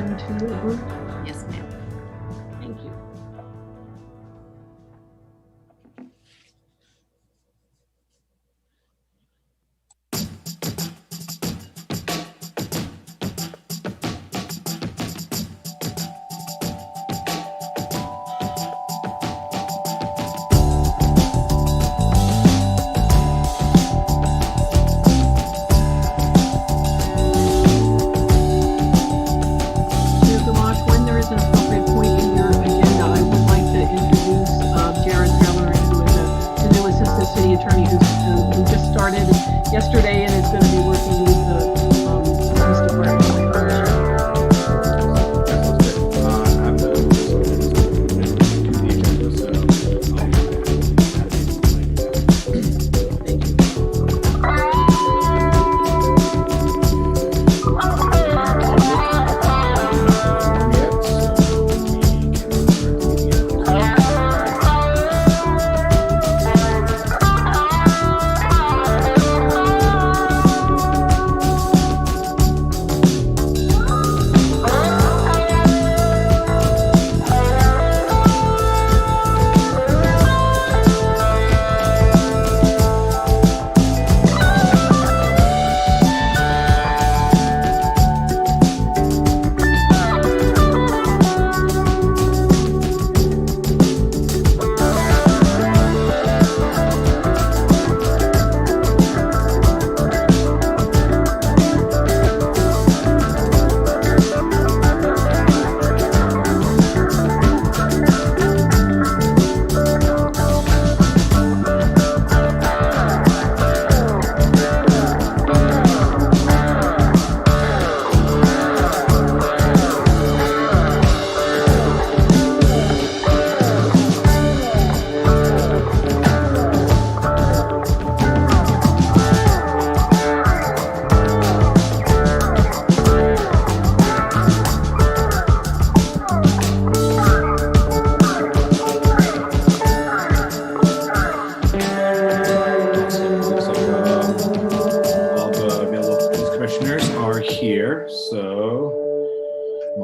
motion to approve? Yes, ma'am. Thank you. Mr. Marsh, when there is an appropriate point in your agenda, I would like to introduce Jared Taylor, who is the new assistant city attorney who just started yesterday and is going to be working with the police department.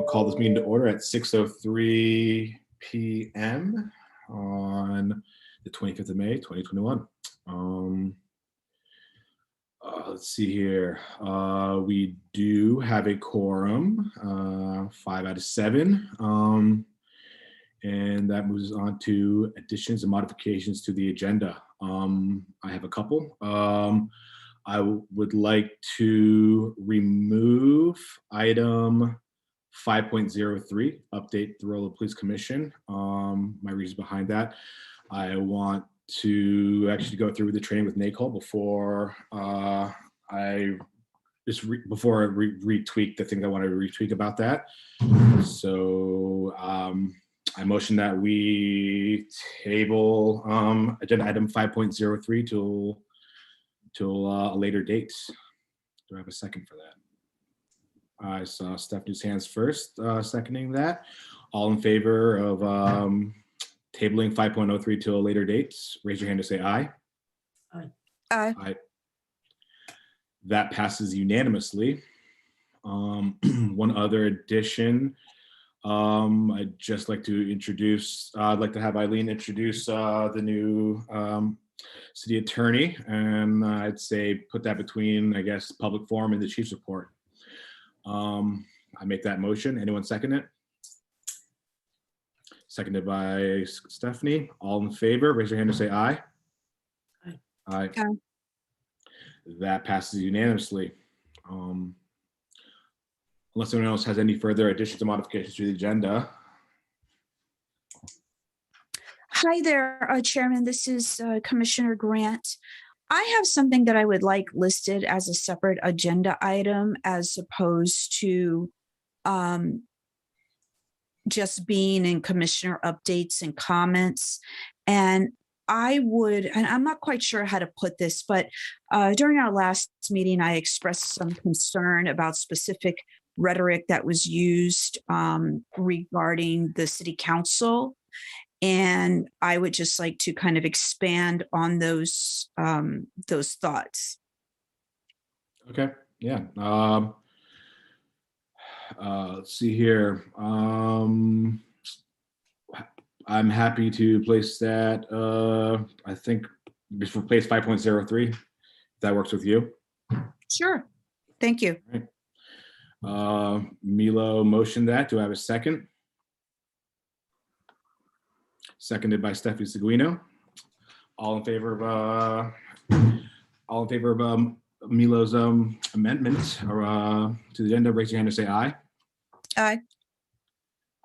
Call this meeting to order at 6:03 p.m. on the 25th of May, 2021. Let's see here. We do have a quorum, 5 out of 7. And that moves on to additions and modifications to the agenda. I have a couple. I would like to remove item 5.03, update the role of police commission. My reasons behind that, I want to actually go through the training with NACOLE before I retweak the things I wanted to retweak about that. So I motion that we table agenda item 5.03 till a later date. Do I have a second for that? I saw Stephanie's hands first, seconding that. All in favor of tabling 5.03 to a later date, raise your hand to say aye. Aye. Aye. Aye. That passes unanimously. One other addition, I'd just like to introduce, I'd like to have Eileen introduce the new city attorney, and I'd say put that between, I guess, public forum and the chief's report. I make that motion. Anyone second it? Seconded by Stephanie. All in favor, raise your hand to say aye. Aye. Aye. Aye. That passes unanimously. Unless anyone else has any further additions or modifications to the agenda. Hi there, Chairman. This is Commissioner Grant. I have something that I would like listed as a separate agenda item as opposed to just being in commissioner updates and comments. And I'm not quite sure how to put this, but during our last meeting, I expressed some concern about specific rhetoric that was used regarding the city council. And I would just like to kind of expand on those thoughts. Okay, yeah. let's see here. I'm happy to place that, I think, just replace 5.03, if that works with you. Sure. Thank you. Milo motioned that. Do I have a second? Seconded by Stephanie Seguino. All in favor of Milo's amendment to the agenda, raise your hand and say aye. Aye.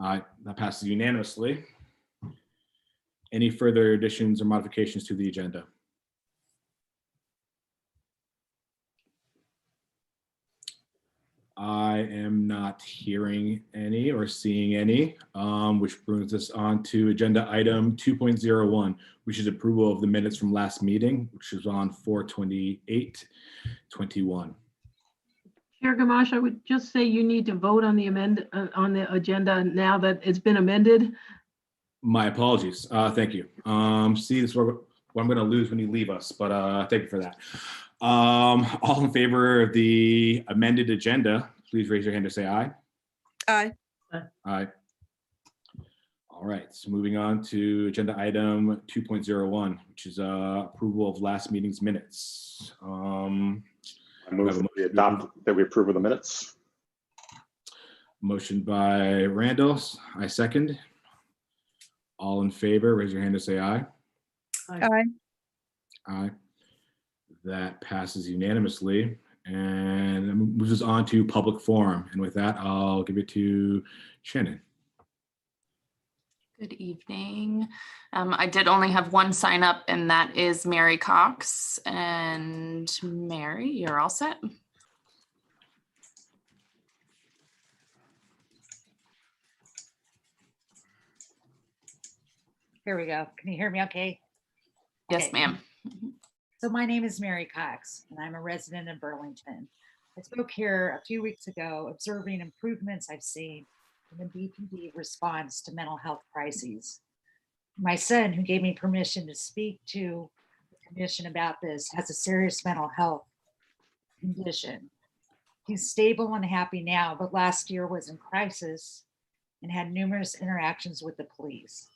Aye. That passes unanimously. Any further additions or modifications to the agenda? I am not hearing any or seeing any, which brings us on to agenda item 2.01, which is approval of the minutes from last meeting, which was on 4/28/21. Chair Gamache, I would just say you need to vote on the agenda now that it's been amended. My apologies. Thank you. See, this is what I'm going to lose when you leave us, but thank you for that. All in favor of the amended agenda, please raise your hand to say aye. Aye. Aye. All right, so moving on to agenda item 2.01, which is approval of last meeting's minutes. I move that we approve of the minutes. Motion by Randall, I second. All in favor, raise your hand to say aye. Aye. Aye. That passes unanimously, and moves us on to public forum. And with that, I'll give it to Shannon. Good evening. I did only have one sign up, and that is Mary Cox. And Mary, you're all set. Here we go. Can you hear me okay? Yes, Okay. ma'am. So my name is Mary Cox, and I'm a resident of Burlington. I spoke here a few weeks ago observing improvements I've seen in the BPD response to mental health crises. My son, who gave me permission to speak to the commission about this, has a serious mental health condition. He's stable and happy now, but last year was in crisis and had numerous interactions with the police.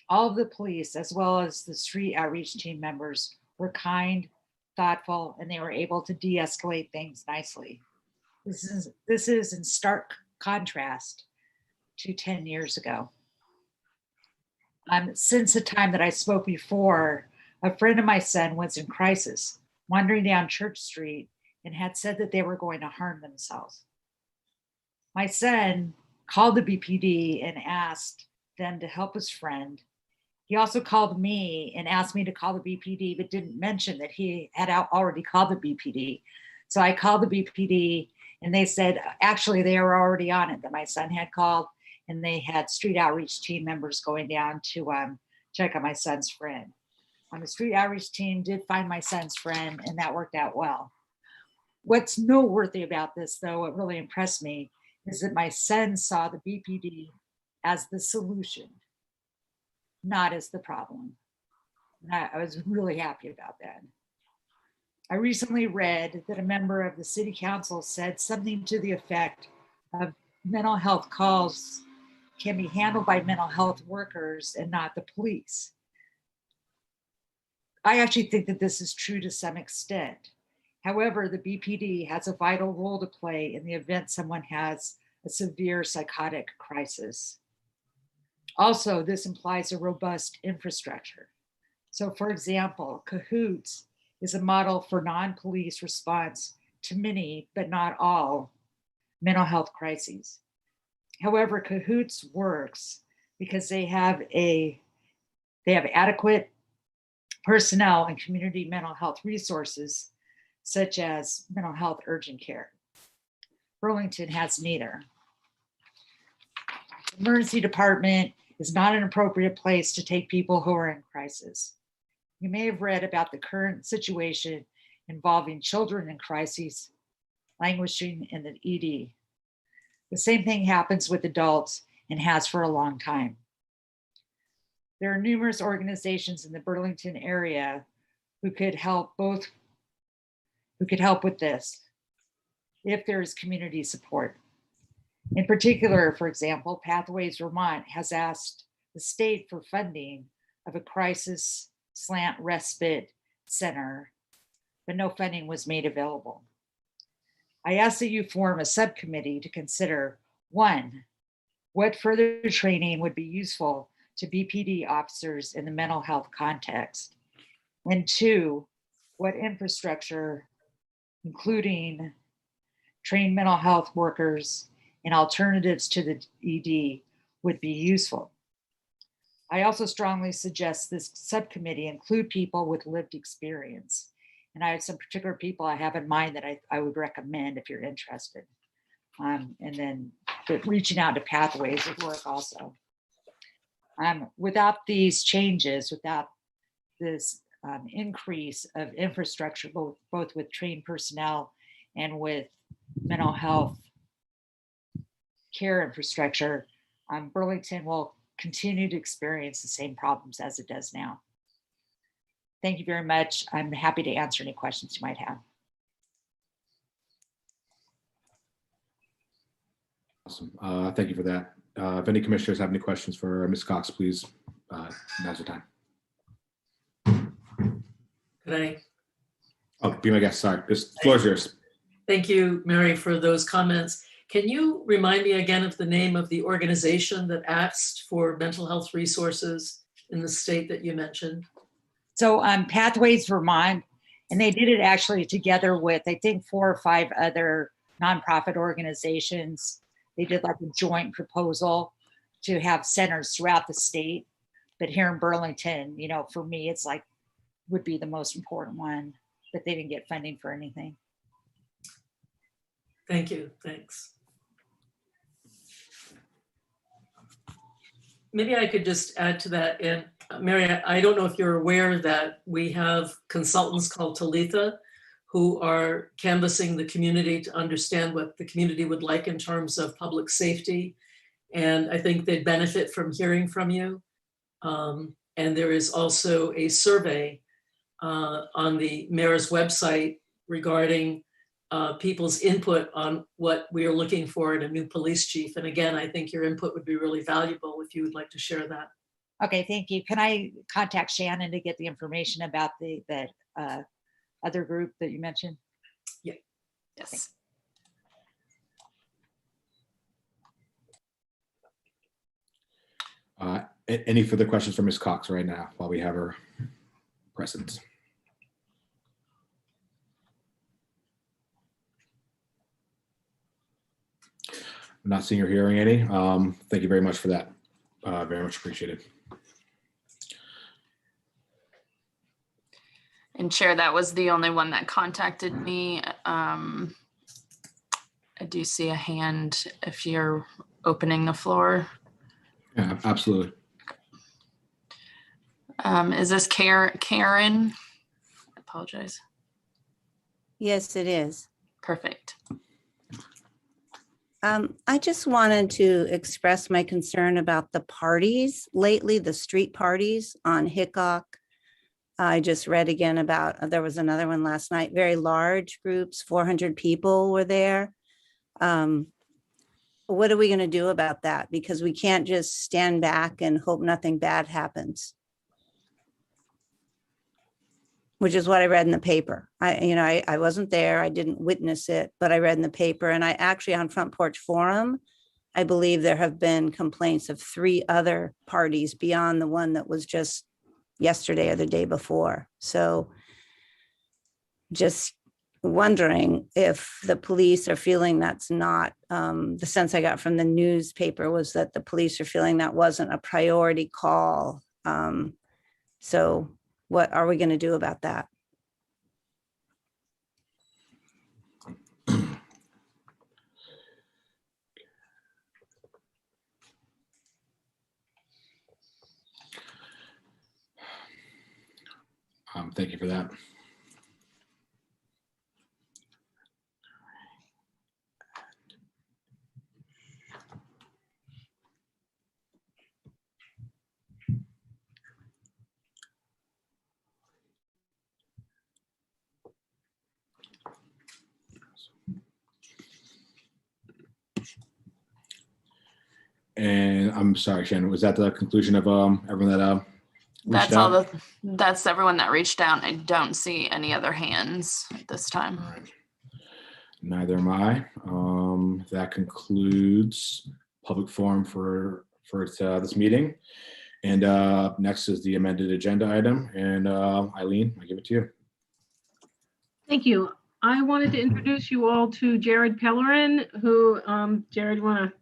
All of the police, as well as the street outreach team members, were kind, thoughtful, and they were able to de-escalate things nicely. This is in stark contrast to 10 years ago. Since the time that I spoke before, a friend of my son was in crisis, wandering down Church Street, and had said that they were going to harm themselves. My son called the BPD and asked them to help his friend. He also called me and asked me to call the BPD, but didn't mention that he had already called the BPD. So I called the BPD, and they said, actually, they were already on it, that my son had called, and they had street outreach team members going down to check on my son's friend. The street outreach team did find my son's friend, and that worked out well. What's noteworthy about this, though, what really impressed me, is that my son saw the BPD as the solution, not as the problem. And I was really happy about that. I recently read that a member of the city council said something to the effect of mental health calls can be handled by mental health workers and not the police. I actually think that this is true to some extent. However, the BPD has a vital role to play in the event someone has a severe psychotic crisis. Also, this implies a robust infrastructure. So for example, Cahoots is a model for non-police response to many, but not all, mental health crises. However, Cahoots works because they have adequate personnel and community mental health resources, such as mental health urgent care. Burlington has neither. The emergency department is not an appropriate place to take people who are in crisis. You may have read about the current situation involving children in crises languishing in the ED. The same thing happens with adults and has for a long time. There are numerous organizations in the Burlington area who could help with this if there is community support. In particular, for example, Pathways Vermont has asked the state for funding of a crisis slant respite center, but no funding was made available. I ask that you form a subcommittee to consider, one, what further training would be useful to BPD officers in the mental health context, and two, what infrastructure, including trained mental health workers and alternatives to the ED, would be useful. I also strongly suggest this subcommittee include people with lived experience. And I have some particular people I have in mind that I would recommend if you're interested. And then reaching out to Pathways would work also. Without these changes, without this increase of infrastructure, both with trained personnel and with mental health care infrastructure, Burlington will continue to experience the same problems as it does now. Thank you very much. I'm happy to answer any questions you might have. Awesome. Thank you for that. If any commissioners have any questions for Ms. Cox, please, now's the time. Could I? Oh, be my guest. Sorry. This floor is yours. Thank you, Mary, for those comments. Can you remind me again of the name of the organization that asked for mental health resources in the state that you mentioned? So Pathways Vermont, and they did it actually together with, I think, 4 or 5 other nonprofit organizations. They did like a joint proposal to have centers throughout the state. But here in Burlington, you know, for me, it's like, would be the most important one, but they didn't get funding for anything. Thank you. Thanks. Maybe I could just add to that. And Mary, I don't know if you're aware that we have consultants called Talitha who are canvassing the community to understand what the community would like in terms of public safety. And I think they'd benefit from hearing from you. And there is also a survey on the mayor's website regarding people's input on what we are looking for in a new police chief. And again, I think your input would be really valuable if you would like to share that. Okay, thank you. Can I contact Shannon to get the information about the other group that you mentioned? Yeah. Yes. Any further questions for Ms. Cox right now while we have her present? I'm not seeing or hearing any. Thank you very much for that. Very much appreciated. And Chair, that was the only one that contacted me. I do see a hand if you're opening the floor. Yeah, absolutely. Is this Karen? I apologize. Yes, it is. Perfect. I just wanted to express my concern about the parties lately, the street parties on Hickok. I just read again about, there was another one last night, very large groups, 400 people were there. What are we going to do about that? Because we can't just stand back and hope nothing bad happens. Which is what I read in the paper. I wasn't there, I didn't witness it, but I read in the paper, and I actually on Front Porch Forum, I believe there have been complaints of 3 other parties beyond the one that was just yesterday or the day before. So just wondering if the police are feeling that's not, the sense I got from the newspaper was that the police are feeling that wasn't a priority call. So what are we going to do about that? Thank you for that. And I'm sorry, Shannon, was that the conclusion of everyone that reached That's all out? that's everyone that reached out. I don't see any other hands at this time. All right. Neither am I. That concludes public forum for this meeting. And next is the amended agenda item. And Eileen, I give it to you. Thank you. I wanted to introduce you all to Jared Pellerin, who, Jared, you want to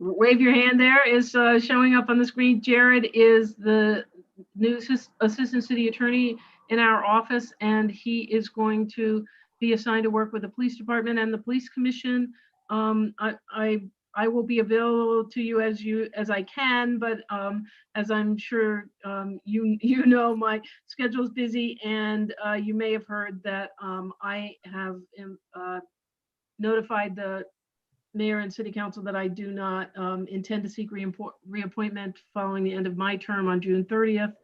wave your hand there, is showing up on the screen. Jared is the new assistant city attorney in our office, and he is going to be assigned to work with the police department and the police commission. I will be available to you as I can, but as I'm sure you know, my schedule's busy, and you may have heard that I have notified the mayor and city council that I do not intend to seek reappointment following the end of my term on June 30th.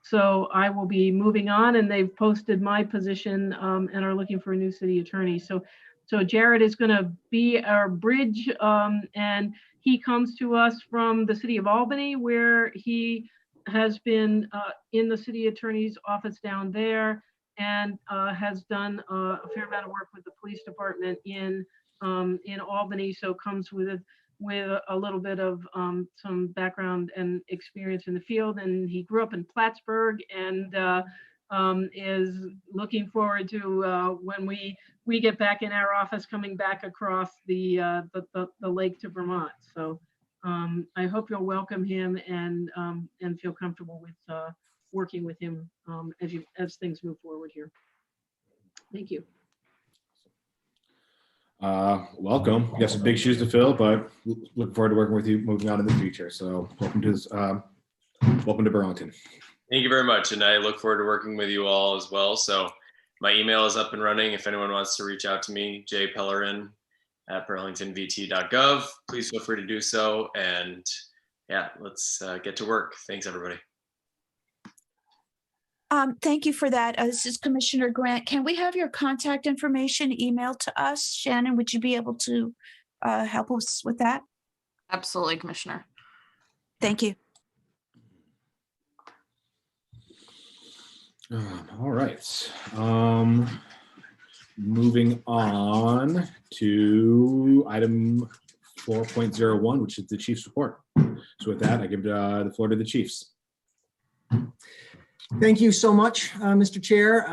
So I will be moving on, and they've posted my position and are looking for a new city attorney. So Jared is going to be our bridge, and he comes to us from the city of Albany, where he has been in the city attorney's office down there, and has done a fair amount of work with the police department in Albany. So comes with a little bit of some background and experience in the field. And he grew up in Plattsburgh, and is looking forward to when we get back in our office, coming back across the lake to Vermont. So I hope you'll welcome him and feel comfortable with working with him as things move forward here. Thank you. Welcome. You got some big shoes to fill, but looking forward to working with you moving on in the future. So welcome to Burlington. Thank you very much. And I look forward to working with you all as well. So my email is up and running. If anyone wants to reach out to me, jpellerin@burlingtonvt.gov, please feel free to do so. And yeah, let's get to work. Thanks, everybody. Thank you for that. This is Commissioner Grant. Can we have your contact information emailed to us? Shannon, would you be able to help us with that? Absolutely, Commissioner. Thank you. All right. Moving on to item 4.01, which is the Chief's report. So with that, I give the floor to the Chiefs. Thank you so much, Mr. Chair.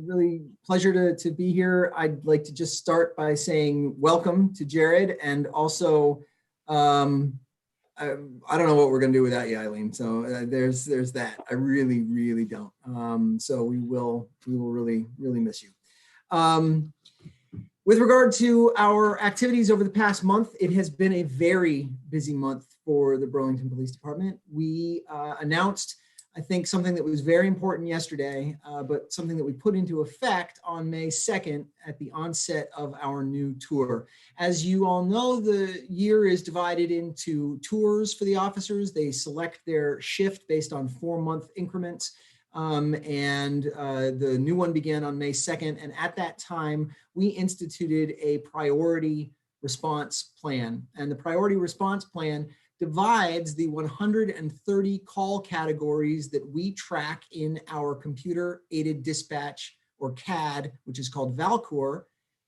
Really pleasure to be here. I'd like to just start by saying welcome to Jared, and also I don't know what we're going to do without you, Eileen. So there's that. I really don't. So we will really miss you. With regard to our activities over the past month, it has been a very busy month for the Burlington Police Department. We announced, I think, something that was very important yesterday, but something that we put into effect on May 2nd at the onset of our new tour. As you all know, the year is divided into tours for the officers. They select their shift based on 4-month increments. And the new one began on May 2nd. And at that time, we instituted a priority response plan. And the priority response plan divides the 130 call categories that we track in our computer aided dispatch, or CAD, which is called Valcor,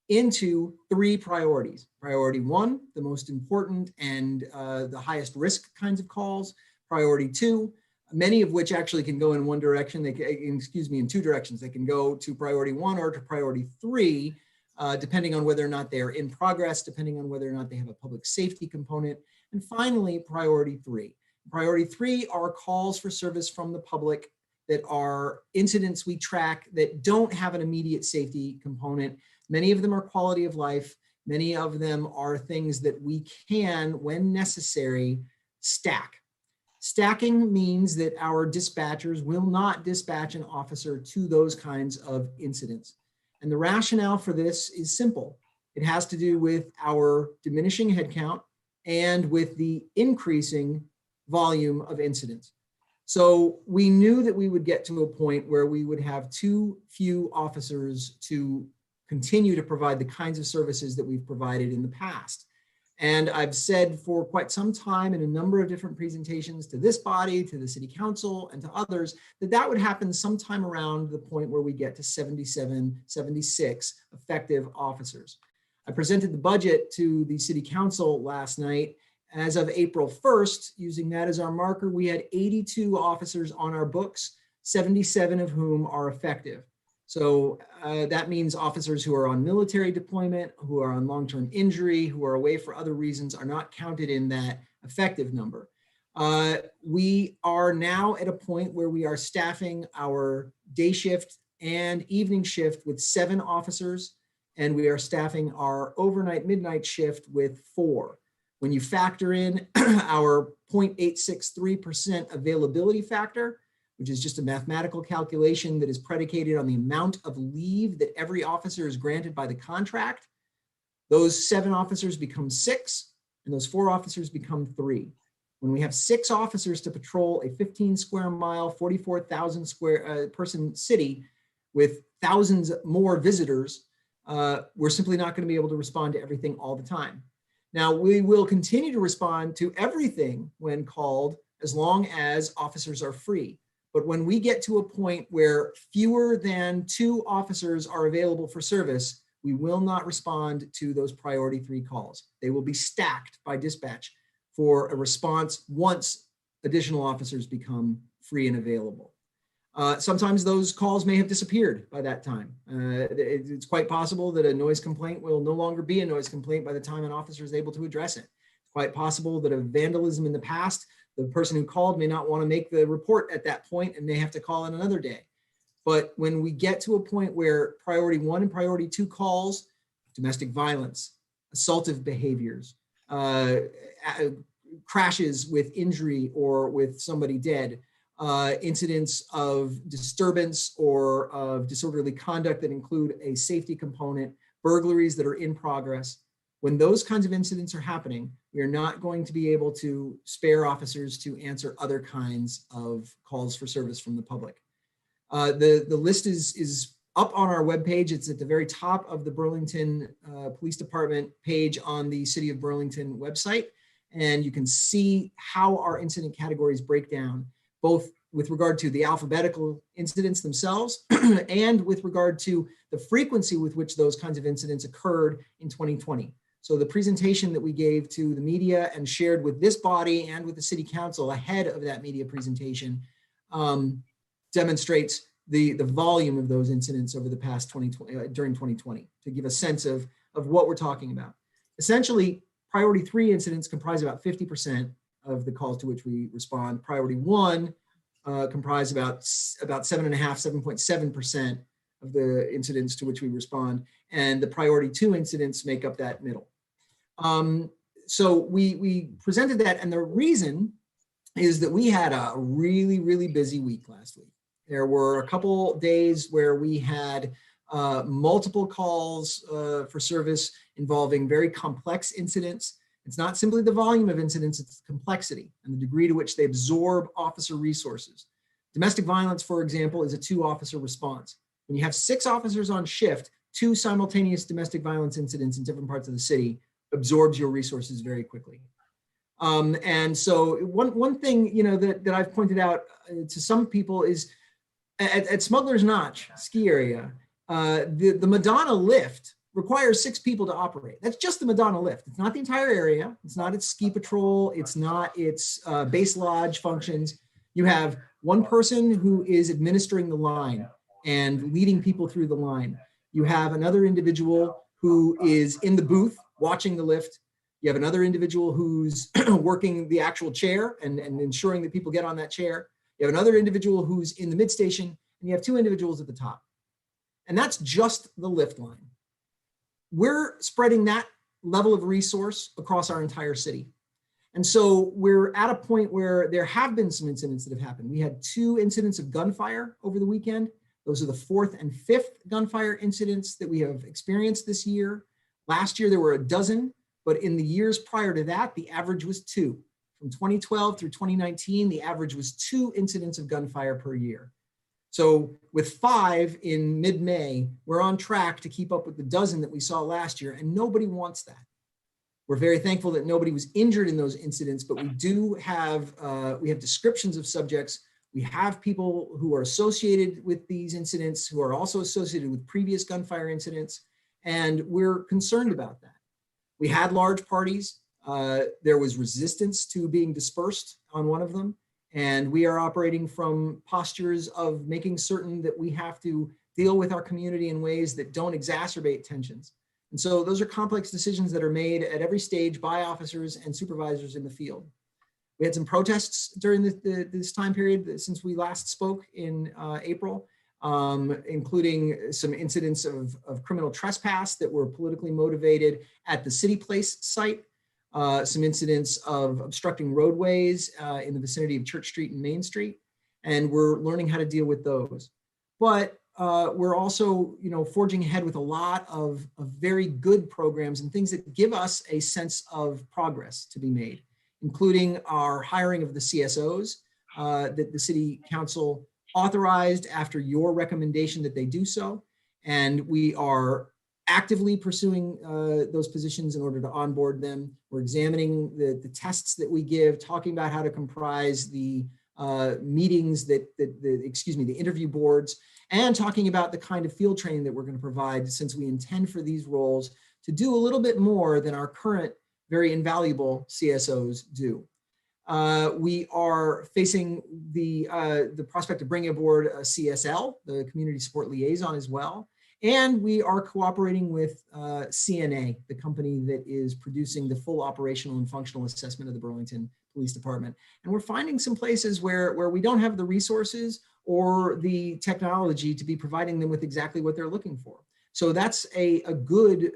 into 3 priorities. Priority 1, the most important and the highest risk kinds of calls. Priority 2, many of which actually can go in one direction. They can, in 2 directions. They can go to priority 1 or to priority 3, depending on whether or not they are in progress, depending on whether or not they have a public safety component. And finally, priority 3. Priority 3 are calls for service from the public that are incidents we track that don't have an immediate safety component. Many of them are quality of life. Many of them are things that we can, when necessary, stack. Stacking means that our dispatchers will not dispatch an officer to those kinds of incidents. And the rationale for this is simple. It has to do with our diminishing headcount and with the increasing volume of incidents. So we knew that we would get to a point where we would have too few officers to continue to provide the kinds of services that we've provided in the past. And I've said for quite some time in a number of different presentations to this body, to the city council, and to others, that would happen sometime around the point where we get to 77, 76 effective officers. I presented the budget to the city council last night. As of April 1st, using that as our marker, we had 82 officers on our books, 77 of whom are effective. So that means officers who are on military deployment, who are on long-term injury, who are away for other reasons are not counted in that effective number. We are now at a point where we are staffing our day shift and evening shift with 7 officers, and we are staffing our overnight midnight shift with 4. When you factor in our 0.863% availability factor, which is just a mathematical calculation that is predicated on the amount of leave that every officer is granted by the contract, those 7 officers become 6, and those 4 officers become 3. When we have 6 officers to patrol a 15 square mile, 44,000 square person city with thousands more visitors, we're simply not going to be able to respond to everything all the time. Now, we will continue to respond to everything when called as long as officers are free. But when we get to a point where fewer than 2 officers are available for service, we will not respond to those priority 3 calls. They will be stacked by dispatch for a response once additional officers become free and available. Sometimes those calls may have disappeared by that time. It's quite possible that a noise complaint will no longer be a noise complaint by the time an officer is able to address it. It's quite possible that a vandalism in the past, the person who called may not want to make the report at that point and may have to call in another day. But when we get to a point where priority 1 and priority 2 calls, domestic violence, assaultive behaviors, crashes with injury or with somebody dead, incidents of disturbance or of disorderly conduct that include a safety component, burglaries that are in progress, when those kinds of incidents are happening, we are not going to be able to spare officers to answer other kinds of calls for service from the public. The list is up on our webpage. It's at the very top of the Burlington Police Department page on the City of Burlington website. And you can see how our incident categories break down, both with regard to the alphabetical incidents themselves and with regard to the frequency with which those kinds of incidents occurred in 2020. So the presentation that we gave to the media and shared with this body and with the city council ahead of that media presentation demonstrates the volume of those incidents over the past during 2020 to give a sense of what we're talking about. Essentially, priority 3 incidents comprise about 50% of the calls to which we respond. Priority 1 comprise about 7.7% of the incidents to which we respond, and the priority 2 incidents make up that middle. So we presented that, and the reason is that we had a really, really busy week last week. There were a couple days where we had multiple calls for service involving very complex incidents. It's not simply the volume of incidents, it's the complexity and the degree to which they absorb officer resources. Domestic violence, for example, is a 2-officer response. When you have 6 officers on shift, 2 simultaneous domestic violence incidents in different parts of the city absorbs your resources very quickly. And so one thing, that I've pointed out to some people is at Smuggler's Notch ski area, the Madonna lift requires 6 people to operate. That's just the Madonna lift. It's not the entire area. It's not its ski patrol. It's not its base lodge functions. You have one person who is administering the line and leading people through the line. You have another individual who is in the booth watching the lift. You have another individual who's working the actual chair and ensuring that people get on that chair. You have another individual who's in the mid station, and you have 2 individuals at the top. And that's just the lift line. We're spreading that level of resource across our entire city. And so we're at a point where there have been some incidents that have happened. We had 2 incidents of gunfire over the weekend. Those are the 4th and 5th gunfire incidents that we have experienced this year. Last year, there were a dozen, but in the years prior to that, the average was 2. From 2012 through 2019, the average was 2 incidents of gunfire per year. So with 5 in mid-May, we're on track to keep up with the dozen that we saw last year, and nobody wants that. We're very thankful that nobody was injured in those incidents, but we do have, we have descriptions of subjects. We have people who are associated with these incidents who are also associated with previous gunfire incidents, and we're concerned about that. We had large parties. There was resistance to being dispersed on one of them, and we are operating from postures of making certain that we have to deal with our community in ways that don't exacerbate tensions. And so those are complex decisions that are made at every stage by officers and supervisors in the field. We had some protests during this time period since we last spoke in April, including some incidents of criminal trespass that were politically motivated at the City Place site, some incidents of obstructing roadways in the vicinity of Church Street and Main Street, and we're learning how to deal with those. But we're also, forging ahead with a lot of very good programs and things that give us a sense of progress to be made, including our hiring of the CSOs that the City Council authorized after your recommendation that they do so. And we are actively pursuing those positions in order to onboard them. We're examining the tests that we give, talking about how to comprise the meetings the interview boards, and talking about the kind of field training that we're going to provide, since we intend for these roles to do a little bit more than our current very invaluable CSOs do. We are facing the prospect of bringing aboard a CSL, the Community Support Liaison, as well. And we are cooperating with CNA, the company that is producing the full operational and functional assessment of the Burlington Police Department. And we're finding some places where we don't have the resources or the technology to be providing them with exactly what they're looking for. So that's a good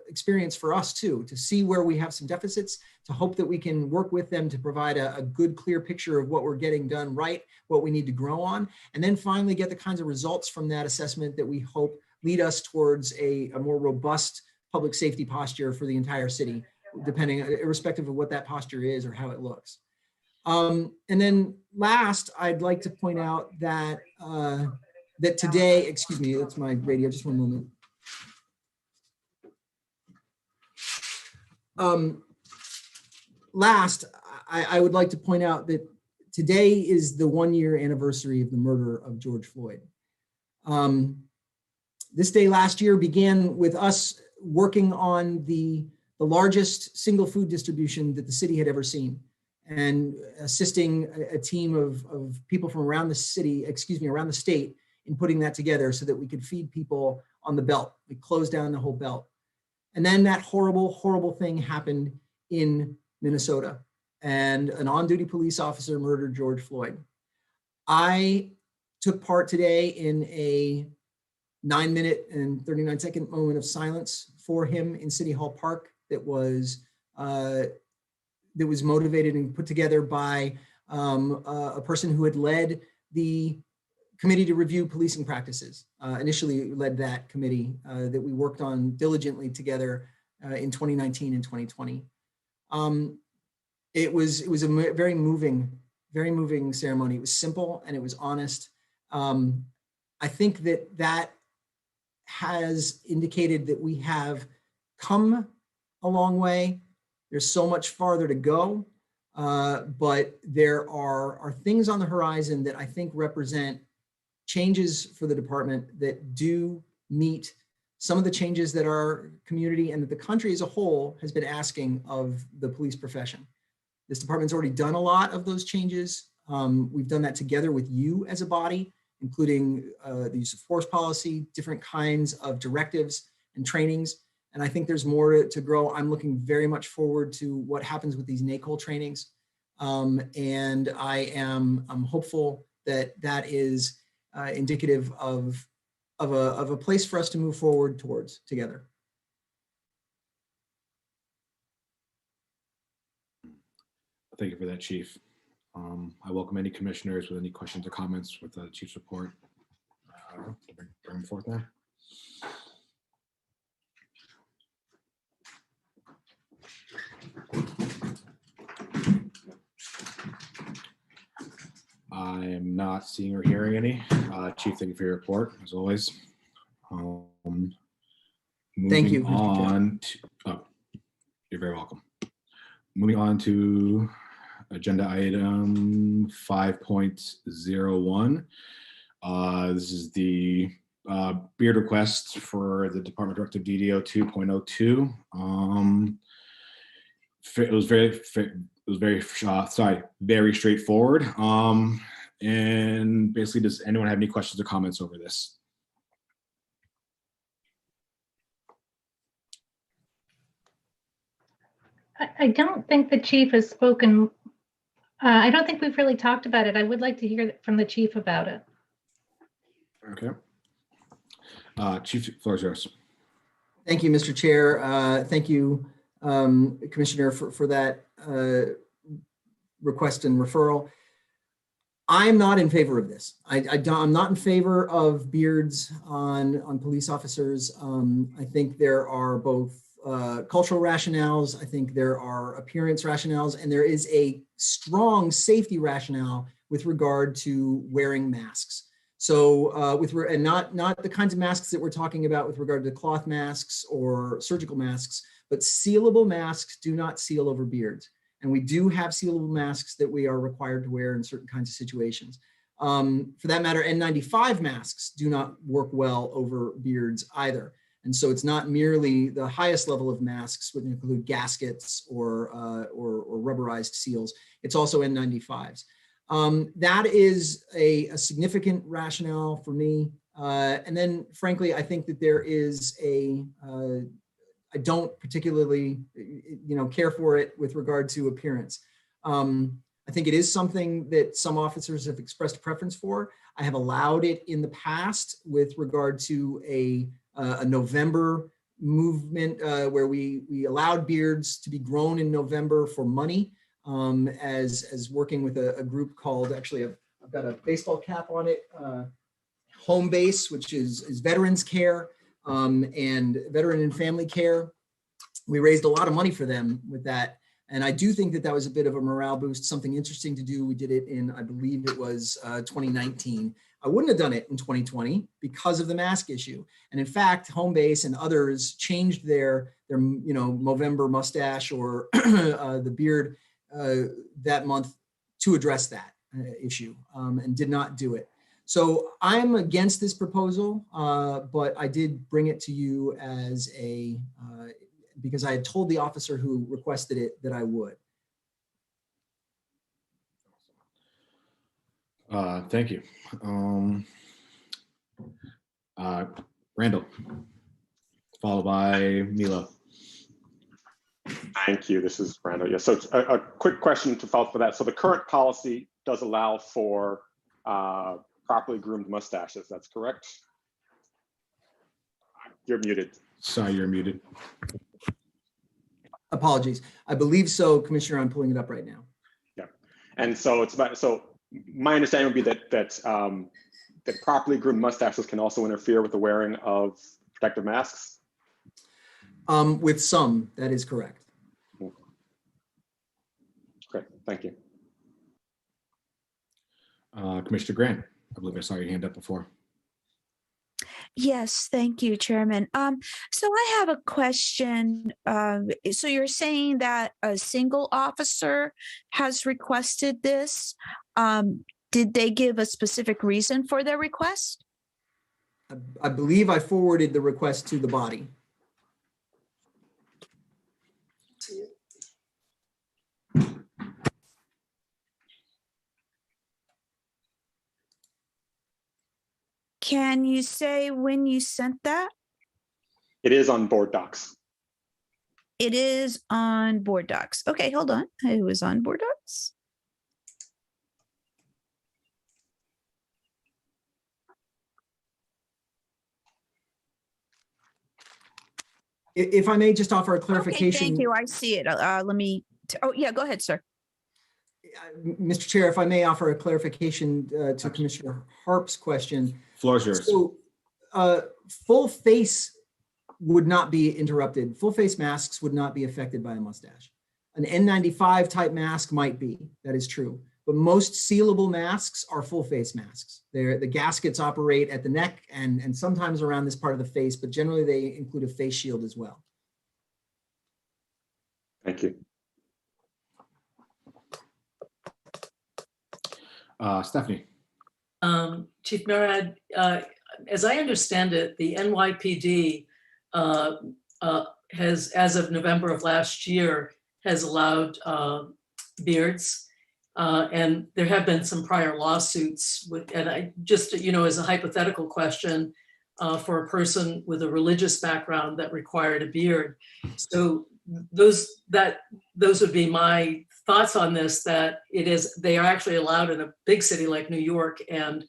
experience for us too, to see where we have some deficits, to hope that we can work with them to provide a good, clear picture of what we're getting done right, what we need to grow on, and then finally get the kinds of results from that assessment that we hope lead us towards a more robust public safety posture for the entire city, irrespective of what that posture is or how it looks. And then last, I'd like to point out that that today, excuse me, that's my radio, just one moment. Last, I would like to point out that today is the 1-year anniversary of the murder of George Floyd. This day last year began with us working on the largest single food distribution that the city had ever seen, and assisting a team of people from around the city, around the state, in putting that together so that we could feed people on the belt. We closed down the whole belt. And then that horrible, horrible thing happened in Minnesota, and an on-duty police officer murdered George Floyd. I took part today in a 9-minute and 39-second moment of silence for him in City Hall Park that was motivated and put together by a person who had led the committee to review policing practices, initially led that committee that we worked on diligently together in 2019 and 2020. It was a very moving ceremony. It was simple and it was honest. I think that has indicated that we have come a long way. There's so much farther to go, but there are things on the horizon that I think represent changes for the department that do meet some of the changes that our community and that the country as a whole has been asking of the police profession. This department's already done a lot of those changes. We've done that together with you as a body, including the use of force policy, different kinds of directives and trainings. And I think there's more to grow. I'm looking very much forward to what happens with these NACOLE trainings. And I'm hopeful that is indicative of a place for us to move forward towards together. Thank you for that, Chief. I welcome any commissioners with any questions or comments with the Chief's report. Bring them forth now. I am not seeing or hearing any. Chief, thank you for your report, as always. Thank you, Moving on to, You're very welcome. Moving on to agenda item 5.01. This is the beard request for the Department Directive DDO 2.02. It was very straightforward. And basically, does anyone have any questions or comments over this? I don't think the chief has spoken. I don't think we've really talked about it. I would like to hear from the chief about it. Okay. Chief, floor is yours. Thank you, Mr. Chair. Thank you, Commissioner, for that request and referral. I'm not in favor of this. I'm not in favor of beards on police officers. I think there are both cultural rationales. I think there are appearance rationales, and there is a strong safety rationale with regard to wearing masks. So and not the kinds of masks that we're talking about with regard to cloth masks or surgical masks, but sealable masks do not seal over beards. And we do have sealable masks that we are required to wear in certain kinds of situations. For that matter, N95 masks do not work well over beards either. And so it's not merely the highest level of masks, which include gaskets or rubberized seals. It's also N95s. That is a significant rationale for me. And then, frankly, I think that there is I don't particularly, care for it with regard to appearance. I think it is something that some officers have expressed preference for. I have allowed it in the past with regard to a November movement where we allowed beards to be grown in November for money, as working with a group called, actually, I've got a baseball cap on it, Home Base, which is Veterans Care and Veteran and Family Care. We raised a lot of money for them with that. And I do think that that was a bit of a morale boost, something interesting to do. We did it in, I believe it was 2019. I wouldn't have done it in 2020 because of the mask issue. And in fact, Home Base and others changed their Movember mustache or the beard that month to address that issue and did not do it. So I'm against this proposal, but I did bring it to you as because I had told the officer who requested it that I would. Thank you. Randall, followed by Milo. Thank you. This is Randall. Yeah. So a quick question to follow for that. So the current policy does allow for properly groomed mustaches. That's correct? You're muted. Sorry, you're muted. Apologies. I believe so, Commissioner. I'm pulling it up right now. Yeah. And so my understanding would be that properly groomed mustaches can also interfere with the wearing of protective masks. With some, that is correct. Great. Thank you. Commissioner Grant, I believe I saw your hand up before. Yes, thank you, Chairman. So I have a question. So you're saying that a single officer has requested this. Did they give a specific reason for their request? I believe I forwarded the request to the body. Can you say when you sent that? It is on board docs. It is on board docs. Okay, hold on. It was on board docs. If I may just offer a clarification. Okay, thank you. I see it. Oh, yeah, go ahead, sir. Mr. Chair, if I may offer a clarification to Commissioner Harp's question. Floor is yours. So, full face would not be interrupted. Full face masks would not be affected by a mustache. An N95 type mask might be, that is true. But most sealable masks are full face masks. The gaskets operate at the neck and sometimes around this part of the face, but generally they include a face shield as well. Thank you. Stephanie. Chief Marad, as I understand it, the NYPD has, as of November of last year, has allowed beards. And there have been some prior lawsuits with, and I just, as a hypothetical question, for a person with a religious background that required a beard. So those would be my thoughts on this, that they are actually allowed in a big city like New York. And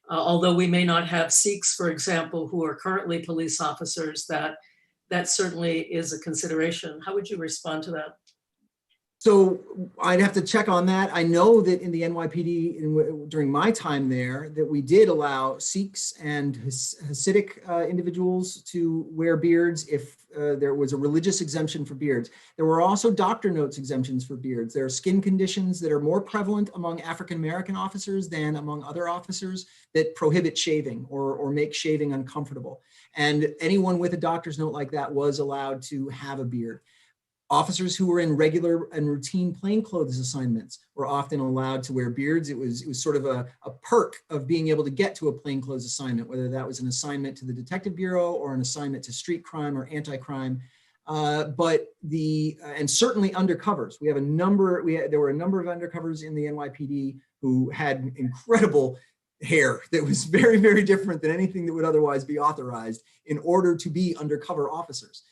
although we may not have Sikhs, for example, who are currently police officers, that certainly is a consideration. How would you respond to that? So I'd have to check on that. I know that in the NYPD, during my time there, that we did allow Sikhs and Hasidic individuals to wear beards if there was a religious exemption for beards. There were also doctor notes exemptions for beards. There are skin conditions that are more prevalent among African-American officers than among other officers that prohibit shaving or make shaving uncomfortable. And anyone with a doctor's note like that was allowed to have a beard. Officers who were in regular and routine plainclothes assignments were often allowed to wear beards. It was sort of a perk of being able to get to a plainclothes assignment, whether that was an assignment to the Detective Bureau or an assignment to street crime or anti-crime. And certainly undercovers. There were a number of undercovers in the NYPD who had incredible hair that was very, very different than anything that would otherwise be authorized in order to be undercover officers.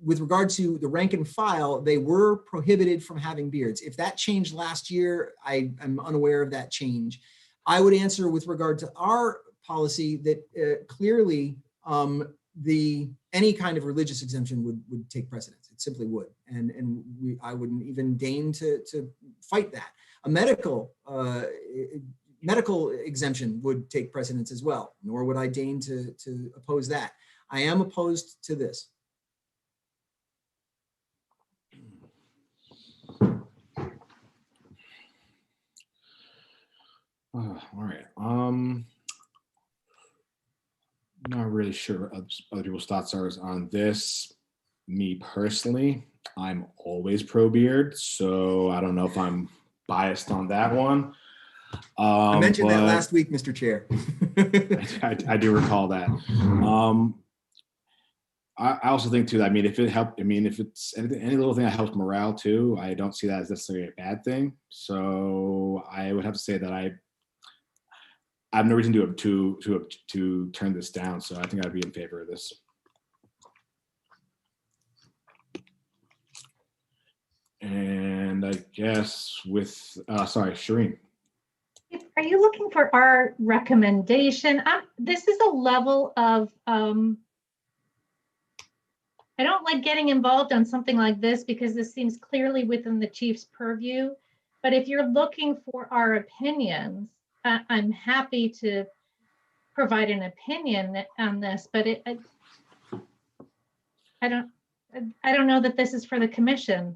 With regard to the rank and file, they were prohibited from having beards. If that changed last year, I am unaware of that change. I would answer with regard to our policy that clearly any kind of religious exemption would take precedence. It simply would, and I wouldn't even deign to fight that. A medical exemption would take precedence as well, nor would I deign to oppose that. I am opposed to this. All right. Not really sure what other people's thoughts are on this. Me personally, I'm always pro beard, so I don't know if I'm biased on that one. I mentioned that last week, Mr. Chair. I do recall that. I also think too, if it's any little thing that helps morale too, I don't see that as necessarily a bad thing. So I would have to say that I have no reason to turn this down. So I think I'd be in favor of this. And I guess with, sorry, Shireen. Are you looking for our recommendation? This is a level of, I don't like getting involved on something like this because this seems clearly within the chief's purview. But if you're looking for our opinions, I'm happy to provide an opinion on this, but I don't know that this is for the commission.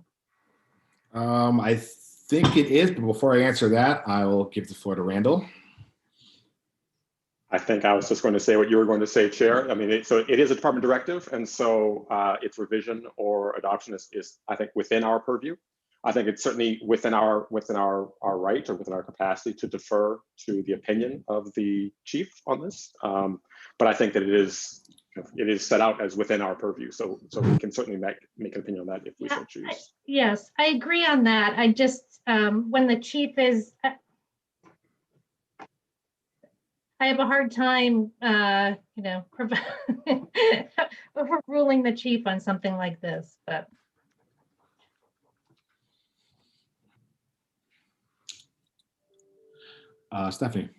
I think it is, but before I answer that, I will give the floor to Randall. I think I was just going to say what you were going to say, Chair. I mean, so it is a department directive, and so its revision or adoption is, I think, within our purview. I think it's certainly within our right or within our capacity to defer to the opinion of the chief on this. But I think that it is set out as within our purview, so we can certainly make an opinion on that if we so choose. Yes, I agree on that. I just when the chief is. I have a hard time, overruling the chief on something like this, but. Stephanie.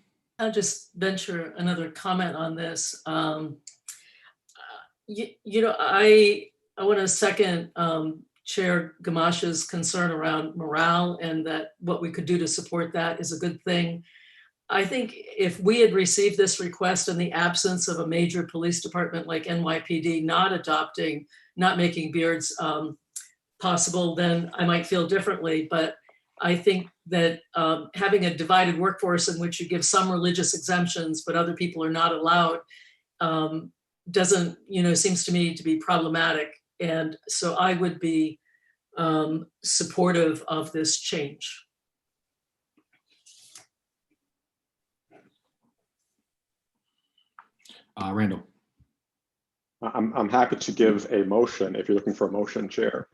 I'll just venture another comment on this. I want to second Chair Gamash's concern around morale, and that what we could do to support that is a good thing. I think if we had received this request in the absence of a major police department like NYPD not making beards possible, then I might feel differently. But I think that having a divided workforce in which you give some religious exemptions, but other people are not allowed, seems to me to be problematic. And so I would be supportive of this change. Randall. I'm happy to give a motion if you're looking for a motion, Chair.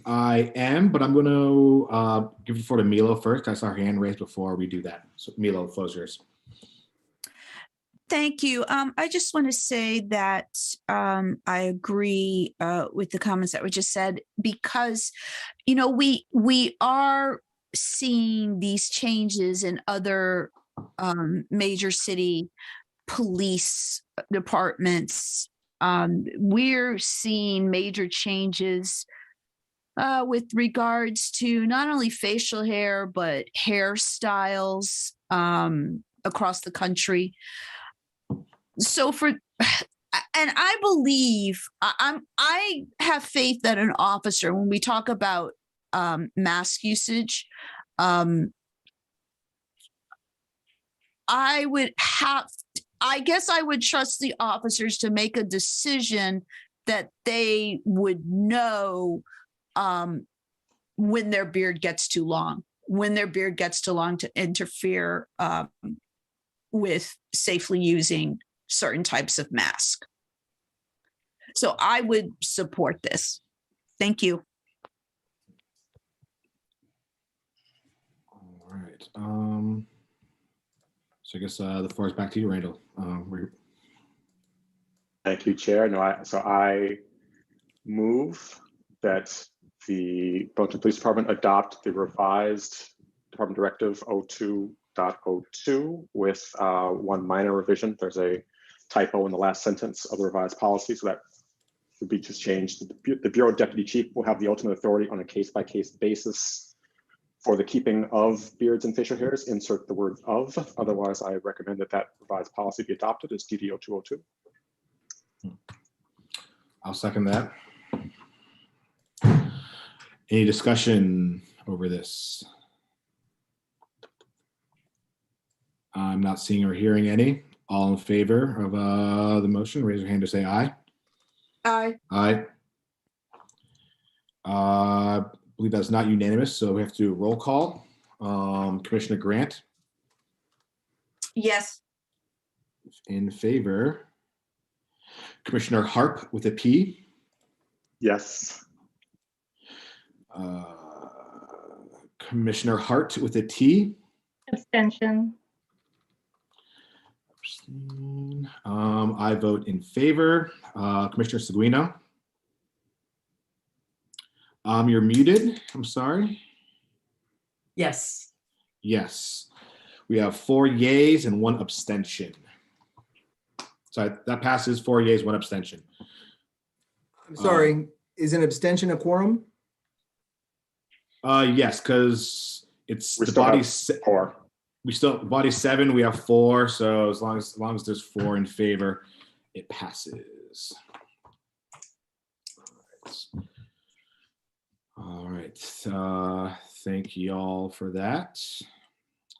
I am, but I'm going to give the floor to Milo first. I saw her hand raised before we do that. So Milo, the floor is yours. Thank you. I just want to say that I agree with the comments that were just said, because, you know, we are seeing these changes in other major city police departments. We're seeing major changes with regards to not only facial hair, but hairstyles across the country. So and I believe I have faith that an officer, when we talk about mask usage, I guess I would trust the officers to make a decision that they would know when their beard gets too long, to interfere with safely using certain types of mask. So I would support this. Thank you. All right. So I guess the floor is back to you, Randall. Thank you, Chair. So I move that the Burlington Police Department adopt the revised Department Directive 02.02 with one minor revision. There's a typo in the last sentence of the revised policy, so that would be just changed. The Bureau Deputy Chief will have the ultimate authority on a case-by-case basis for the keeping of beards and facial hairs. Insert the word "of." Otherwise, I recommend that revised policy be adopted as DD 02.02. I'll second that. Any discussion over this? I'm not seeing or hearing any. All in favor of the motion, raise your hand to say aye. Aye. Aye. I believe that's not unanimous, so we have to do a roll call. Commissioner Grant? Yes. In favor. Commissioner Harp with a P? Yes. Commissioner Hart with a T? Abstention. I vote in favor. Commissioner Seguino? You're muted. I'm sorry. Yes. Yes. We have 4 yeas and 1 abstention. So that passes 4 yeas, 1 abstention. I'm sorry, is an abstention a quorum? Yes, because it's We the still have body's 4. we still body's 7. We have 4. So as long as there's 4 in favor, it passes. All right. Thank you all for that.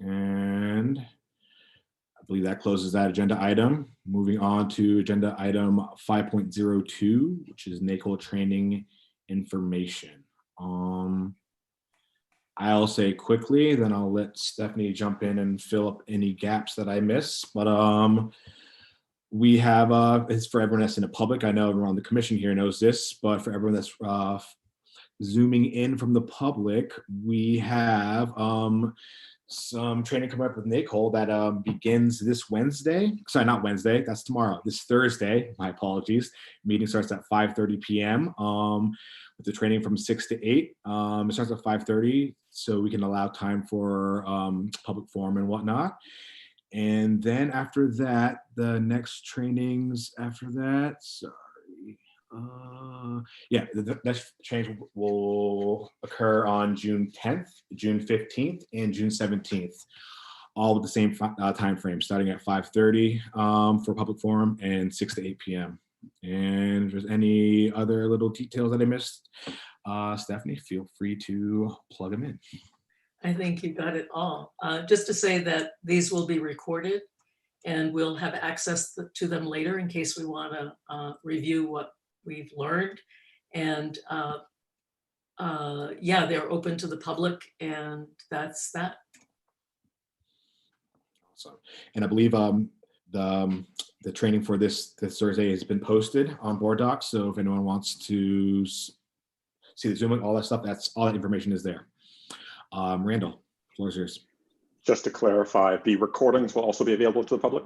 And I believe that closes that agenda item. Moving on to agenda item 5.02, which is NACOLE training information. I'll say quickly, then I'll let Stephanie jump in and fill up any gaps that I miss. But we have, it's for everyone that's in the public. I know everyone on the commission here knows this, but for everyone that's zooming in from the public, we have some training coming up with NACOLE that begins this Wednesday. Sorry, not Wednesday. That's tomorrow. This Thursday. My apologies. Meeting starts at 5:30 p.m. With the training from 6 to 8. It starts at 5:30, so we can allow time for public forum and whatnot. And then after that, the next trainings after that. Sorry. Yeah, the next training will occur on June 10th, June 15th, and June 17th, all with the same time frame, starting at 5:30 for public forum and 6 to 8 p.m. And if there's any other little details that I missed, Stephanie, feel free to plug them in. I think you got it all. Just to say that these will be recorded and we'll have access to them later in case we want to review what we've learned. And yeah, they're open to the public, and that's that. Awesome. And I believe the training for this Thursday has been posted on Board Docs. So if anyone wants to see the Zoom, all that stuff, all that information is there. Randall, floor is yours. Just to clarify, the recordings will also be available to the public?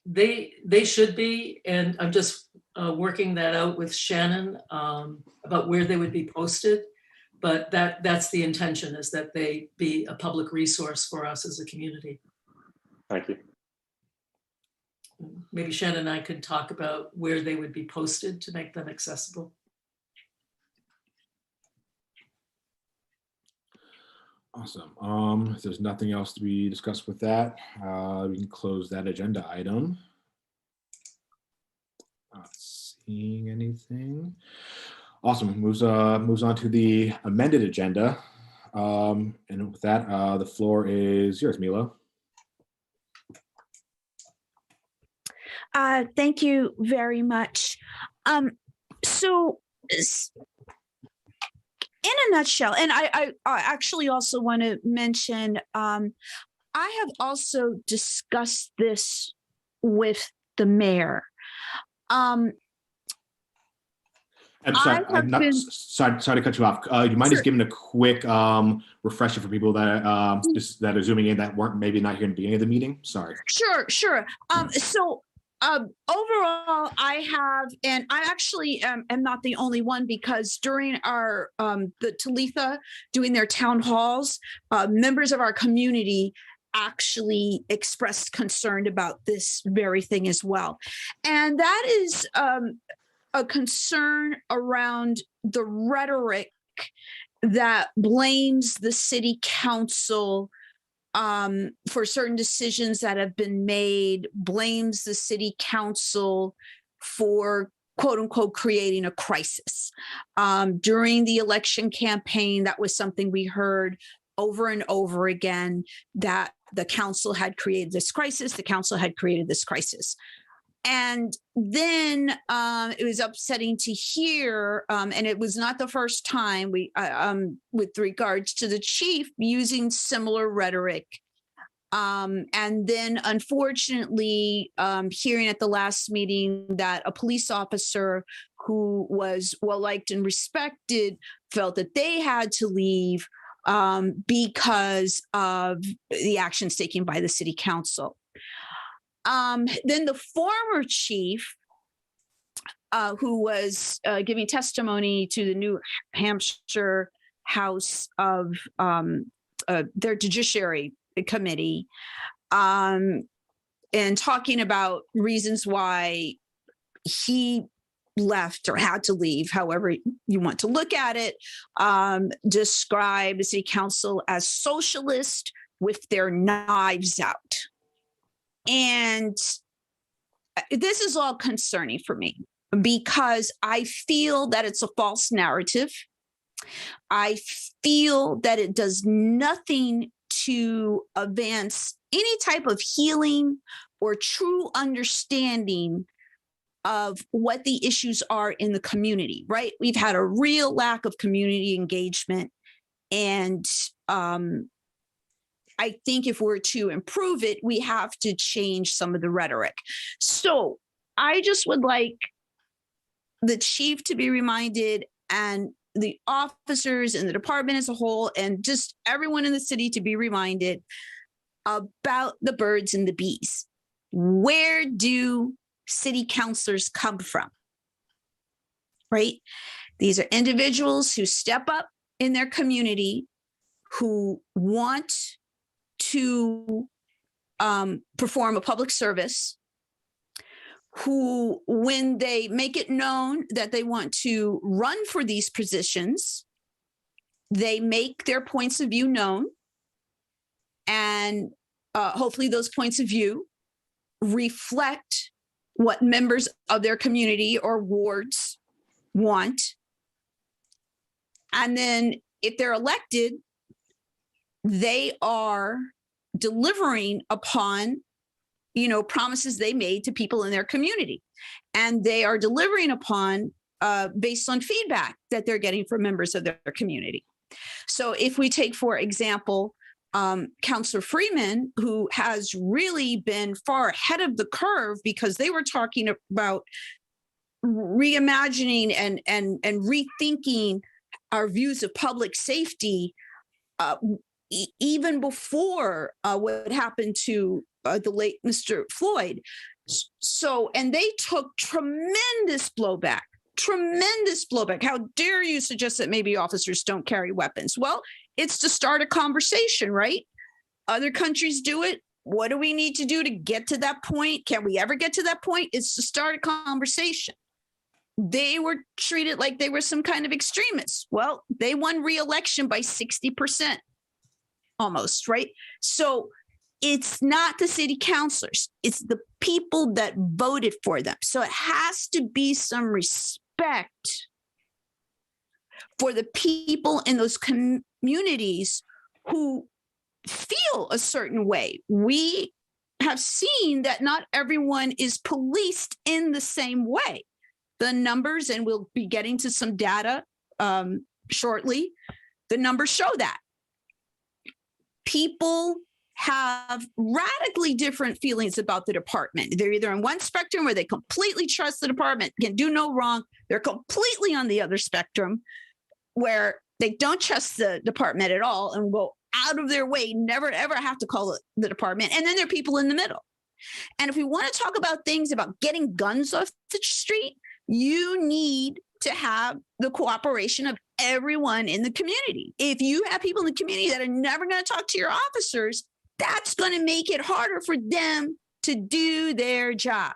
They should be, and I'm just working that out with Shannon about where they would be posted. But that's the intention, is that they be a public resource for us as a community. Thank you. Maybe Shannon and I could talk about where they would be posted to make them accessible. Awesome. If there's nothing else to be discussed with that, we can close that agenda item. Not seeing anything. Awesome. Moves on to the amended agenda. And with that, the floor is yours, Mila. Thank you very much. So in a nutshell, and I actually also want to mention, I have also discussed this with the mayor. I'm sorry, sorry to cut you off. You mind just giving a quick refresher for people that that are zooming in that weren't maybe not here in the beginning of the meeting? Sorry. Sure. So overall, I have, and I actually am not the only one, because during our the Talitha doing their town halls, members of our community actually expressed concern about this very thing as well, and that is a concern around the rhetoric that blames the city council for certain decisions that have been made, blames the city council for quote unquote creating a crisis. During the election campaign, that was something we heard over and over again, that the council had created this crisis, the council had created this crisis. And then it was upsetting to hear, and it was not the first time with regards to the chief using similar rhetoric. And then unfortunately, hearing at the last meeting that a police officer who was well-liked and respected felt that they had to leave because of the actions taken by the city council. Then the former chief, who was giving testimony to the New Hampshire House of their Judiciary Committee, and talking about reasons why he left or had to leave, however you want to look at it, described the city council as socialist with their knives out. And this is all concerning for me, because I feel that it's a false narrative. I feel that it does nothing to advance any type of healing or true understanding of what the issues are in the community, right? We've had a real lack of community engagement. And I think if we're to improve it, we have to change some of the rhetoric. So I just would like the chief to be reminded, and the officers and the department as a whole, and just everyone in the city to be reminded about the birds and the bees. Where do city councilors come from? Right? These are individuals who step up in their community, who want to perform a public service, who, when they make it known that they want to run for these positions, they make their points of view known. And hopefully those points of view reflect what members of their community or wards want. And then if they're elected, they are delivering upon, promises they made to people in their community. And they are delivering upon based on feedback that they're getting from members of their community. So if we take, for example, Councillor Freeman, who has really been far ahead of the curve because they were talking about reimagining and rethinking our views of public safety even before what happened to the late Mr. Floyd. So, and they took tremendous blowback. How dare you suggest that maybe officers don't carry weapons? Well, it's to start a conversation, right? Other countries do it. What do we need to do to get to that point? Can we ever get to that point? It's to start a conversation. They were treated like they were some kind of extremists. Well, they won re-election by 60%, almost, right? So it's not the city councilors, it's the people that voted for them. So it has to be some respect for the people in those communities who feel a certain way. We have seen that not everyone is policed in the same way. The numbers, and we'll be getting to some data shortly, the numbers show that. People have radically different feelings about the department. They're either on one spectrum where they completely trust the department, can do no wrong. They're completely on the other spectrum where they don't trust the department at all and go out of their way, never ever have to call it the department. And then there are people in the middle. And if we want to talk about things about getting guns off the street, you need to have the cooperation of everyone in the community. If you have people in the community that are never going to talk to your officers, that's going to make it harder for them to do their job.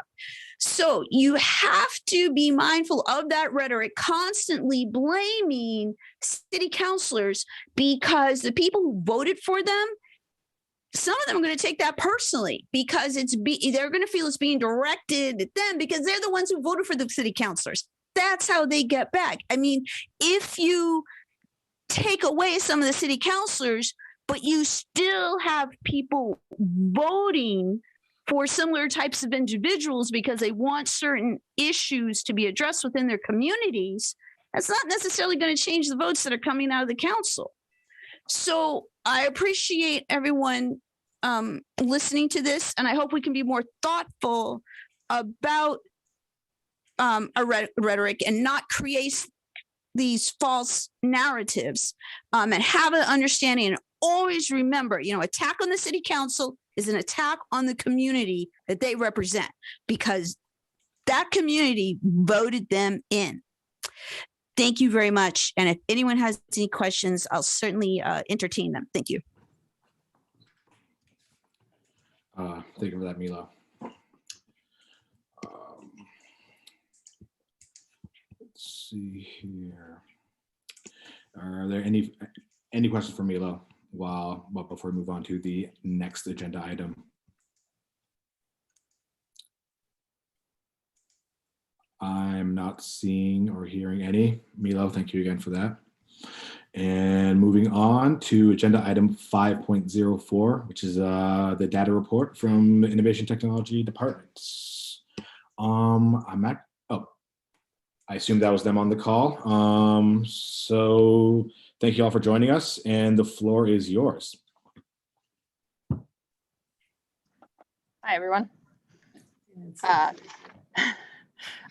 So you have to be mindful of that rhetoric, constantly blaming city councilors because the people who voted for them, some of them are going to take that personally because they're going to feel it's being directed at them because they're the ones who voted for the city councilors. That's how they get back. I mean, if you take away some of the city councilors, but you still have people voting for similar types of individuals because they want certain issues to be addressed within their communities, that's not necessarily going to change the votes that are coming out of the council. So I appreciate everyone listening to this, and I hope we can be more thoughtful about a rhetoric and not create these false narratives and have an understanding and always remember, attack on the city council is an attack on the community that they represent because that community voted them in. Thank you very much. And if anyone has any questions, I'll certainly entertain them. Thank you. Thank you for that, Milo. Let's see here. Are there any questions for Milo before we move on to the next agenda item? I'm not seeing or hearing any. Milo, thank you again for that. And moving on to agenda item 5.04, which is the data report from the Innovation Technology Department. I assume that was them on the call. So thank you all for joining us, and the floor is yours. Hi, everyone.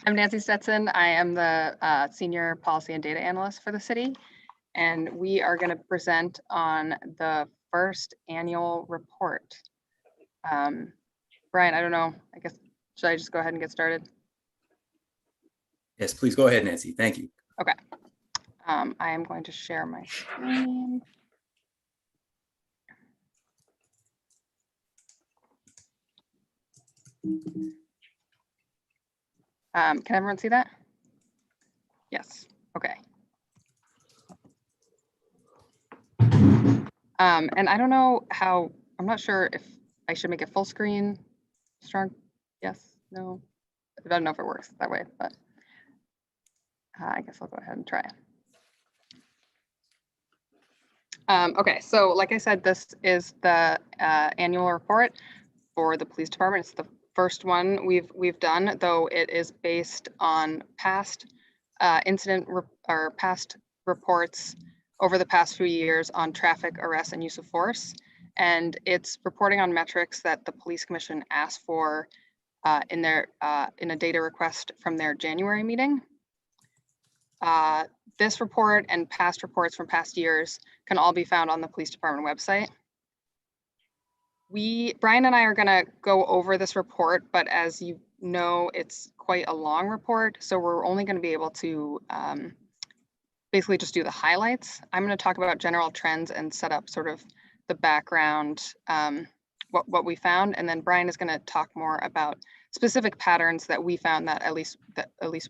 I'm Nancy Stetson. I am the Senior Policy and Data Analyst for the city, and we are going to present on the first annual report. Brian, I don't know, I guess, should I just go ahead and get started? Yes, please go ahead, Nancy. Thank you. Okay. I am going to share my screen. Can everyone see that? Yes. Okay. And I don't know how, I'm not sure if I should make it full screen, strong, yes, no. I don't know if it works that way, but I guess I'll go ahead and try. Okay, so like I said, this is the annual report for the police department. It's the first one we've done, though it is based on past or past reports over the past few years on traffic arrests and use of force. And it's reporting on metrics that the Police Commission asked for in a data request from their January meeting. This report and past reports from past years can all be found on the police department website. Brian and I are gonna go over this report, but as you know, it's quite a long report. So we're only gonna be able to basically just do the highlights. I'm gonna talk about general trends and set up sort of the background, what we found. And then Brian is gonna talk more about specific patterns that we found that at least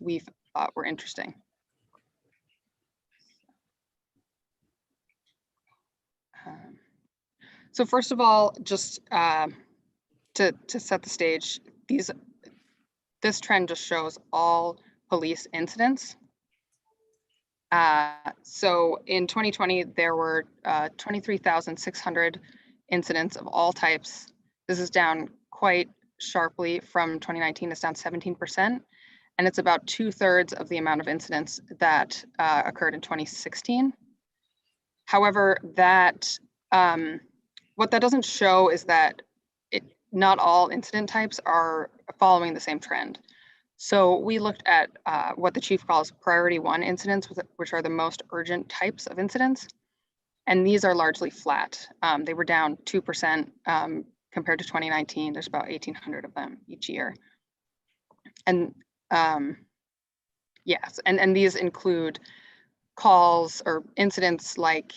we thought were interesting. So first of all, just to set the stage, this trend just shows all police incidents. So in 2020, there were 23,600 incidents of all types. This is down quite sharply from 2019. It's down 17%. And it's about 2/3 of the amount of incidents that occurred in 2016. However, what that doesn't show is that not all incident types are following the same trend. So we looked at what the chief calls priority 1 incidents, which are the most urgent types of incidents. And these are largely flat. They were down 2% compared to 2019. There's about 1,800 of them each year. And yes, and these include calls or incidents like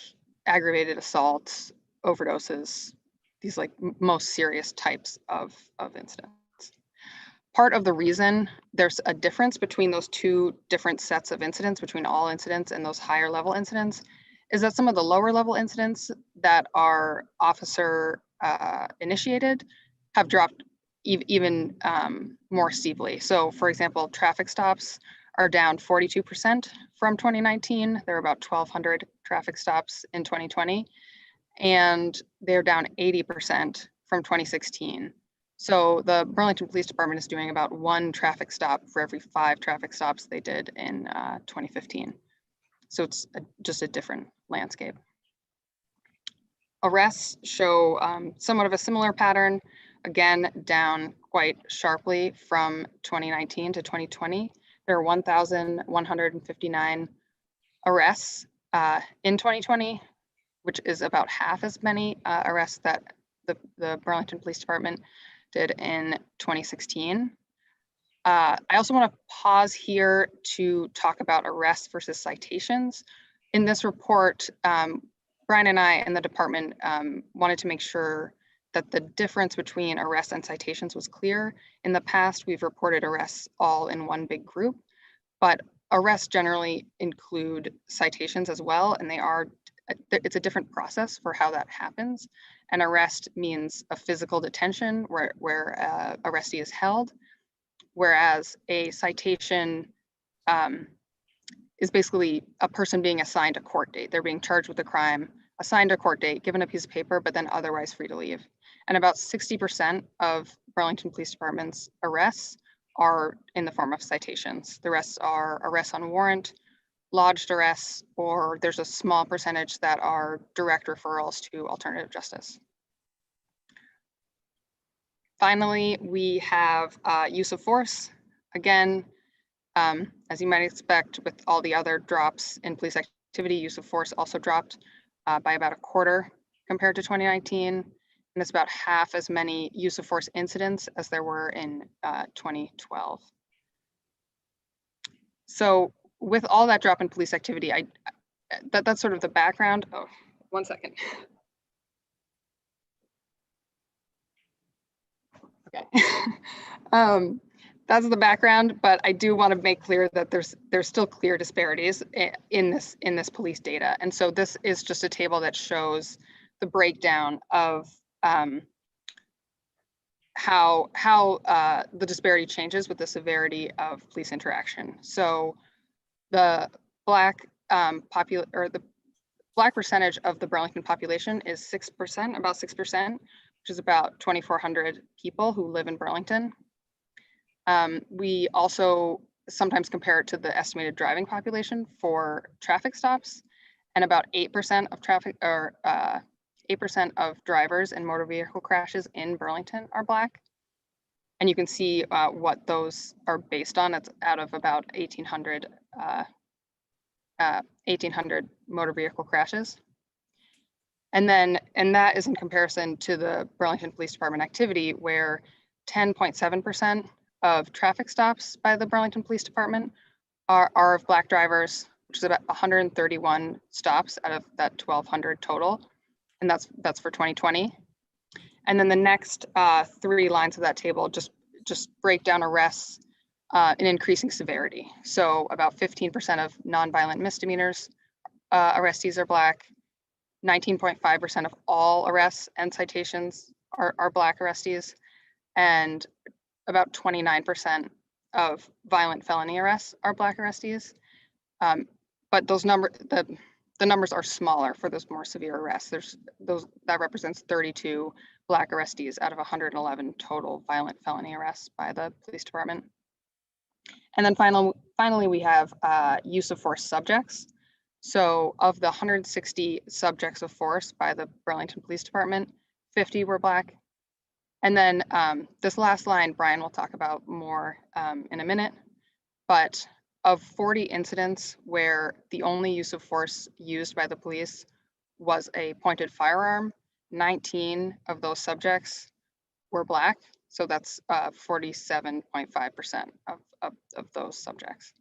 aggravated assaults, overdoses, these like most serious types of incidents. Part of the reason there's a difference between those two different sets of incidents, between all incidents and those higher level incidents, is that some of the lower level incidents that are officer initiated have dropped even more steeply. So for example, traffic stops are down 42% from 2019. There were about 1,200 traffic stops in 2020, and they're down 80% from 2016. So the Burlington Police Department is doing about 1 traffic stop for every 5 traffic stops they did in 2015. So it's just a different landscape. Arrests show somewhat of a similar pattern, again, down quite sharply from 2019 to 2020. There are 1,159 arrests in 2020, which is about half as many arrests that the Burlington Police Department did in 2016. I also want to pause here to talk about arrests versus citations. In this report, Brian and I and the department wanted to make sure that the difference between arrests and citations was clear. In the past, we've reported arrests all in one big group, but arrests generally include citations as well, and it's a different process for how that happens. An arrest means a physical detention where arrestee is held, whereas a citation is basically a person being assigned a court date. They're being charged with a crime, assigned a court date, given a piece of paper, but then otherwise free to leave. And about 60% of Burlington Police Department's arrests are in the form of citations. The rest are arrests on warrant, lodged arrests, or there's a small percentage that are direct referrals to alternative justice. Finally, we have use of force. Again, as you might expect with all the other drops in police activity, use of force also dropped by about 1/4 compared to 2019. And it's about half as many use of force incidents as there were in 2012. So with all that drop in police activity, that's sort of the background. Oh, 1 second. Okay. That's the background, but I do want to make clear that there's still clear disparities in this police data. And so this is just a table that shows the breakdown of how the disparity changes with the severity of police interaction. So the black the Black percentage of the Burlington population is 6%, about 6%, which is about 2,400 people who live in Burlington. We also sometimes compare it to the estimated driving population for traffic stops, and about 8% of traffic, or 8% of drivers in motor vehicle crashes in Burlington are Black. And you can see what those are based on. It's out of about 1,800 motor vehicle crashes. And that is in comparison to the Burlington Police Department activity, where 10.7% of traffic stops by the Burlington Police Department are of Black drivers, which is about 131 stops out of that 1,200 total. And that's for 2020. And then the next 3 lines of that table just break down arrests in increasing severity. So about 15% of nonviolent misdemeanors arrestees are Black. 19.5% of all arrests and citations are Black arrestees, and about 29% of violent felony arrests are Black arrestees. But those the numbers are smaller for those more severe arrests. That represents 32 Black arrestees out of 111 total violent felony arrests by the police department. And then finally, we have use of force subjects. So of the 160 subjects of force by the Burlington Police Department, 50 were Black. And then this last line, Brian will talk about more in a minute, but of 40 incidents where the only use of force used by the police was a pointed firearm, 19 of those subjects were Black. So that's 47.5% of those subjects.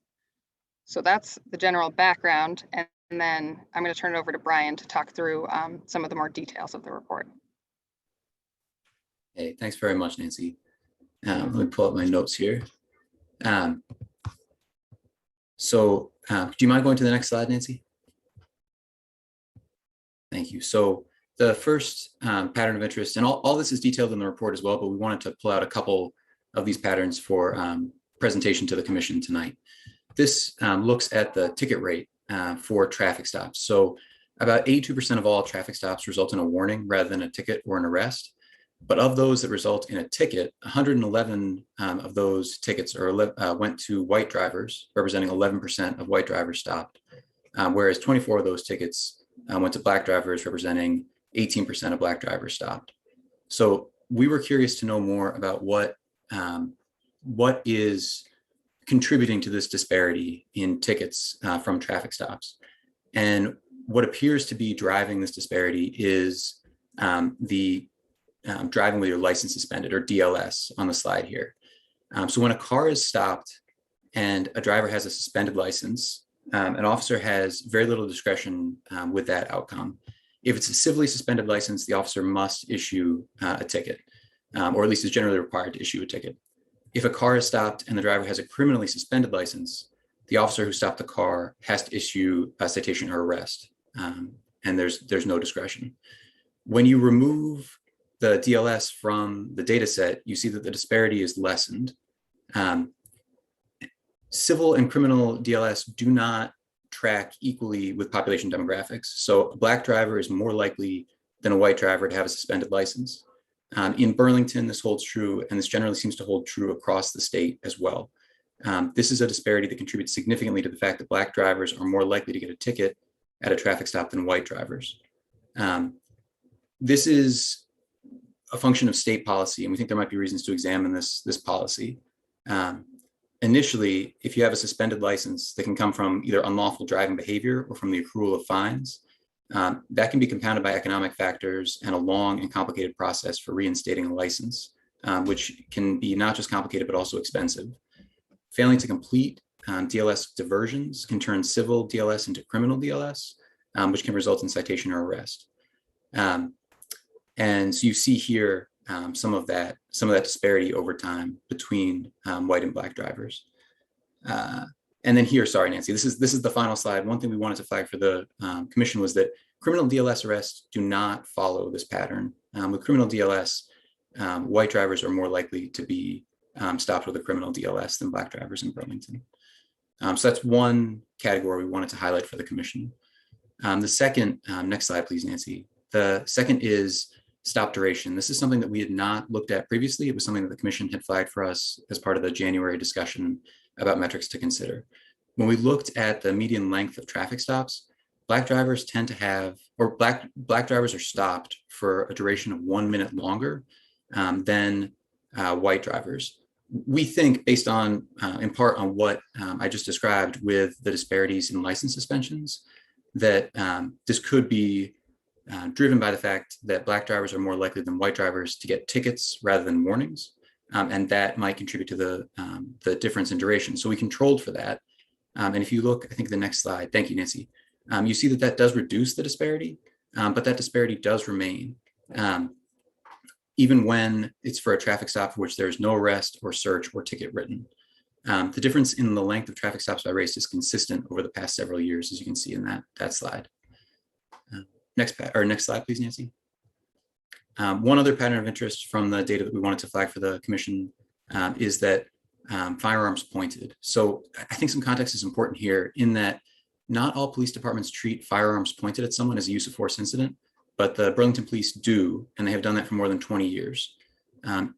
So that's the general background. And then I'm going to turn it over to Brian to talk through some of the more details of the report. Hey, thanks very much, Nancy. Let me pull up my notes here. Do you mind going to the next slide, Nancy? Thank you. So the first pattern of interest, and all this is detailed in the report as well, but we wanted to pull out a couple of these patterns for presentation to the commission tonight. This looks at the ticket rate for traffic stops. So about 82% of all traffic stops result in a warning rather than a ticket or an arrest. But of those that result in a ticket, 111 of those tickets went to white drivers, representing 11% of white drivers stopped, whereas 24 of those tickets went to Black drivers, representing 18% of Black drivers stopped. So we were curious to know more about what is contributing to this disparity in tickets from traffic stops. And what appears to be driving this disparity is the driving with your license suspended, or DLS, on the slide here. So when a car is stopped and a driver has a suspended license, an officer has very little discretion with that outcome. If it's a civilly suspended license, the officer must issue a ticket, or at least is generally required to issue a ticket. If a car is stopped and the driver has a criminally suspended license, the officer who stopped the car has to issue a citation or arrest, and there's no discretion. When you remove the DLS from the data set, you see that the disparity is lessened. Civil and criminal DLS do not track equally with population demographics. So a Black driver is more likely than a white driver to have a suspended license. In Burlington, this holds true, and this generally seems to hold true across the state as well. This is a disparity that contributes significantly to the fact that Black drivers are more likely to get a ticket at a traffic stop than white drivers. This is a function of state policy, and we think there might be reasons to examine this policy. Initially, if you have a suspended license that can come from either unlawful driving behavior or from the accrual of fines, that can be compounded by economic factors and a long and complicated process for reinstating a license, which can be not just complicated, but also expensive. Failing to complete DLS diversions can turn civil DLS into criminal DLS, which can result in citation or arrest. And so you see here some of that disparity over time between white and Black drivers. And then here, sorry, Nancy, this is the final slide. One thing we wanted to flag for the commission was that criminal DLS arrests do not follow this pattern. With criminal DLS, white drivers are more likely to be stopped with a criminal DLS than Black drivers in Burlington. So that's one category we wanted to highlight for the commission. The second, next slide, please, Nancy. The second is stop duration. This is something that we had not looked at previously. It was something that the commission had flagged for us as part of the January discussion about metrics to consider. When we looked at the median length of traffic stops, Black drivers tend to have, or black drivers are stopped for a duration of 1 minute longer than white drivers. We think, based on, in part on what I just described with the disparities in license suspensions, that this could be driven by the fact that Black drivers are more likely than white drivers to get tickets rather than warnings. And that might contribute to the difference in duration. So we controlled for that. And if you look, I think the next slide, thank you, Nancy, you see that that does reduce the disparity, but that disparity does remain. Even when it's for a traffic stop for which there is no arrest or search or ticket written. The difference in the length of traffic stops by race is consistent over the past several years, as you can see in that slide. Next slide, please, Nancy. One other pattern of interest from the data that we wanted to flag for the commission is that firearms pointed. So I think some context is important here in that not all police departments treat firearms pointed at someone as a use of force incident, but the Burlington police do, and they have done that for more than 20 years.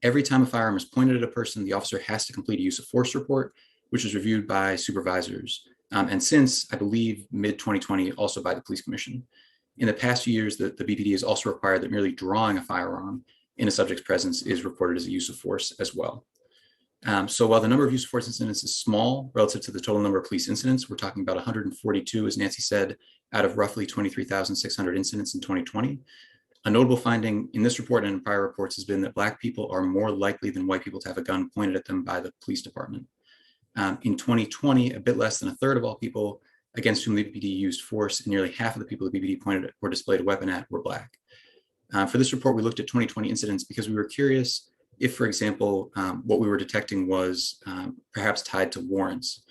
Every time a firearm is pointed at a person, the officer has to complete a use of force report, which is reviewed by supervisors. And since, I believe, mid-2020, also by the police commission. In the past few years, the BPD has also required that merely drawing a firearm in a subject's presence is reported as a use of force as well. So while the number of use of force incidents is small relative to the total number of police incidents, we're talking about 142, as Nancy said, out of roughly 23,600 incidents in 2020. A notable finding in this report and in prior reports has been that Black people are more likely than white people to have a gun pointed at them by the police department. In 2020, a bit less than a third of all people against whom the BPD used force, and nearly half of the people the BPD pointed at or displayed a weapon at were Black. For this report, we looked at 2020 incidents because we were curious if, for example, what we were detecting was perhaps tied to warrants,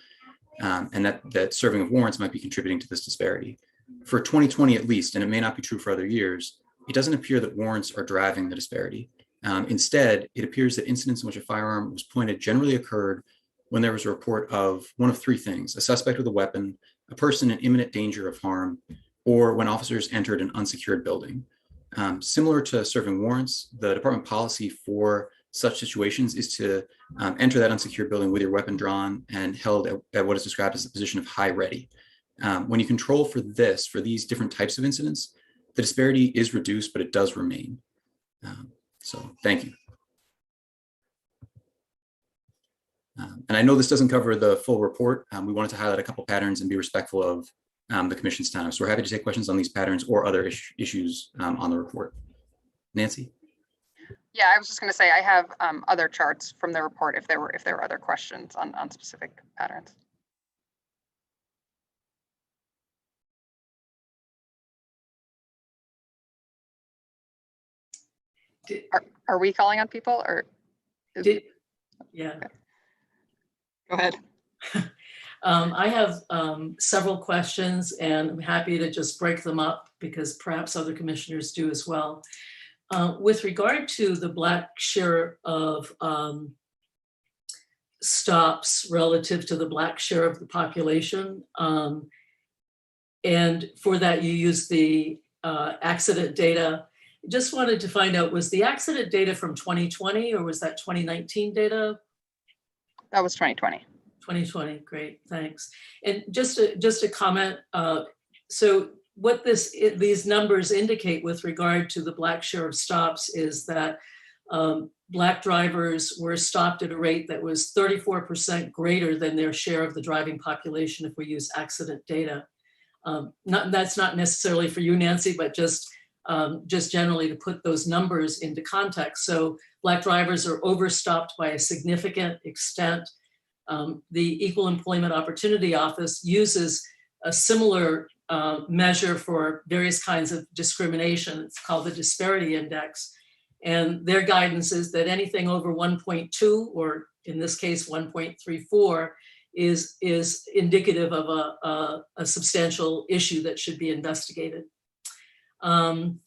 and that serving of warrants might be contributing to this disparity. For 2020 at least, and it may not be true for other years, it doesn't appear that warrants are driving the disparity. Instead, it appears that incidents in which a firearm was pointed generally occurred when there was a report of one of three things: a suspect with a weapon, a person in imminent danger of harm, or when officers entered an unsecured building. Similar to serving warrants, the department policy for such situations is to enter that unsecured building with your weapon drawn and held at what is described as a position of high ready. When you control for these different types of incidents, the disparity is reduced, but it does remain. So thank you. And I know this doesn't cover the full report. We wanted to highlight a couple patterns and be respectful of the commission's time. So we're happy to take questions on these patterns or other issues on the report. Nancy? Yeah, I was just going to say I have other charts from the report if there were other questions on specific patterns. Are we calling on people or? Yeah. Okay. Go ahead. I have several questions, and I'm happy to just break them up because perhaps other commissioners do as well. With regard to the Black share of stops relative to the Black share of the population, and for that you use the accident data. Just wanted to find out, was the accident data from 2020 or was that 2019 data? That was 2020. 2020, great, thanks. And just a comment, so what these numbers indicate with regard to the Black share of stops is that Black drivers were stopped at a rate that was 34% greater than their share of the driving population if we use accident data. That's not necessarily for you, Nancy, but just generally to put those numbers into context. So Black drivers are overstopped by a significant extent. The Equal Employment Opportunity Office uses a similar measure for various kinds of discrimination. It's called the Disparity Index. And their guidance is that anything over 1.2, or in this case, 1.34, is indicative of a substantial issue that should be investigated. So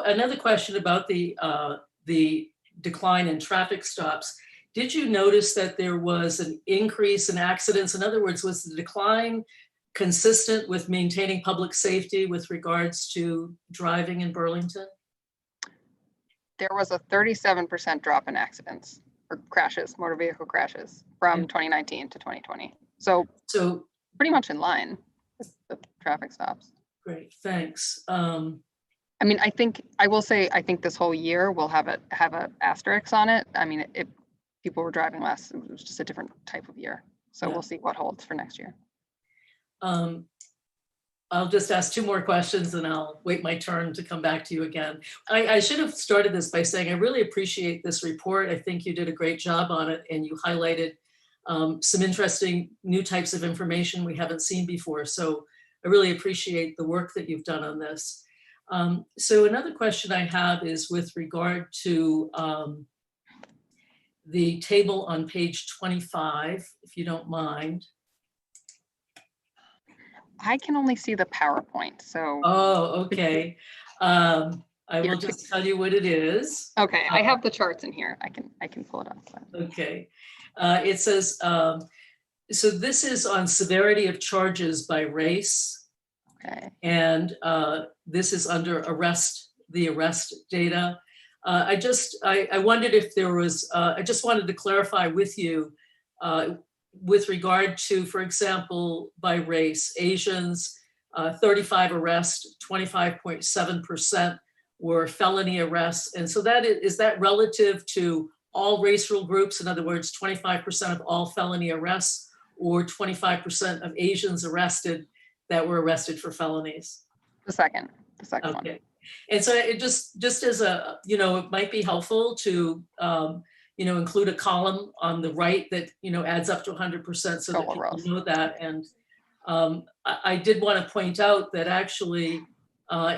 another question about the decline in traffic stops. Did you notice that there was an increase in accidents? In other words, was the decline consistent with maintaining public safety with regards to driving in Burlington? There was a 37% drop in accidents or crashes, motor vehicle crashes from 2019 to 2020. So pretty much in line with the traffic stops. Great, thanks. I mean, I will say, I think this whole year will have a asterisk on it. I mean, if people were driving less, it was just a different type of year. So we'll see what holds for next year. I'll just ask 2 more questions and I'll wait my turn to come back to you again. I should have started this by saying I really appreciate this report. I think you did a great job on it and you highlighted some interesting new types of information we haven't seen before. So I really appreciate the work that you've done on this. So another question I have is with regard to the table on page 25, if you don't mind. I can only see the PowerPoint, so. Oh, okay. I will just tell you what it is. Okay, I have the charts in here. I can pull it up. Okay. It says, so this is on severity of charges by race. Okay. And this is under the arrest data. I wondered if there was, I just wanted to clarify with you with regard to, for example, by race, Asians, 35 arrests, 25.7% were felony arrests. And so is that relative to all racial groups? In other words, 25% of all felony arrests or 25% of Asians arrested that were arrested for felonies? The second one. Okay. And so it just as a, it might be helpful to, include a column on the right that, adds up to 100% so that people know that. And I did want to point out that actually,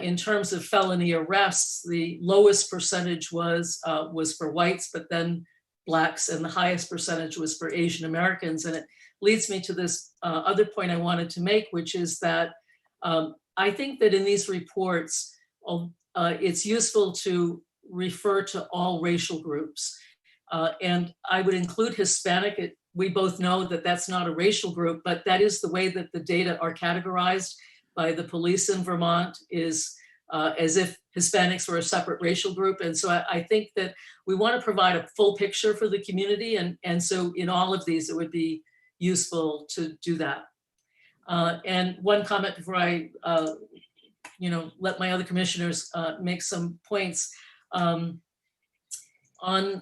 in terms of felony arrests, the lowest percentage was for whites, but then blacks, and the highest percentage was for Asian Americans. And it leads me to this other point I wanted to make, which is that I think that in these reports, it's useful to refer to all racial groups. And I would include Hispanic. We both know that that's not a racial group, but that is the way that the data are categorized by the police in Vermont, is as if Hispanics were a separate racial group. And so I think that we want to provide a full picture for the community. And so in all of these, it would be useful to do that. And one comment before I let my other commissioners make some points. On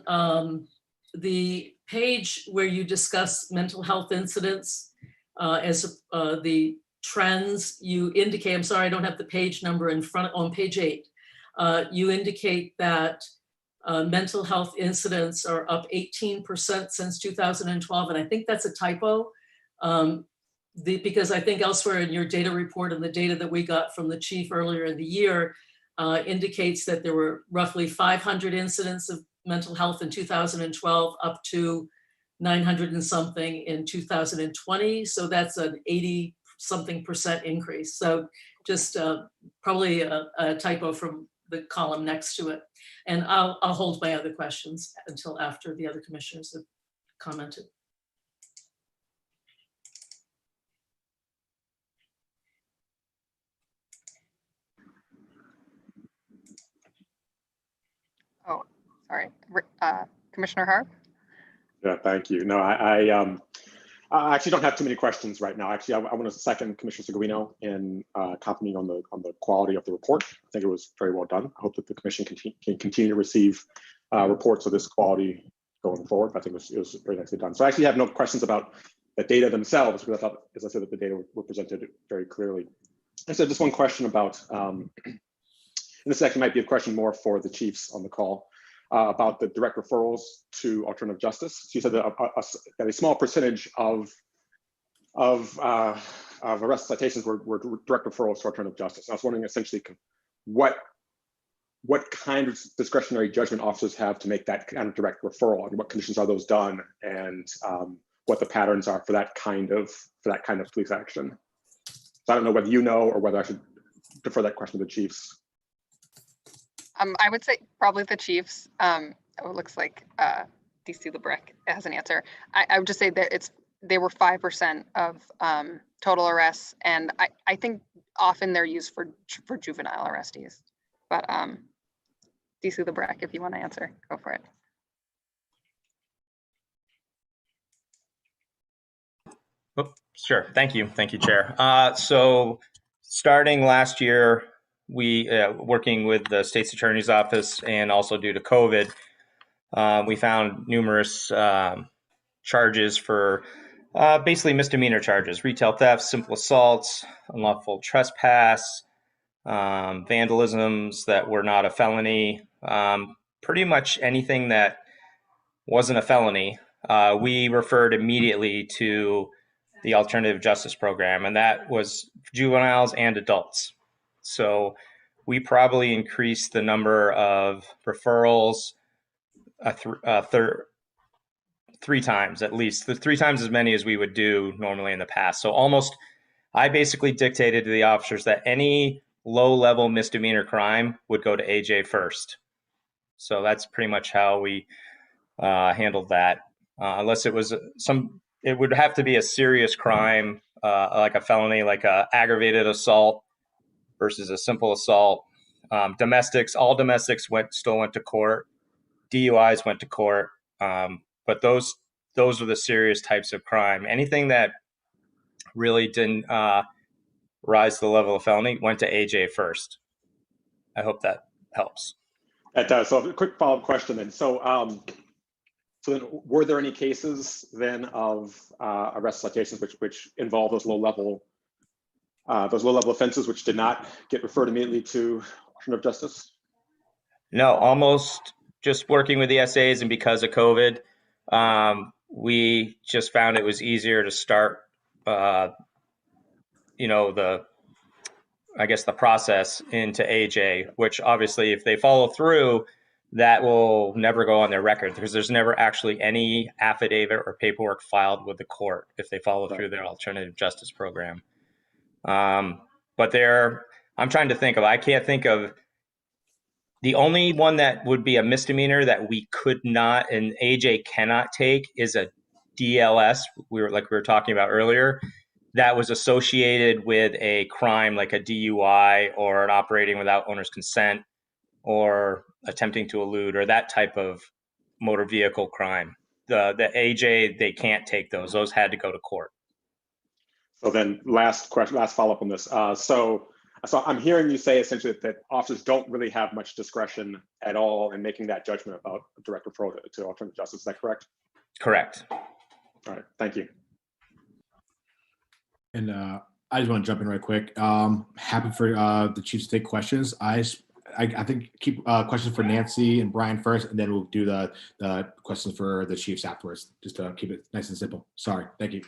the page where you discuss mental health incidents as the trends, you indicate, I'm sorry, I don't have the page number in front, on page 8, you indicate that mental health incidents are up 18% since 2012, and I think that's a typo. Because I think elsewhere in your data report and the data that we got from the chief earlier in the year indicates that there were roughly 500 incidents of mental health in 2012 up to 900 and something in 2020. So that's an 80-something% increase. So just probably a typo from the column next to it. And I'll hold my other questions until after the other commissioners have commented. Oh, sorry. Commissioner Harp? Yeah, thank you. No, I actually don't have too many questions right now. Actually, I want to second Commissioner Seguino in commenting on the quality of the report. I think it was very well done. I hope that the commission can continue to receive reports of this quality going forward. I think it was very nicely done. So I actually have no questions about the data themselves, because I thought, as I said, that the data were presented very clearly. And so just one question about, and this actually might be a question more for the chiefs on the call, about the direct referrals to alternative justice. So you said that a small percentage of arrest citations were direct referrals to alternative justice. And I was wondering essentially what kind of discretionary judgment officers have to make that kind of direct referral, and what conditions are those done, and what the patterns are for that kind of police action. So I don't know whether you know, or whether I should defer that question to the chiefs. I would say probably the chiefs. It looks like DC LeBrecq has an answer. I would just say that they were 5% of total arrests. And I think often they're used for juvenile arrestees. But DC LeBrecq, if you want to answer, go for it. Oh, sure. Thank you. Thank you, Chair. So starting last year, we, working with the State's Attorney's Office and also due to COVID, we found numerous charges for basically misdemeanor charges: retail theft, simple assaults, unlawful trespass, vandalisms that were not a felony, pretty much anything that wasn't a felony. We referred immediately to the alternative justice program, and that was juveniles and adults. So we probably increased the number of referrals three times, at least 3 times as many as we would do normally in the past. So I basically dictated to the officers that any low-level misdemeanor crime would go to AJ first. So that's pretty much how we handled that. Unless it was it would have to be a serious crime, like a felony, like a aggravated assault versus a simple assault. Domestics, all domestics still went to court. DUIs went to court. But those are the serious types of crime. Anything that really didn't rise to the level of felony went to AJ first. I hope that helps. That does. So a quick follow-up question then. So then were there any cases then of arrest citations which involve those low-level offenses which did not get referred immediately to alternative justice? No, almost just working with the SAs, and because of COVID, we just found it was easier to start, the process into AJ, which obviously if they follow through, that will never go on their record because there's never actually any affidavit or paperwork filed with the court if they follow through their alternative justice program. But I'm trying to think of, I can't think of, the only one that would be a misdemeanor that we could not and AJ cannot take is a DLS. We were talking about earlier, that was associated with a crime like a DUI or an operating without owner's consent or attempting to elude or that type of motor vehicle crime. The AJ, they can't take those. Those had to go to court. So then last follow-up on this. So I'm hearing you say essentially that officers don't really have much discretion at all in making that judgment about direct referral to alternative justice. Is that correct? Correct. All right, thank you. And I just want to jump in right quick. Happy for the chiefs to take questions. I think keep questions for Nancy and Brian first, and then we'll do the questions for the chiefs afterwards, just to keep it nice and simple. Sorry. Thank you.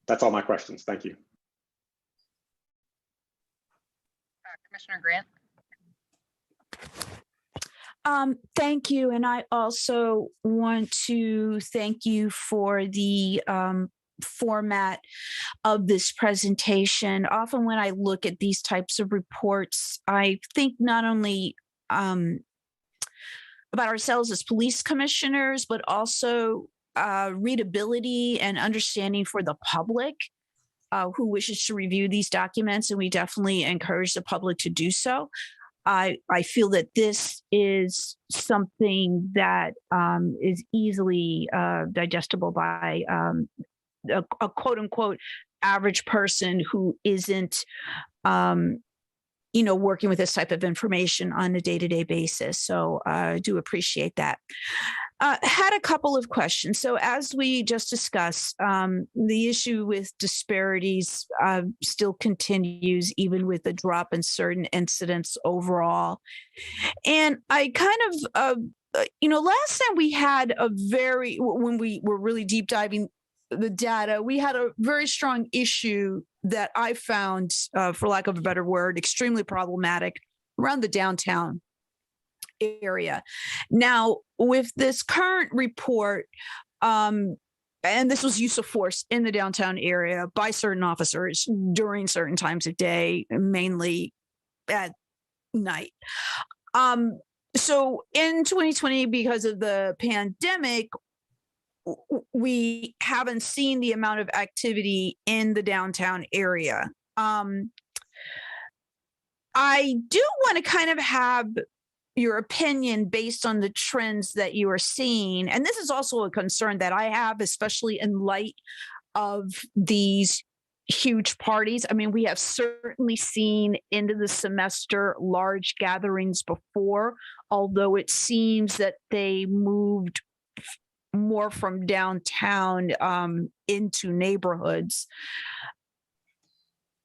That's all my questions. Thank you. Commissioner Grant. Thank you. And I also want to thank you for the format of this presentation. Often when I look at these types of reports, I think not only about ourselves as police commissioners, but also readability and understanding for the public who wishes to review these documents. And we definitely encourage the public to do so. I feel that this is something that is easily digestible by a quote unquote average person who isn't, working with this type of information on a day-to-day basis. So I do appreciate that. Had a couple of questions. So as we just discussed, the issue with disparities still continues, even with the drop in certain incidents overall. And I kind of, last time we had when we were really deep diving the data, we had a very strong issue that I found, for lack of a better word, extremely problematic around the downtown area. Now, with this current report, and this was use of force in the downtown area by certain officers during certain times of day, mainly at night. So in 2020, because of the pandemic, we haven't seen the amount of activity in the downtown area. I do want to kind of have your opinion based on the trends that you are seeing. And this is also a concern that I have, especially in light of these huge parties. I mean, we have certainly seen into the semester large gatherings before, although it seems that they moved more from downtown into neighborhoods.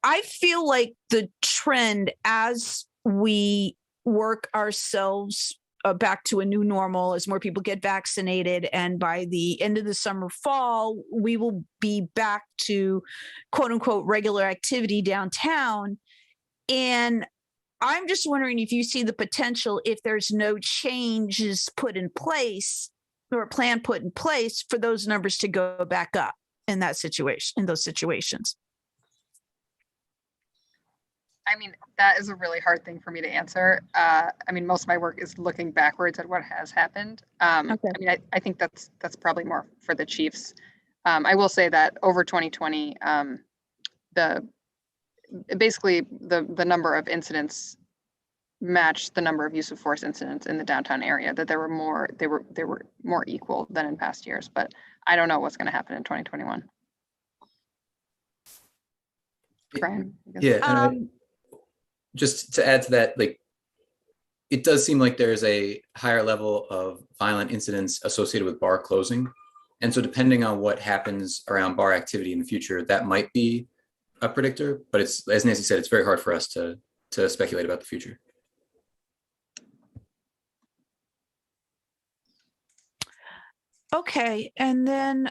I feel like the trend as we work ourselves back to a new normal, as more people get vaccinated, and by the end of the summer, fall, we will be back to quote unquote regular activity downtown. And I'm just wondering if you see the potential, if there's no changes put in place or a plan put in place, for those numbers to go back up in that situation, in those situations. I mean, that is a really hard thing for me to answer. I mean, most of my work is looking backwards at what has happened. I mean, I think that's probably more for the chiefs. I will say that over 2020, basically the number of incidents matched the number of use of force incidents in the downtown area. That they were more equal than in past years. But I don't know what's going to happen in 2021. Brian, I guess. Yeah. Just to add to that, like, it does seem like there's a higher level of violent incidents associated with bar closing. And so depending on what happens around bar activity in the future, that might be a predictor, but it's, as Nancy said, it's very hard for us to speculate about the future. Okay, and then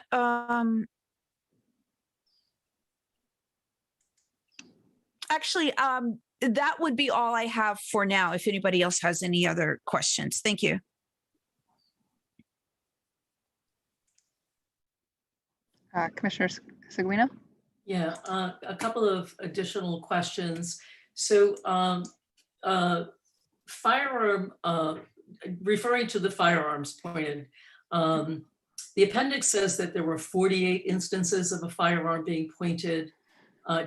actually, that would be all I have for now. If anybody else has any other questions, thank you. Commissioner Seguino? Yeah, a couple of additional questions. So firearm, referring to the firearms pointed, the appendix says that there were 48 instances of a firearm being pointed.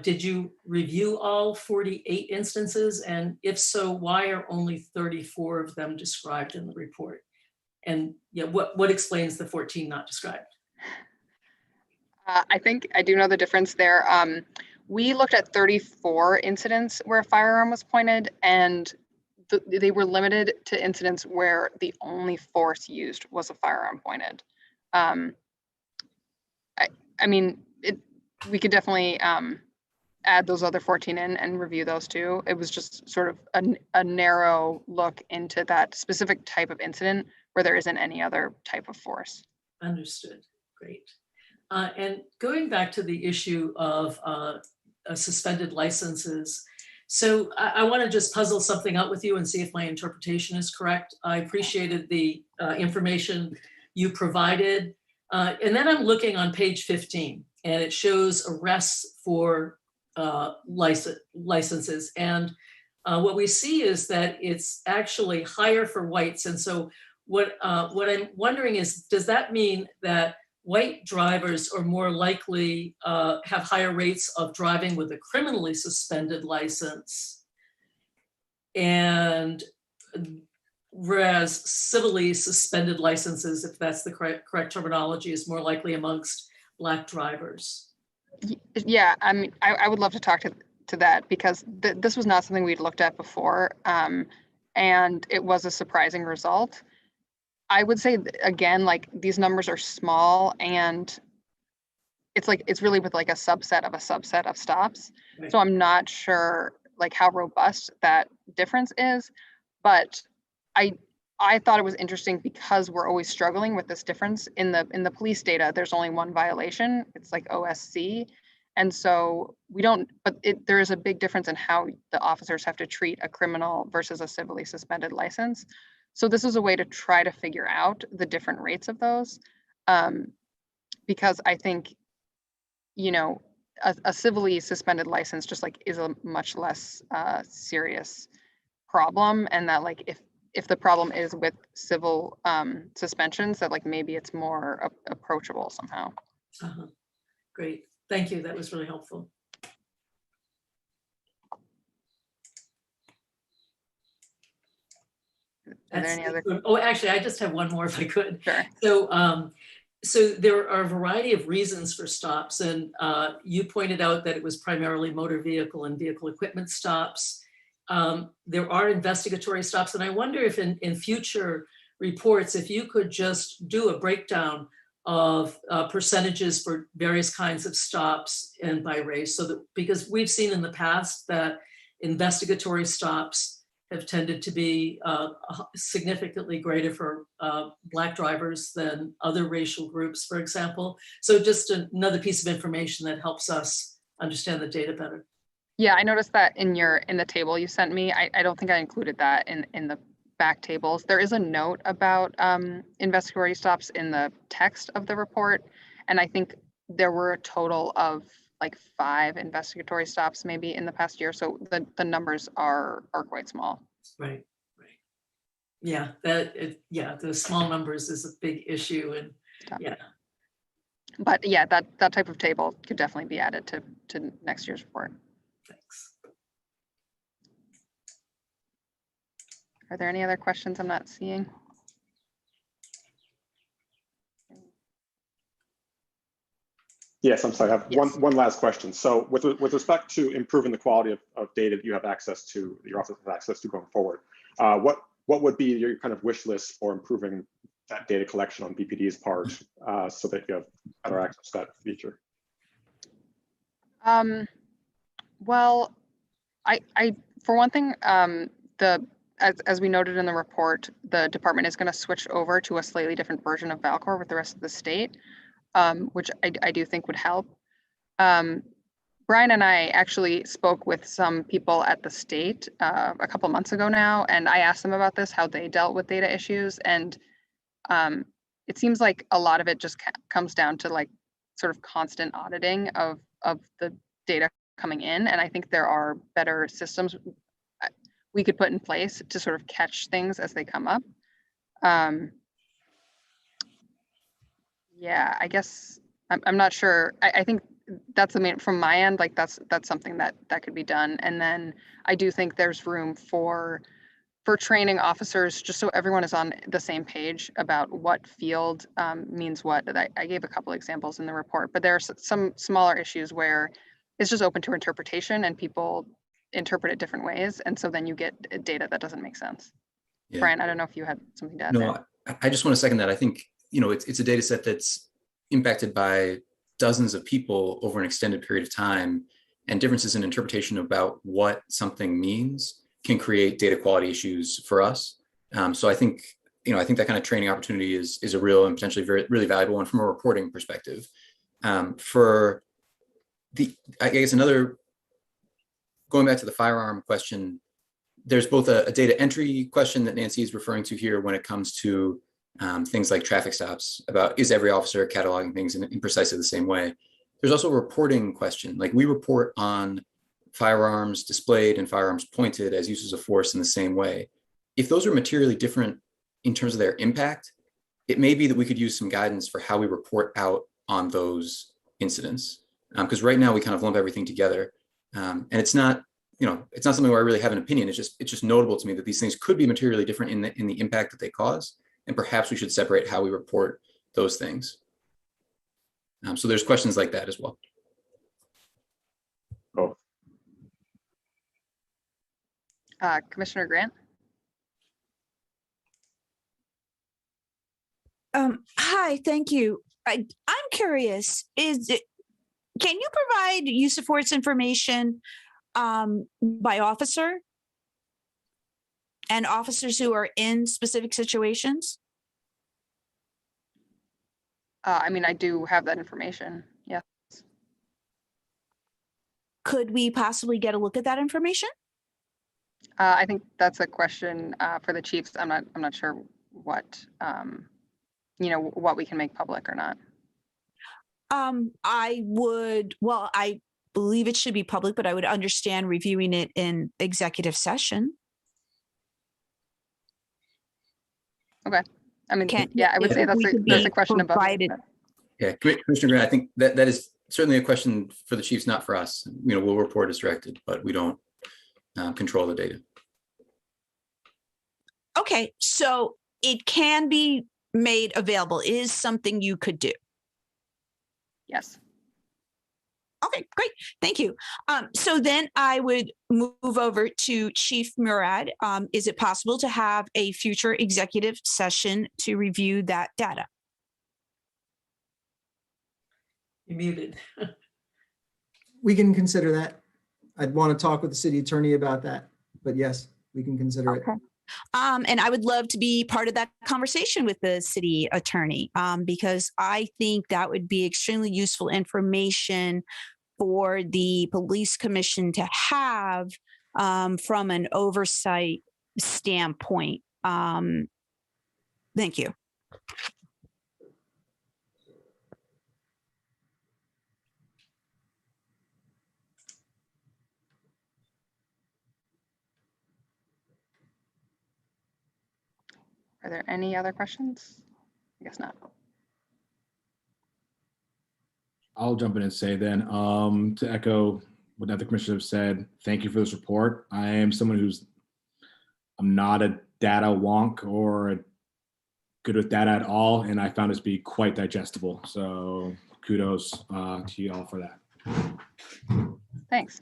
Did you review all 48 instances? And if so, why are only 34 of them described in the report? And yeah, what explains the 14 not described? I think I do know the difference there. We looked at 34 incidents where a firearm was pointed, and they were limited to incidents where the only force used was a firearm pointed. I mean, we could definitely add those other 14 in and review those too. It was just sort of a narrow look into that specific type of incident where there isn't any other type of force. Understood. Great. And going back to the issue of suspended licenses, so I want to just puzzle something out with you and see if my interpretation is correct. I appreciated the information you provided. And then I'm looking on page 15, and it shows arrests for licenses. And what we see is that it's actually higher for whites. And so what I'm wondering is, does that mean that white drivers are more likely have higher rates of driving with a criminally suspended license, and whereas civilly suspended licenses, if that's the correct terminology, is more likely amongst Black drivers? Yeah, I mean, I would love to talk to that, because this was not something we'd looked at before, and it was a surprising result. I would say, again, like, these numbers are small, and it's really with like a subset of stops. Right. So I'm not sure like how robust that difference is, but I thought it was interesting because we're always struggling with this difference in the police data. There's only one violation. It's like OSC. And so there is a big difference in how the officers have to treat a criminal versus a civilly suspended license. So this is a way to try to figure out the different rates of those, because I think, you know, a civilly suspended license just like is a much less serious problem, and that like if if the problem is with civil suspensions, that like maybe it's more approachable somehow. Great, thank you. That was really helpful. Are there any other? Oh, actually, I just have one more if I could. Sure. So there are a variety of reasons for stops, and you pointed out that it was primarily motor vehicle and vehicle equipment stops. There are investigatory stops, and I wonder if in future reports, if you could just do a breakdown of percentages for various kinds of stops and by race, so that, because we've seen in the past that investigatory stops have tended to be significantly greater for Black drivers than other racial groups, for example. So just another piece of information that helps us understand the data better. Yeah, I noticed that in the table you sent me. I don't think I included that in the back tables. There is a note about investigatory stops in the text of the report. And I think there were a total of like 5 investigatory stops maybe in the past year. So the numbers are quite small. Right. Yeah, the small numbers is a big issue, and yeah. But yeah, that type of table could definitely be added to next year's report. Thanks. Are there any other questions I'm not seeing? Yes, I'm sorry. I have one last question. So with respect to improving the quality of data that you have access to, your office has access to going forward, what would be your kind of wish list for improving that data collection on BPD's part so that you have better access to that feature? Well, I for one thing, as we noted in the report, the department is going to switch over to a slightly different version of Valcor with the rest of the state. Which I do think would help. Brian and I actually spoke with some people at the state a couple months ago now, and I asked them about this, how they dealt with data issues. And it seems like a lot of it just comes down to like sort of constant auditing of the data coming in. And I think there are better systems we could put in place to sort of catch things as they come up. Yeah, I guess I'm not sure. I think that's the main, from my end, like that's something that could be done. And then I do think there's room for training officers, just so everyone is on the same page about what field means what. I gave a couple examples in the report, but there are some smaller issues where it's just open to interpretation and people interpret it different ways. And so then you get data that doesn't make sense. Yeah. Brian, I don't know if you had something to add. No, I just want to second that. I think, it's a data set that's impacted by dozens of people over an extended period of time, and differences in interpretation about what something means can create data quality issues for us. So I think, I think that kind of training opportunity is a real and potentially really valuable one from a reporting perspective. For I guess going back to the firearm question, there's both a data entry question that Nancy is referring to here when it comes to things like traffic stops, about is every officer cataloging things in precisely the same way. There's also a reporting question, like we report on firearms displayed and firearms pointed as uses of force in the same way. If those are materially different in terms of their impact, it may be that we could use some guidance for how we report out on those incidents. Because right now we kind of lump everything together, and it's not something where I really have an opinion. It's just notable to me that these things could be materially different in the impact that they cause. And perhaps we should separate how we report those things. So there's questions like that as well. Oh. Commissioner Grant? Hi, thank you. I'm curious, can you provide use of force information by officer? And officers who are in specific situations? I mean, I do have that information, yes. Could we possibly get a look at that information? I think that's a question for the chiefs. I'm not sure what, what we can make public or not. I believe it should be public, but I would understand reviewing it in executive session. Okay. I mean, Can't- yeah, I would say if we could that's be a question above. provided- Yeah, Commissioner Grant, I think that is certainly a question for the chiefs, not for us. We'll report as directed, but we don't control the data. Okay, so it can be made available, is something you could do. Yes. Okay, great. Thank you. So then I would move over to Chief Murad. Is it possible to have a future executive session to review that data? You're muted. We can consider that. I'd want to talk with the city attorney about that, but yes, we can consider it. Okay. And I would love to be part of that conversation with the city attorney, because I think that would be extremely useful information for the police commission to have from an oversight standpoint. Thank you. Are there any other questions? I guess not. I'll jump in and say then, to echo what other commissioners have said, thank you for this report. I am someone I'm not a data wonk or good with data at all, and I found this to be quite digestible. So kudos to you all for that. Thanks.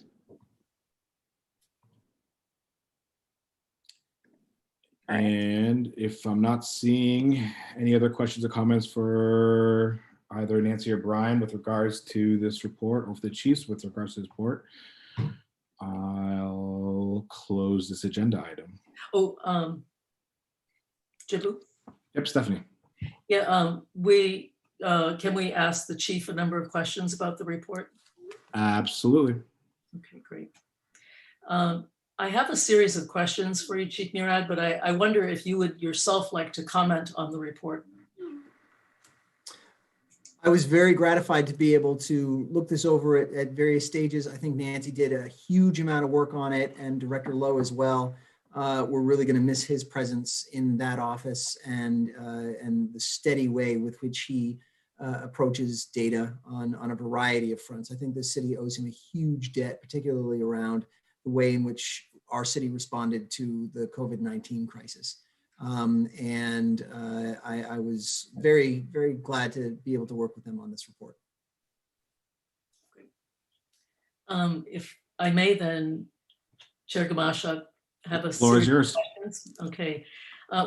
And if I'm not seeing any other questions or comments for either Nancy or Brian with regards to this report, or for the chiefs with regards to this report, I'll close this agenda item. Oh, Jibu? Yep, Stephanie. Yeah, can we ask the chief a number of questions about the report? Absolutely. Okay, great. I have a series of questions for you, Chief Murad, but I wonder if you would yourself like to comment on the report. I was very gratified to be able to look this over at various stages. I think Nancy did a huge amount of work on it, and Director Lowe as well. We're really going to miss his presence in that office and the steady way with which he approaches data on a variety of fronts. I think the city owes him a huge debt, particularly around the way in which our city responded to the COVID-19 crisis. I was very, very glad to be able to work with them on this report. If I may then, Chair Gamasha, have a Floor is series of yours. questions. Okay.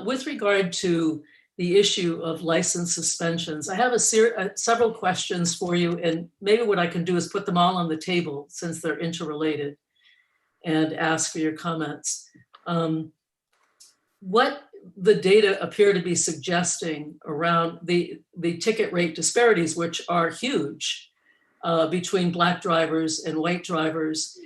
With regard to the issue of license suspensions, I have several questions for you, and maybe what I can do is put them all on the table since they're interrelated and ask for your comments. What the data appear to be suggesting around the ticket rate disparities, which are huge between Black drivers and white drivers,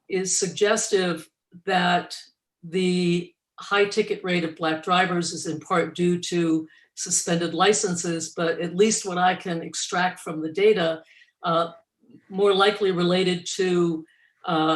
is suggestive that the high ticket rate of Black drivers is in part due to suspended licenses, but at least what I can extract from the data, more likely related to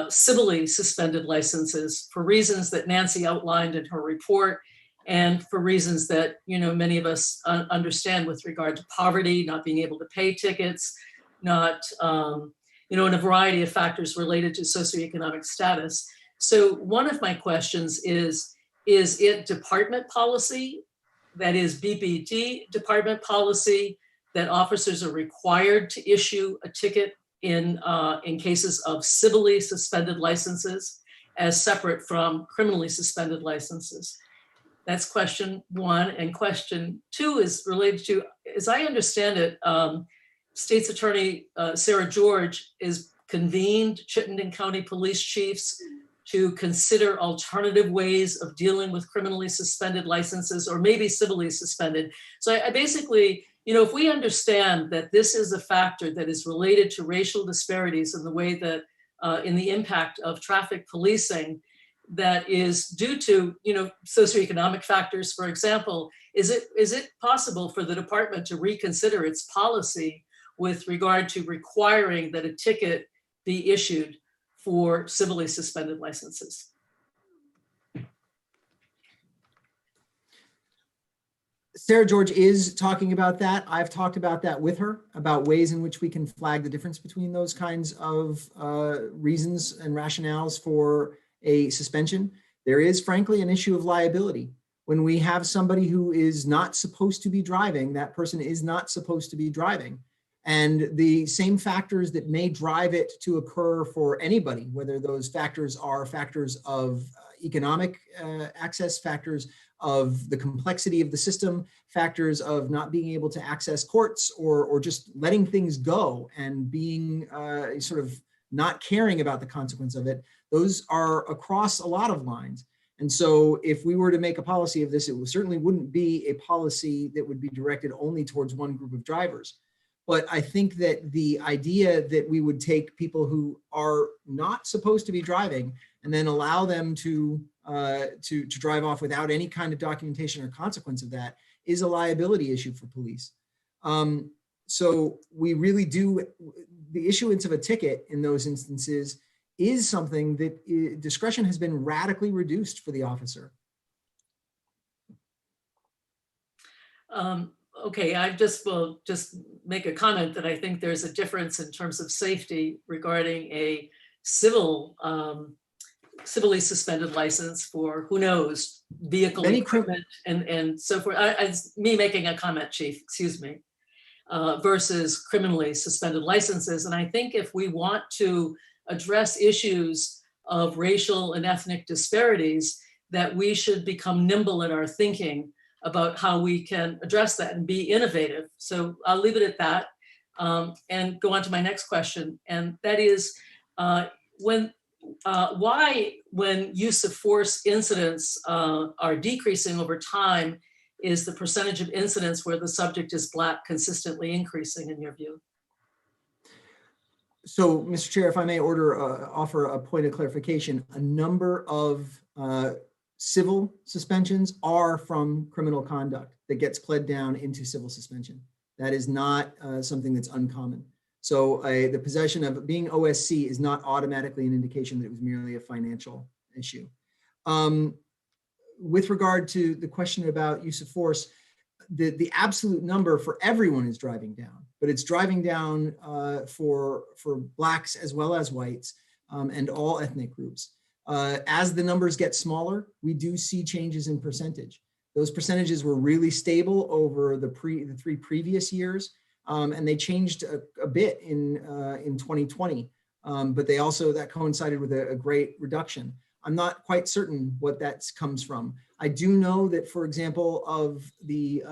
civilly suspended licenses for reasons that Nancy outlined in her report, and for reasons that many of us understand with regard to poverty, not being able to pay tickets, not and a variety of factors related to socioeconomic status. So one of my questions is it department policy, that is BPD department policy, that officers are required to issue a ticket in cases of civilly suspended licenses as separate from criminally suspended licenses? That's question one. And question two is related to, as I understand it, State's Attorney Sarah George is convened Chittenden County Police Chiefs to consider alternative ways of dealing with criminally suspended licenses, or maybe civilly suspended. So I basically, if we understand that this is a factor that is related to racial disparities in the way that, in the impact of traffic policing, that is due to, socioeconomic factors, for example, is it possible for the department to reconsider its policy with regard to requiring that a ticket be issued for civilly suspended licenses? Sarah George is talking about that. I've talked about that with her, about ways in which we can flag the difference between those kinds of reasons and rationales for a suspension. There is frankly an issue of liability. When we have somebody who is not supposed to be driving, that person is not supposed to be driving. And the same factors that may drive it to occur for anybody, whether those factors are factors of economic access, factors of the complexity of the system, factors of not being able to access courts, or just letting things go and being sort of not caring about the consequence of it, those are across a lot of lines. And so if we were to make a policy of this, it certainly wouldn't be a policy that would be directed only towards one group of drivers. But I think that the idea that we would take people who are not supposed to be driving and then allow them to drive off without any kind of documentation or consequence of that is a liability issue for police. So we really do, the issuance of a ticket in those instances is something that discretion has been radically reduced for the officer. Okay, I will just make a comment that I think there's a difference in terms of safety regarding a civilly suspended license for, who knows, vehicle equipment and so forth. It's me making a comment, Chief, excuse me, versus criminally suspended licenses. And I think if we want to address issues of racial and ethnic disparities, that we should become nimble in our thinking about how we can address that and be innovative. So I'll leave it at that and go on to my next question. And that is, why, when use of force incidents are decreasing over time, is the percentage of incidents where the subject is Black consistently increasing in your view? So, Mr. Chair, if I may offer a point of clarification, a number of civil suspensions are from criminal conduct that gets pled down into civil suspension. That is not something that's uncommon. So the possession of being OSC is not automatically an indication that it was merely a financial issue. With regard to the question about use of force, the absolute number for everyone is driving down, but it's driving down for Blacks as well as whites and all ethnic groups. As the numbers get smaller, we do see changes in percentage. Those percentages were really stable over the three previous years, and they changed a bit in 2020. But that coincided with a great reduction. I'm not quite certain what that comes from. I do know that, for example, of the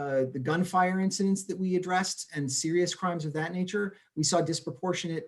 gunfire incidents that we addressed and serious crimes of that nature, we saw disproportionate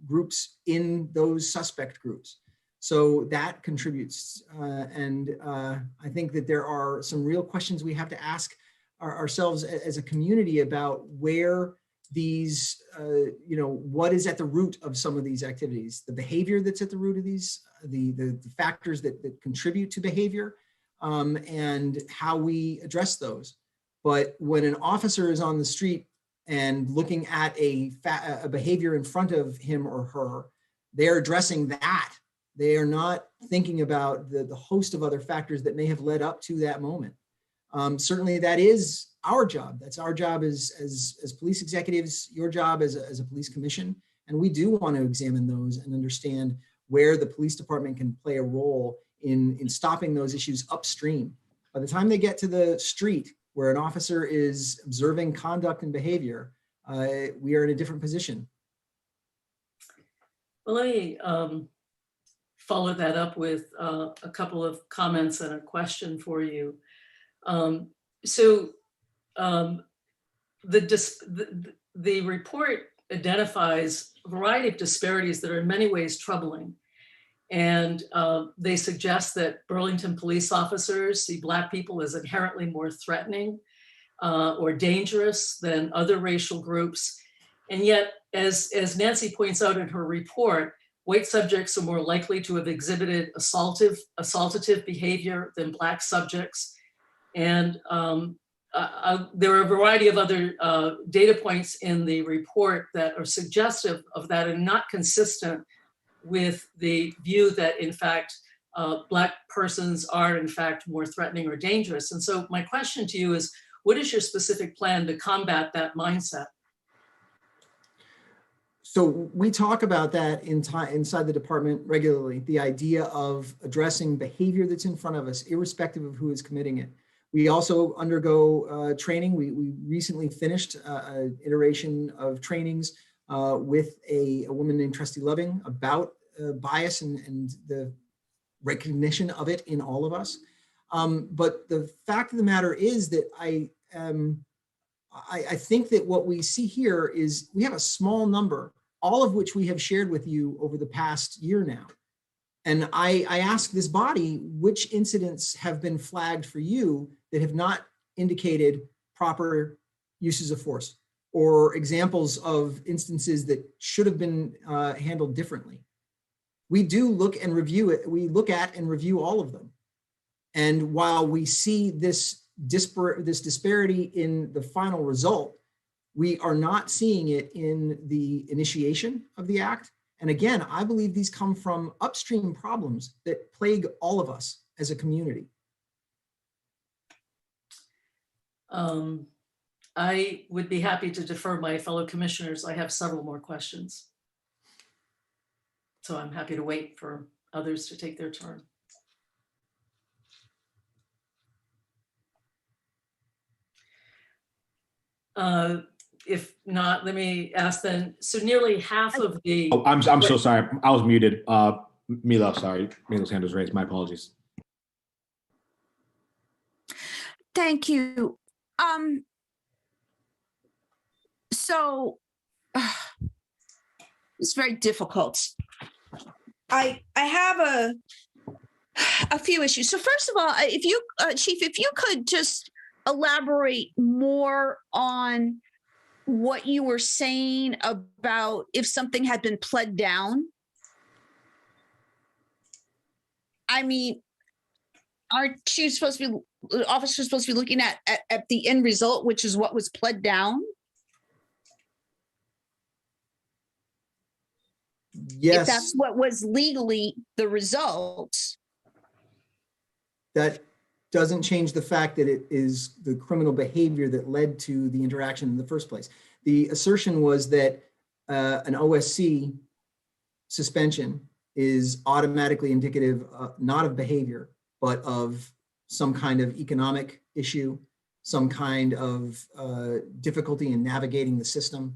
groups in those suspect groups. So that contributes. I think that there are some real questions we have to ask ourselves as a community about where these, what is at the root of some of these activities, the behavior that's at the root of these, the factors that contribute to behavior, and how we address those. But when an officer is on the street and looking at a behavior in front of him or her, they're addressing that. They are not thinking about the host of other factors that may have led up to that moment. Certainly that is our job. That's our job as police executives, your job as a police commission. And we do want to examine those and understand where the police department can play a role in stopping those issues upstream. By the time they get to the street where an officer is observing conduct and behavior, we are in a different position. Well, let me follow that up with a couple of comments and a question for you. The report identifies a variety of disparities that are in many ways troubling. And they suggest that Burlington police officers see Black people as inherently more threatening or dangerous than other racial groups. And yet, as Nancy points out in her report, white subjects are more likely to have exhibited assaultative behavior than Black subjects. And there are a variety of other data points in the report that are suggestive of that and not consistent with the view that, in fact, Black persons are, in fact, more threatening or dangerous. And so my question to you is, What is your specific plan to combat that mindset? So we talk about that inside the department regularly, the idea of addressing behavior that's in front of us, irrespective of who is committing it. We also undergo training. We recently finished an iteration of trainings with a woman named Trustee Loving about bias and the recognition of it in all of us. But the fact of the matter is that I think that what we see here is we have a small number, all of which we have shared with you over the past year now. And I ask this body, which incidents have been flagged for you that have not indicated proper uses of force or examples of instances that should have been handled differently? We do look and review it. We look at and review all of them. And while we see this disparity in the final result, we are not seeing it in the initiation of the act. And again, I believe these come from upstream problems that plague all of us as a community. I would be happy to defer my fellow commissioners. I have several more questions. So I'm happy to wait for others to take their turn. If not, let me ask then. So nearly half of the. Oh, I'm so sorry. I was muted. Mila, sorry. Mila's hand was raised. My apologies. Thank you. So it's very difficult. I have a few issues. So first of all, if you, Chief, if you could just elaborate more on what you were saying about if something had been pled down. I mean, aren't you supposed to be, the officer supposed to be looking at the end result, which is what was pled down? Yes. If that's what was legally the result. That doesn't change the fact that it is the criminal behavior that led to the interaction in the first place. The assertion was that an OSC suspension is automatically indicative, not of behavior, but of some kind of economic issue, some kind of difficulty in navigating the system,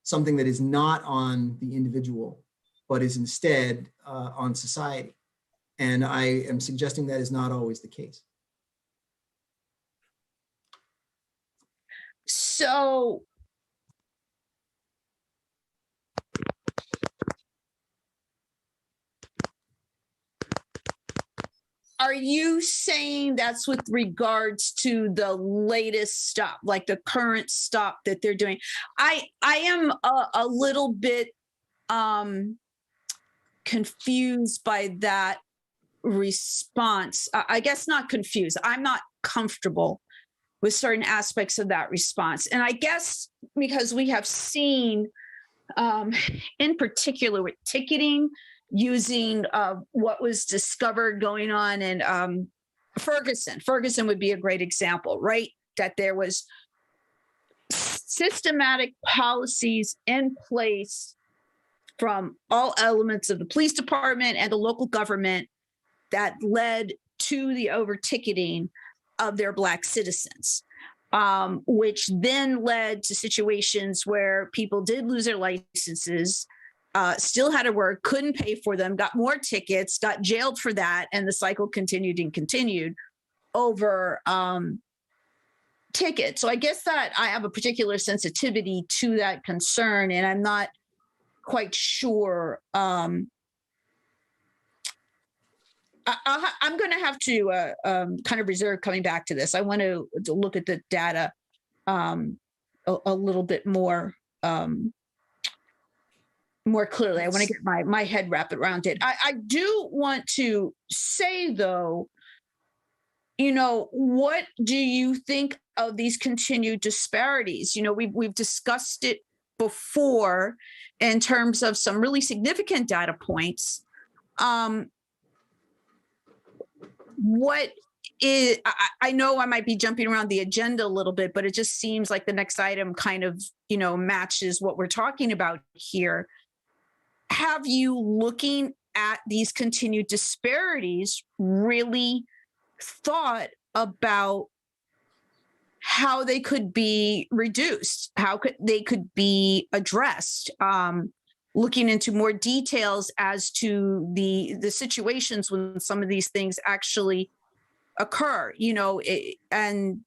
something that is not on the individual, but is instead on society. And I am suggesting that is not always the case. So are you saying that's with regards to the latest stop, like the current stop that they're doing? I am a little bit confused by that response. I guess not confused. I'm not comfortable with certain aspects of that response. And I guess because we have seen, in particular with ticketing, using what was discovered going on in Ferguson. Ferguson would be a great example, right? That there was systematic policies in place from all elements of the police department and the local government that led to the over-ticketing of their Black citizens, which then led to situations where people did lose their licenses, still had to work, couldn't pay for them, got more tickets, got jailed for that, and the cycle continued and continued over tickets. So I guess that I have a particular sensitivity to that concern, and I'm not quite sure. I'm going to have to kind of reserve coming back to this. I want to look at the data a little bit more clearly. I want to get my head wrapped around it. I do want to say, though, you know, what do you think of these continued disparities? You know, we've discussed it before in terms of some really significant data points. What I know I might be jumping around the agenda a little bit, but it just seems like the next item kind of, matches what we're talking about here. Have you, looking at these continued disparities, really thought about how they could be reduced, how they could be addressed? Looking into more details as to the situations when some of these things actually occur, and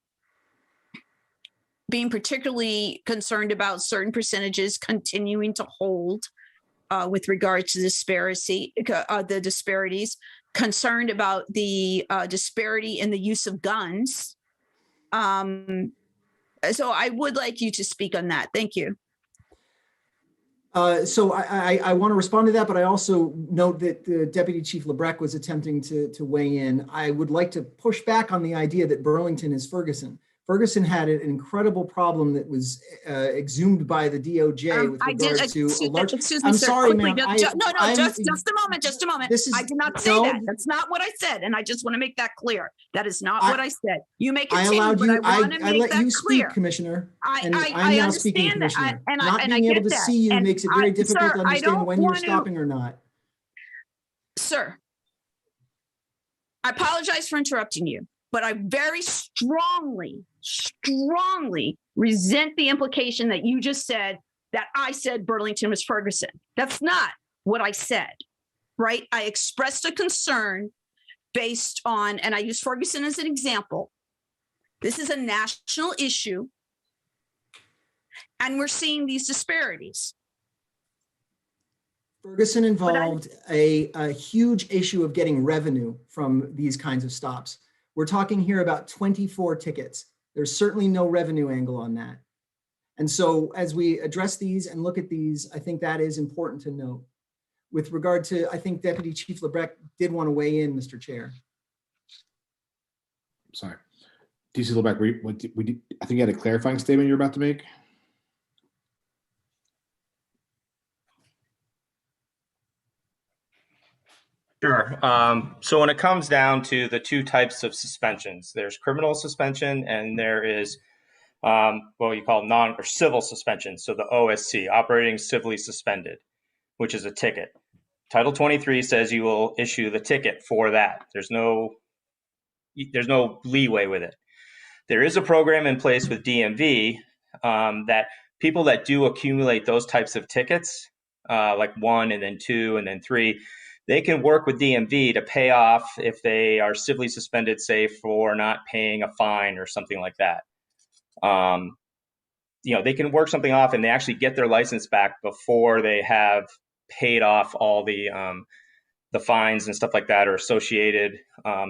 being particularly concerned about certain percentages continuing to hold with regard to the disparities, concerned about the disparity in the use of guns. So I would like you to speak on that. Thank you. So I want to respond to that, but I also note that the Deputy Chief Lebrecht was attempting to weigh in. I would like to push back on the idea that Burlington is Ferguson. Ferguson had an incredible problem that was exhumed by the DOJ with regard to a large. Excuse me, I'm sir, sorry, quickly, ma'am. just a moment. I did not say that. That's not what I said, and I just want to make that clear. That is not what I said. You may continue, I let that you speak, clear. Commissioner. And I'm now speaking, Commissioner. Not being able to see you makes it very difficult to understand when you're stopping or not. Sir, I apologize for interrupting you, but I very strongly resent the implication that you just said that I said Burlington was Ferguson. That's not what I said, right? I expressed a concern based on, and I use Ferguson as an example. This is a national issue, and we're seeing these disparities. Ferguson involved a huge issue of getting revenue from these kinds of stops. We're talking here about 24 tickets. There's certainly no revenue angle on that. And so as we address these and look at these, I think that is important to note. With regard to, I think Deputy Chief Lebrecht did want to weigh in, Mr. Chair. Sorry. DC Lebrecht, I think you had a clarifying statement you're about to make. Sure. So when it comes down to the two types of suspensions, there's criminal suspension and there is what you call non or civil suspension. So the OSC, operating civilly suspended, which is a ticket. Title 23 says you will issue the ticket for that. There's no leeway with it. There is a program in place with DMV that people that do accumulate those types of tickets, like 1 and then 2 and then 3, they can work with DMV to pay off if they are civilly suspended, say, for not paying a fine or something like that. They can work something off and they actually get their license back before they have paid off all the fines and stuff like that are associated.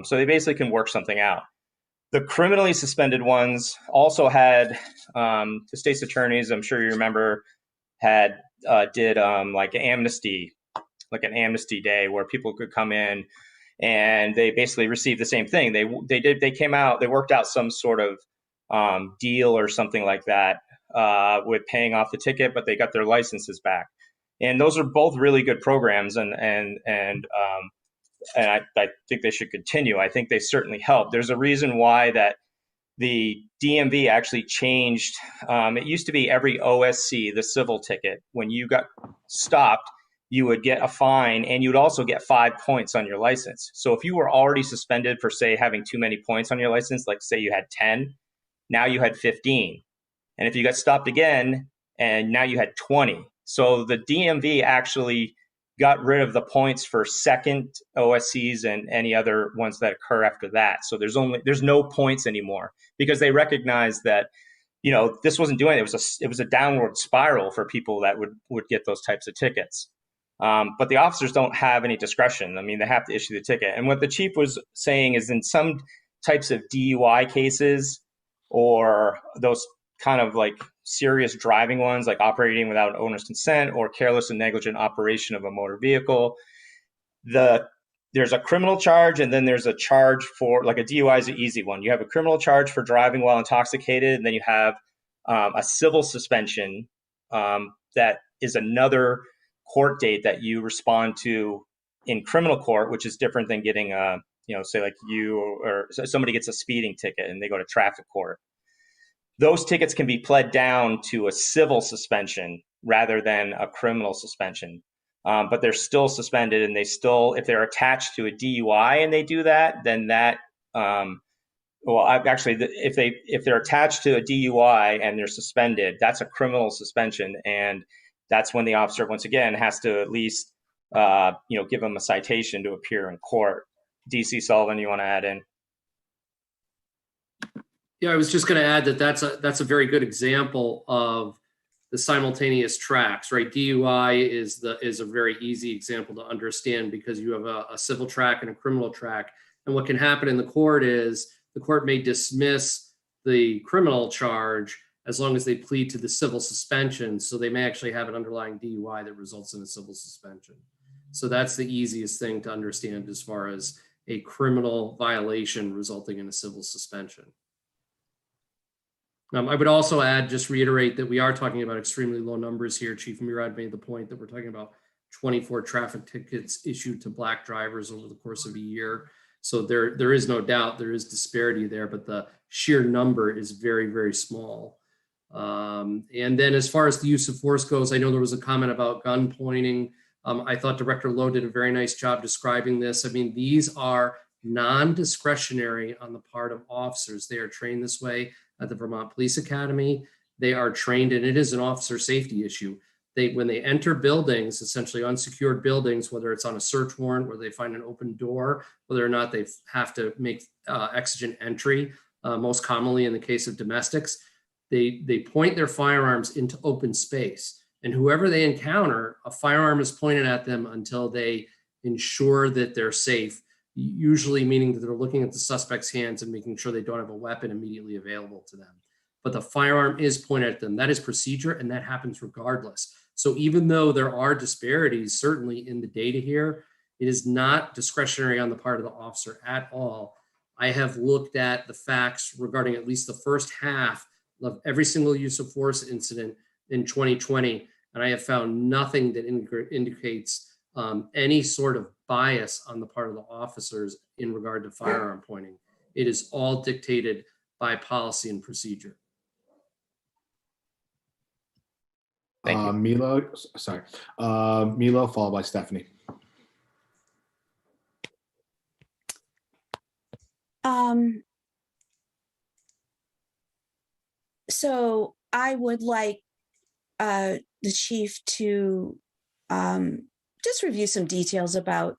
So they basically can work something out. The criminally suspended ones also had the state's attorneys, I'm sure you remember, did like an amnesty day where people could come in and they basically received the same thing. They came out, they worked out some sort of deal or something like that with paying off the ticket, but they got their licenses back. And those are both really good programs, and I think they should continue. I think they certainly help. There's a reason why that the DMV actually changed. It used to be every OSC, the civil ticket, when you got stopped, you would get a fine and you'd also get 5 points on your license. So if you were already suspended for, say, having too many points on your license, like say you had 10, now you had 15. And if you got stopped again and now you had 20. So the DMV actually got rid of the points for second OSCs and any other ones that occur after that. So there's no points anymore because they recognize that, this wasn't doing it. It was a downward spiral for people that would get those types of tickets. But the officers don't have any discretion. I mean, they have to issue the ticket. And what the chief was saying is in some types of DUI cases or those kind of like serious driving ones, like operating without owner's consent or careless and negligent operation of a motor vehicle, there's a criminal charge and then there's a charge for, like a DUI is an easy one. You have a criminal charge for driving while intoxicated, and then you have a civil suspension that is another court date that you respond to in criminal court, which is different than getting a say like you or somebody gets a speeding ticket and they go to traffic court. Those tickets can be pled down to a civil suspension rather than a criminal suspension. But they're still suspended, and they still, if they're attached to a DUI and they do that, then that, if they're attached to a DUI and they're suspended, that's a criminal suspension, and that's when the officer once again has to at least, give them a citation to appear in court. DC Sullivan, you want to add in? Yeah, I was just going to add that that's a very good example of the simultaneous tracks, right? DUI is a very easy example to understand because you have a civil track and a criminal track. And what can happen in the court is the court may dismiss the criminal charge as long as they plead to the civil suspension. So they may actually have an underlying DUI that results in a civil suspension. So that's the easiest thing to understand as far as a criminal violation resulting in a civil suspension. I would also add, just reiterate that we are talking about extremely low numbers here. Chief Murad made the point that we're talking about 24 traffic tickets issued to black drivers over the course of a year. So there is no doubt there is disparity there, but the sheer number is very, very small. And then as far as the use of force goes, I know there was a comment about gun pointing. I thought Director Lowe did a very nice job describing this. I mean, these are non-discretionary on the part of officers. They are trained this way at the Vermont Police Academy. They are trained, and it is an officer safety issue. When they enter buildings, essentially unsecured buildings, whether it's on a search warrant, where they find an open door, whether or not they have to make exigent entry, most commonly in the case of domestics, they point their firearms into open space. And whoever they encounter, a firearm is pointed at them until they ensure that they're safe, usually meaning that they're looking at the suspect's hands and making sure they don't have a weapon immediately available to them. But the firearm is pointed at them. That is procedure, and that happens regardless. So even though there are disparities, certainly in the data here, it is not discretionary on the part of the officer at all. I have looked at the facts regarding at least the first half of every single use of force incident in 2020, and I have found nothing that indicates any sort of bias on the part of the officers in regard to firearm pointing. It is all dictated by policy and procedure. Milo, Milo, followed by Stephanie. So I would like the chief to just review some details about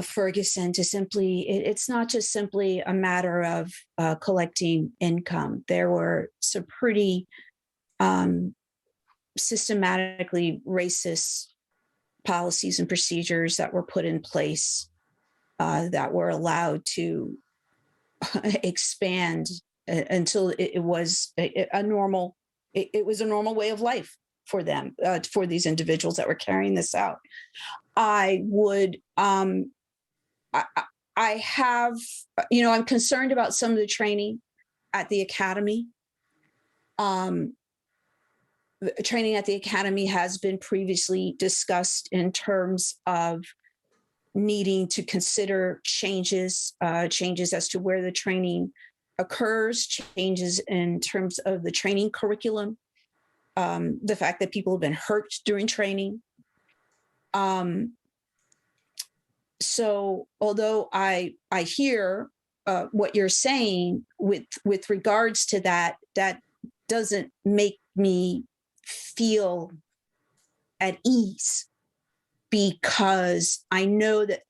Ferguson. To simply, it's not just simply a matter of collecting income. There were some pretty systematically racist policies and procedures that were put in place that were allowed to expand until it was a normal way of life for them, for these individuals that were carrying this out. I would, I have, I'm concerned about some of the training at the academy. Training at the academy has been previously discussed in terms of needing to consider changes as to where the training occurs, changes in terms of the training curriculum, the fact that people have been hurt during training. So although I hear what you're saying with regards to that, that doesn't make me feel at ease, because I know that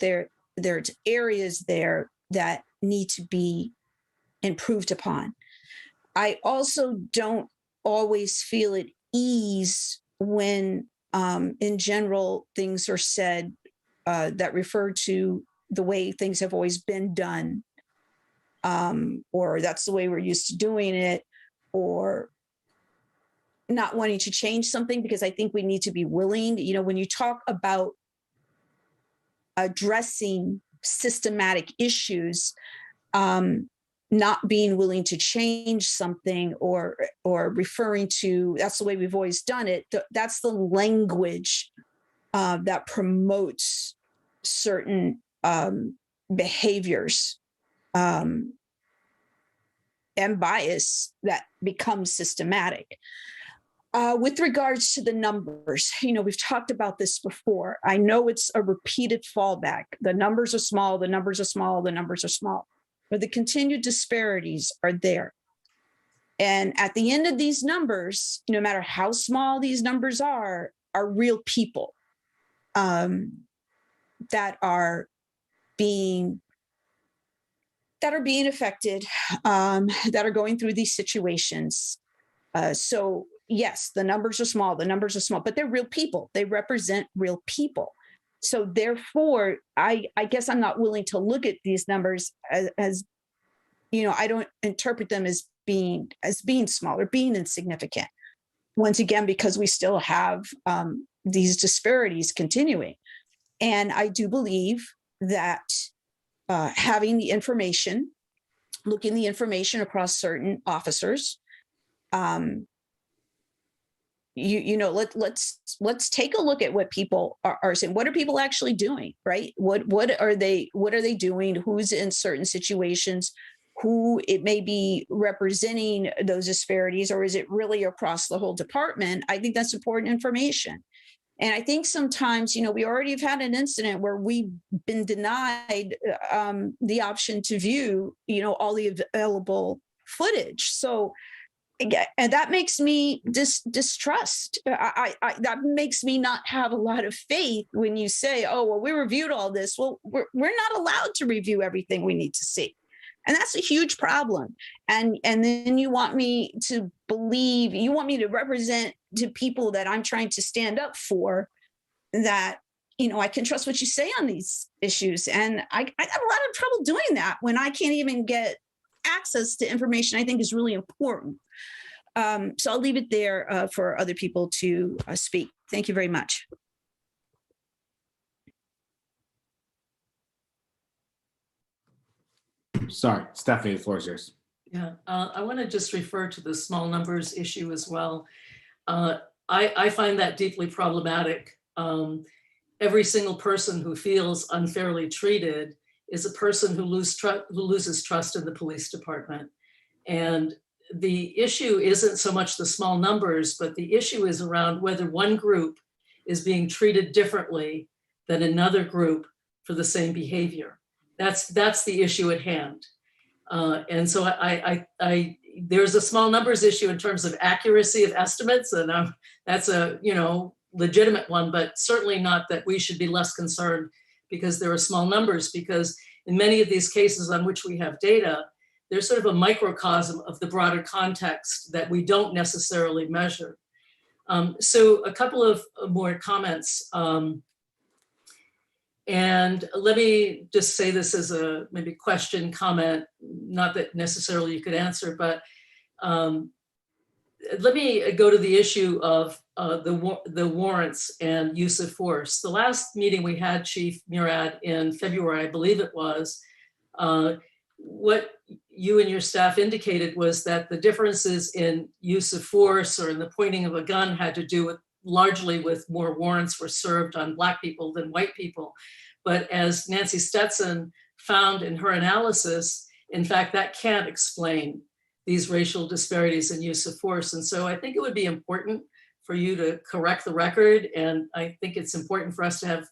there's areas there that need to be improved upon. I also don't always feel at ease when in general things are said that refer to the way things have always been done, or that's the way we're used to doing it, or not wanting to change something, because I think we need to be willing, when you talk about addressing systematic issues, not being willing to change something or referring to, that's the way we've always done it. That's the language that promotes certain behaviors and bias that becomes systematic. With regards to the numbers, we've talked about this before. I know it's a repeated fallback. The numbers are small, the numbers are small, the numbers are small, but the continued disparities are there. And at the end of these numbers, no matter how small these numbers are real people that are being affected, that are going through these situations. So yes, the numbers are small, but they're real people. They represent real people. So therefore, I guess I'm not willing to look at these numbers as I don't interpret them as being small or being insignificant. Once again, because we still have these disparities continuing. And I do believe that having the information, looking the information across certain officers, let's take a look at what people are saying. What are people actually doing, right? What are they doing? Who's in certain situations? Who it may be representing those disparities, or is it really across the whole department? I think that's important information. And I think sometimes, we already have had an incident where we've been denied the option to view, all the available footage. So, and that makes me distrust. That makes me not have a lot of faith when you say, oh, well, we reviewed all this. Well, we're not allowed to review everything we need to see. And that's a huge problem. And then you want me to believe, you want me to represent to people that I'm trying to stand up for, that, I can trust what you say on these issues. And I have a lot of trouble doing that when I can't even get access to information I think is really important. So I'll leave it there for other people to speak. Thank you very much. Sorry, Stephanie, the floor is yours. Yeah, I want to just refer to the small numbers issue as well. I find that deeply problematic. Every single person who feels unfairly treated is a person who loses trust in the police department. And the issue isn't so much the small numbers, but the issue is around whether one group is being treated differently than another group for the same behavior. That's the issue at hand. And so there's a small numbers issue in terms of accuracy of estimates, and that's a legitimate one, but certainly not that we should be less concerned because there are small numbers, because in many of these cases on which we have data, there's sort of a microcosm of the broader context that we don't necessarily measure. So a couple of more comments. And let me just say this as a maybe question, comment, not that necessarily you could answer, but let me go to the issue of the warrants and use of force. The last meeting we had, Chief Murad, in February, I believe it was, what you and your staff indicated was that the differences in use of force or in the pointing of a gun had to do with largely with more warrants were served on Black people than white people. But as Nancy Stetson found in her analysis, in fact, that can't explain these racial disparities in use of force. And so I think it would be important for you to correct the record. And I think it's important for us to have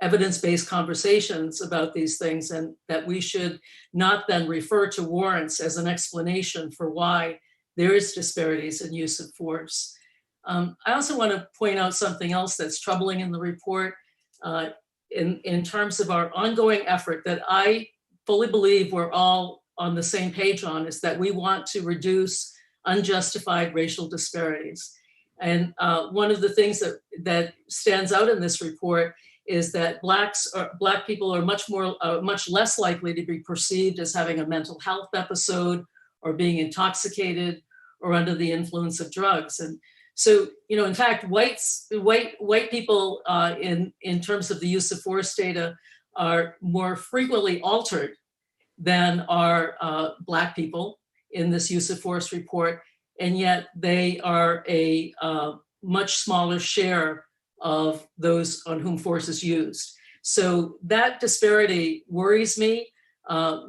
evidence-based conversations about these things, and that we should not then refer to warrants as an explanation for why there is disparities in use of force. I also want to point out something else that's troubling in the report in terms of our ongoing effort that I fully believe we're all on the same page on, is that we want to reduce unjustified racial disparities. And one of the things that stands out in this report is that Black people are much less likely to be perceived as having a mental health episode or being intoxicated or under the influence of drugs. And so, in fact, white people in terms of the use of force data are more frequently altered than are Black people in this use of force report, and yet they are a much smaller share of those on whom force is used. So that disparity worries me.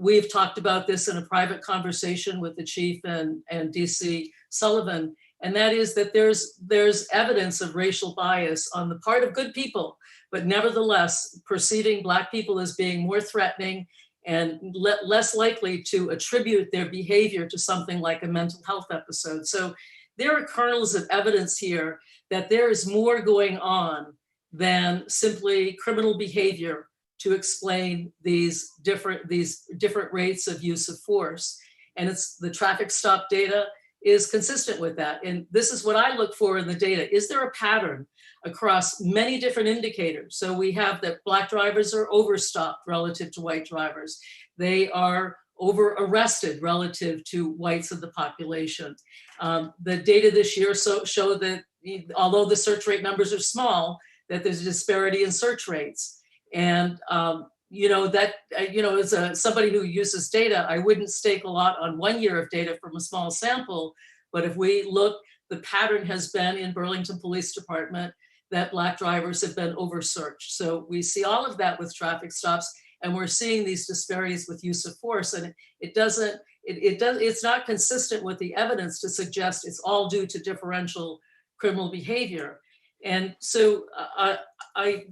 We've talked about this in a private conversation with the chief and DC Sullivan, and that is that there's evidence of racial bias on the part of good people, but nevertheless perceiving Black people as being more threatening and less likely to attribute their behavior to something like a mental health episode. So there are kernels of evidence here that there is more going on than simply criminal behavior to explain these different rates of use of force. And it's the traffic stop data is consistent with that. And this is what I look for in the data. Is there a pattern across many different indicators? So we have that Black drivers are overstopped relative to white drivers. They are over arrested relative to whites of the population. The data this year show that although the search rate numbers are small, that there's a disparity in search rates. And as somebody who uses data, I wouldn't stake a lot on 1 year of data from a small sample, but if we look, the pattern has been in Burlington Police Department that Black drivers have been over-searched. So we see all of that with traffic stops, and we're seeing these disparities with use of force, and it's not consistent with the evidence to suggest it's all due to differential criminal behavior. And so I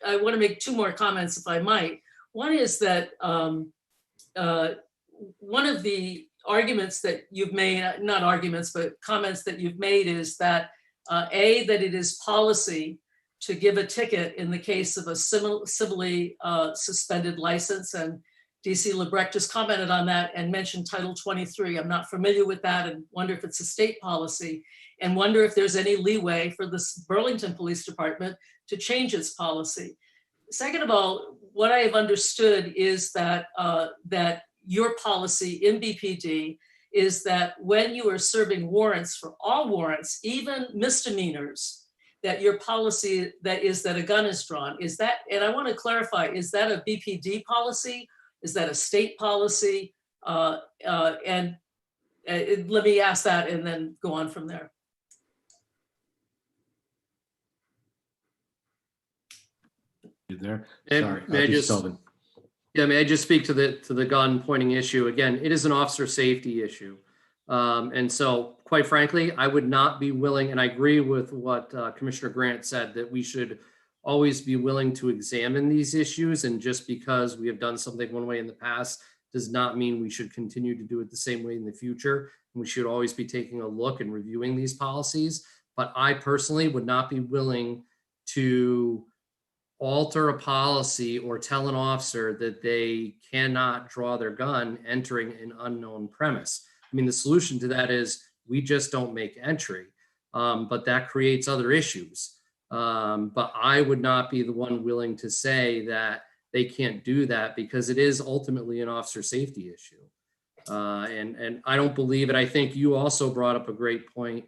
want to make two more comments, if I might. One is that one of the arguments that you've made, not arguments, but comments that you've made is that that it is policy to give a ticket in the case of a civilly suspended license. And DC Lebrecht just commented on that and mentioned Title 23. I'm not familiar with that and wonder if it's a state policy, and wonder if there's any leeway for the Burlington Police Department to change its policy. Second of all, what I have understood is that that your policy in BPD is that when you are serving warrants for all warrants, even misdemeanors, that your policy that is that a gun is drawn. Is that, and I want to clarify, is that a BPD policy? Is that a state policy? Let me ask that and then go on from there. You there? And Sorry. may I just- Sullivan. Yeah, may I just speak to the gun pointing issue? Again, it is an officer safety issue. And so quite frankly, I would not be willing, and I agree with what Commissioner Grant said, that we should always be willing to examine these issues. And just because we have done something one way in the past does not mean we should continue to do it the same way in the future. And we should always be taking a look and reviewing these policies. But I personally would not be willing to alter a policy or tell an officer that they cannot draw their gun entering an unknown premise. I mean, the solution to that is we just don't make entry, but that creates other issues. But I would not be the one willing to say that they can't do that, because it is ultimately an officer safety issue. And I don't believe it. I think you also brought up a great point,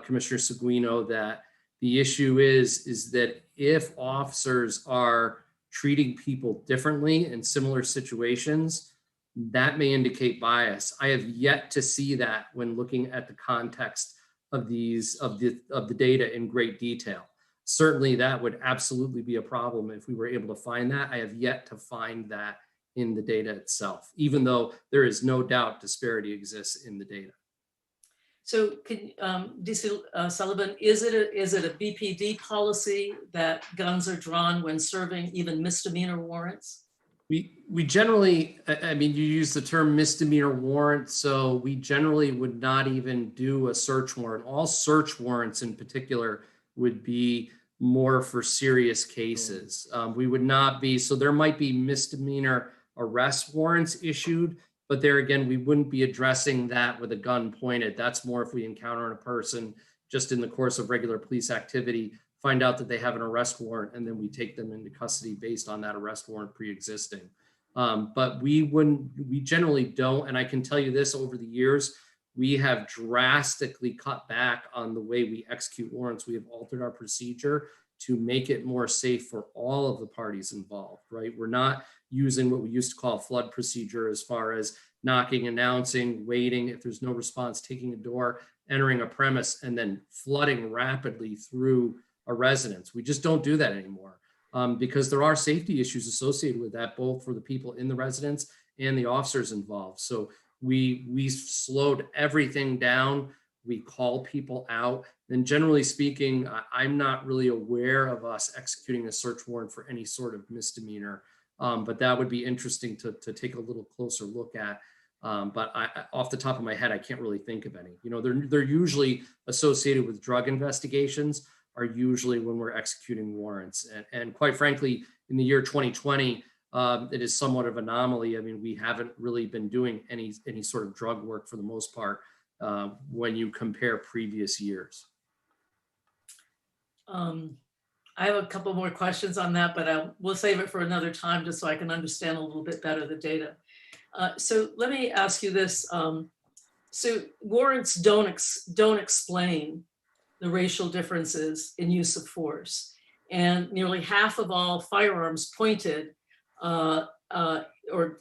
Commissioner Seguino, that the issue is that if officers are treating people differently in similar situations, that may indicate bias. I have yet to see that when looking at the context of the data in great detail. Certainly that would absolutely be a problem if we were able to find that. I have yet to find that in the data itself, even though there is no doubt disparity exists in the data. So can DC Sullivan, is it a BPD policy that guns are drawn when serving even misdemeanor warrants? We generally, I mean, you use the term misdemeanor warrant, so we generally would not even do a search warrant. All search warrants in particular would be more for serious cases. We would not be, so there might be misdemeanor arrest warrants issued, but there again, we wouldn't be addressing that with a gun pointed. That's more if we encounter a person just in the course of regular police activity, find out that they have an arrest warrant, and then we take them into custody based on that arrest warrant pre-existing. But we generally don't, and I can tell you this, over the years, we have drastically cut back on the way we execute warrants. We have altered our procedure to make it more safe for all of the parties involved, right? We're not using what we used to call a flood procedure as far as knocking, announcing, waiting, if there's no response, taking a door, entering a premise, and then flooding rapidly through a residence. We just don't do that anymore. because there are safety issues associated with that, both for the people in the residence and the officers involved. So we slowed everything down. We call people out. And generally speaking, I'm not really aware of us executing a search warrant for any sort of misdemeanor, but that would be interesting to take a little closer look at. But off the top of my head, I can't really think of any. You know, they're usually associated with drug investigations, are usually when we're executing warrants. And quite frankly, in the year 2020, it is somewhat of an anomaly. I mean, we haven't really been doing any sort of drug work for the most part when you compare previous years. I have a couple more questions on that, but we'll save it for another time just so I can understand a little bit better the data. So let me ask you this. So warrants don't explain the racial differences in use of force. And nearly half of all firearms pointed or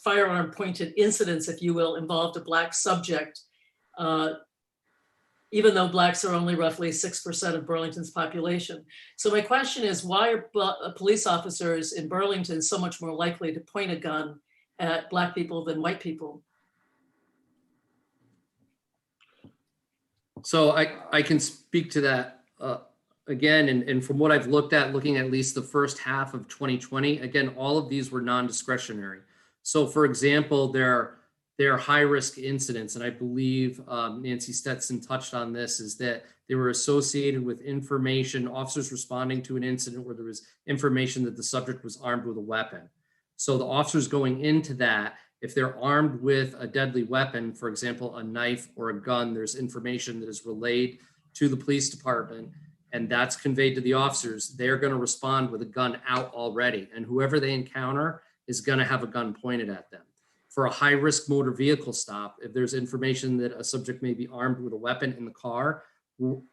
firearm pointed incidents, if you will, involved a Black subject, even though Blacks are only roughly 6% of Burlington's population. So my question is, why are police officers in Burlington so much more likely to point a gun at Black people than white people? So I can speak to that again, and from what I've looked at, looking at least the first half of 2020, again, all of these were non-discretionary. So for example, there are high-risk incidents, and I believe Nancy Stetson touched on this, is that they were associated with information, officers responding to an incident where there was information that the subject was armed with a weapon. So the officers going into that, if they're armed with a deadly weapon, for example, a knife or a gun, there's information that is relayed to the police department, and that's conveyed to the officers. They're going to respond with a gun out already, and whoever they encounter is going to have a gun pointed at them. For a high-risk motor vehicle stop, if there's information that a subject may be armed with a weapon in the car,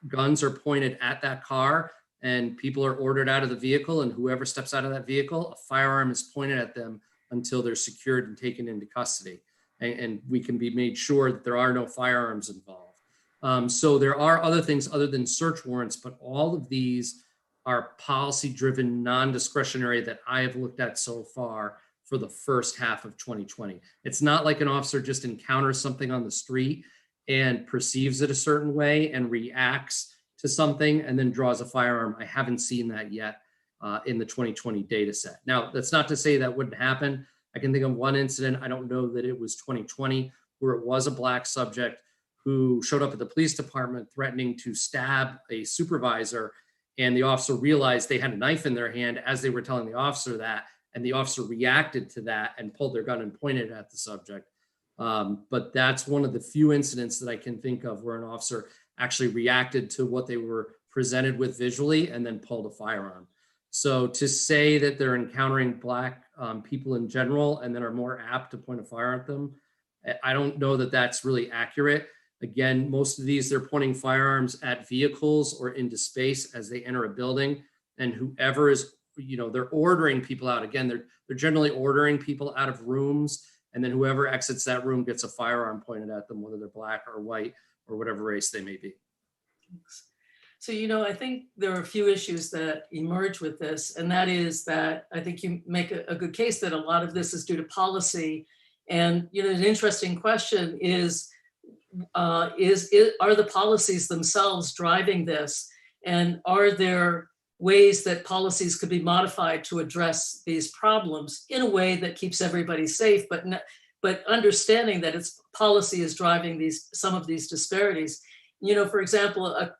guns are pointed at that car, and people are ordered out of the vehicle, and whoever steps out of that vehicle, a firearm is pointed at them until they're secured and taken into custody. And we can be made sure that there are no firearms involved. So there are other things other than search warrants, but all of these are policy-driven, non-discretionary that I have looked at so far for the first half of 2020. It's not like an officer just encounters something on the street and perceives it a certain way and reacts to something and then draws a firearm. I haven't seen that yet in the 2020 data set. Now, that's not to say that wouldn't happen. I can think of one incident, I don't know that it was 2020, where it was a Black subject who showed up at the police department threatening to stab a supervisor, and the officer realized they had a knife in their hand as they were telling the officer that, and the officer reacted to that and pulled their gun and pointed at the subject. But that's one of the few incidents that I can think of where an officer actually reacted to what they were presented with visually and then pulled a firearm. So to say that they're encountering Black people in general and then are more apt to point a fire at them, I don't know that that's really accurate. Again, most of these, they're pointing firearms at vehicles or into space as they enter a building, and whoever is, you know, they're ordering people out. Again, they're generally ordering people out of rooms, and then whoever exits that room gets a firearm pointed at them, whether they're Black or white or whatever race they may be. Thanks. So, you know, I think there are a few issues that emerge with this, and that is that I think you make a good case that a lot of this is due to policy. And, you know, an interesting question is are the policies themselves driving this? And are there ways that policies could be modified to address these problems in a way that keeps everybody safe, but understanding that its policy is driving some of these disparities? You know, for example, a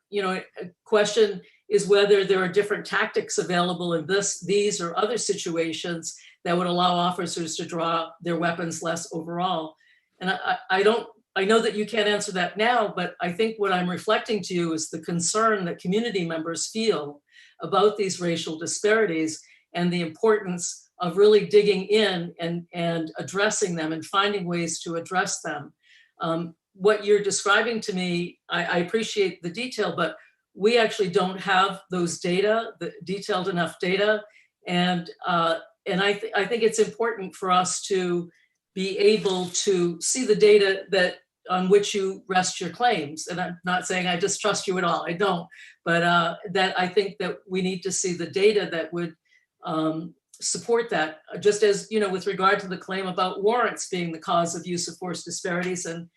question is whether there are different tactics available in these or other situations that would allow officers to draw their weapons less overall. And I know that you can't answer that now, but I think what I'm reflecting to you is the concern that community members feel about these racial disparities and the importance of really digging in and addressing them and finding ways to address them. What you're describing to me, I appreciate the detail, but we actually don't have those data, the detailed enough data. And I think it's important for us to be able to see the data on which you rest your claims. And I'm not saying I distrust you at all, I don't. But that I think that we need to see the data that would support that, just as, you know, with regard to the claim about warrants being the cause of use of force disparities, and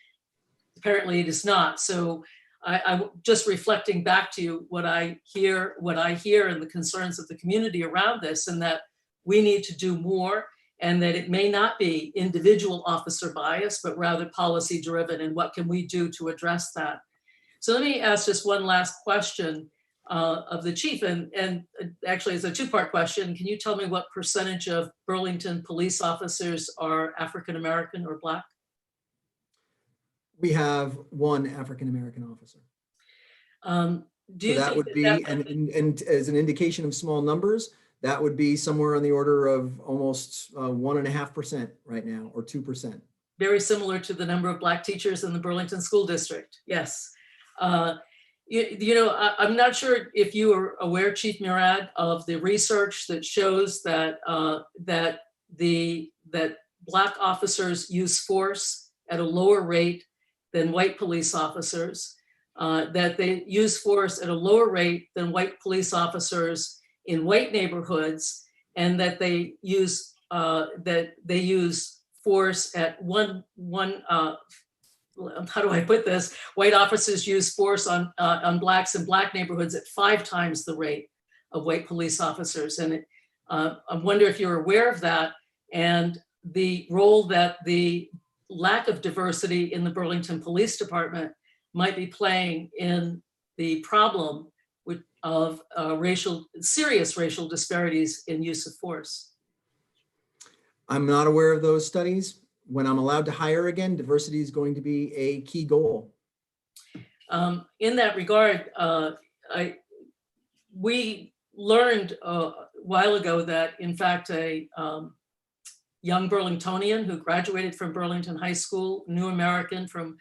apparently it is not. So I'm just reflecting back to you what I hear and the concerns of the community around this, and that we need to do more, and that it may not be individual officer bias, but rather policy driven, and what can we do to address that? So let me ask just one last question of the chief, and actually it's a two-part question. Can you tell me what percentage of Burlington police officers are African-American or Black? We have one African-American officer. Do you So that think would be, and as an indication of small numbers, that would be somewhere on the order of almost 1.5% right now, or 2%. Very similar to the number of Black teachers in the Burlington School District, yes. You know, I'm not sure if you are aware, Chief Murad, of the research that shows that that Black officers use force at a lower rate than white police officers, that they use force at a lower rate than white police officers in white neighborhoods, and that they use force at how do I put this? White officers use force on Blacks in Black neighborhoods at 5 times the rate of white police officers. And I wonder if you're aware of that, and the role that the lack of diversity in the Burlington Police Department might be playing in the problem of serious racial disparities in use of force. I'm not aware of those studies. When I'm allowed to hire again, diversity is going to be a key goal. In that regard, we learned a while ago that, in fact, a young Burlingtonian who graduated from Burlington High School, new American from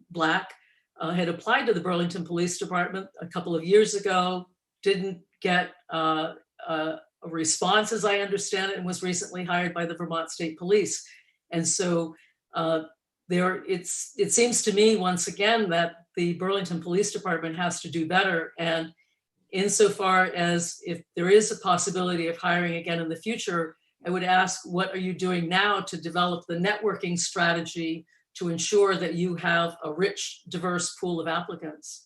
Black, had applied to the Burlington Police Department a couple of years ago, didn't get a response, as I understand it, and was recently hired by the Vermont State Police. And so it seems to me, once again, that the Burlington Police Department has to do better. And insofar as if there is a possibility of hiring again in the future, I would ask, what are you doing now to develop the networking strategy to ensure that you have a rich, diverse pool of applicants?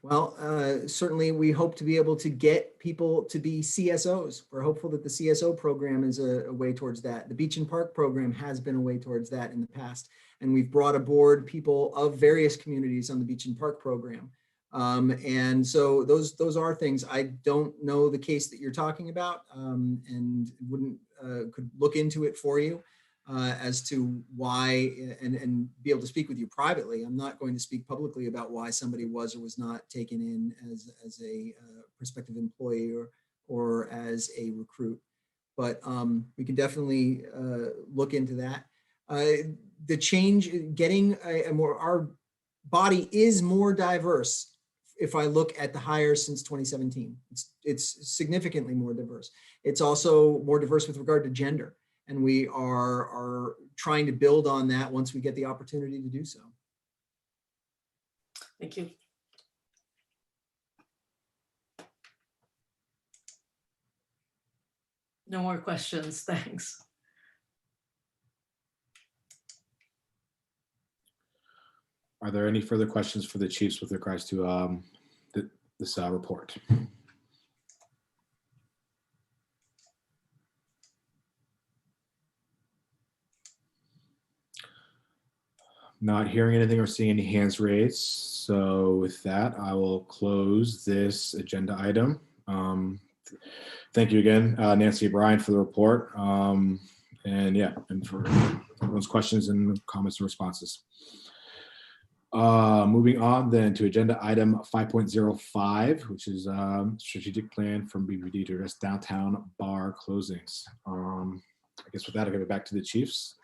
Well, certainly we hope to be able to get people to be CSOs. We're hopeful that the CSO program is a way towards that. The Beach and Park program has been a way towards that in the past. And we've brought aboard people of various communities on the Beach and Park program. And so those are things. I don't know the case that you're talking about, and could look into it for you as to why, and be able to speak with you privately. I'm not going to speak publicly about why somebody was or was not taken in as a prospective employee or as a recruit, but we can definitely look into that. The change, getting our body is more diverse. If I look at the hires since 2017, it's significantly more diverse. It's also more diverse with regard to gender. And we are trying to build on that once we get the opportunity to do so. Thank you. No more questions, thanks. Are there any further questions for the chiefs with regards to this report? Not hearing anything or seeing any hands raised. So with that, I will close this agenda item. Thank you again, Nancy and Brian, for the report. And for everyone's questions and comments and responses. Moving on then to agenda item 5.05, which is strategic plan from BPD to address downtown bar closings. I guess with that, I'll give it back to the chiefs.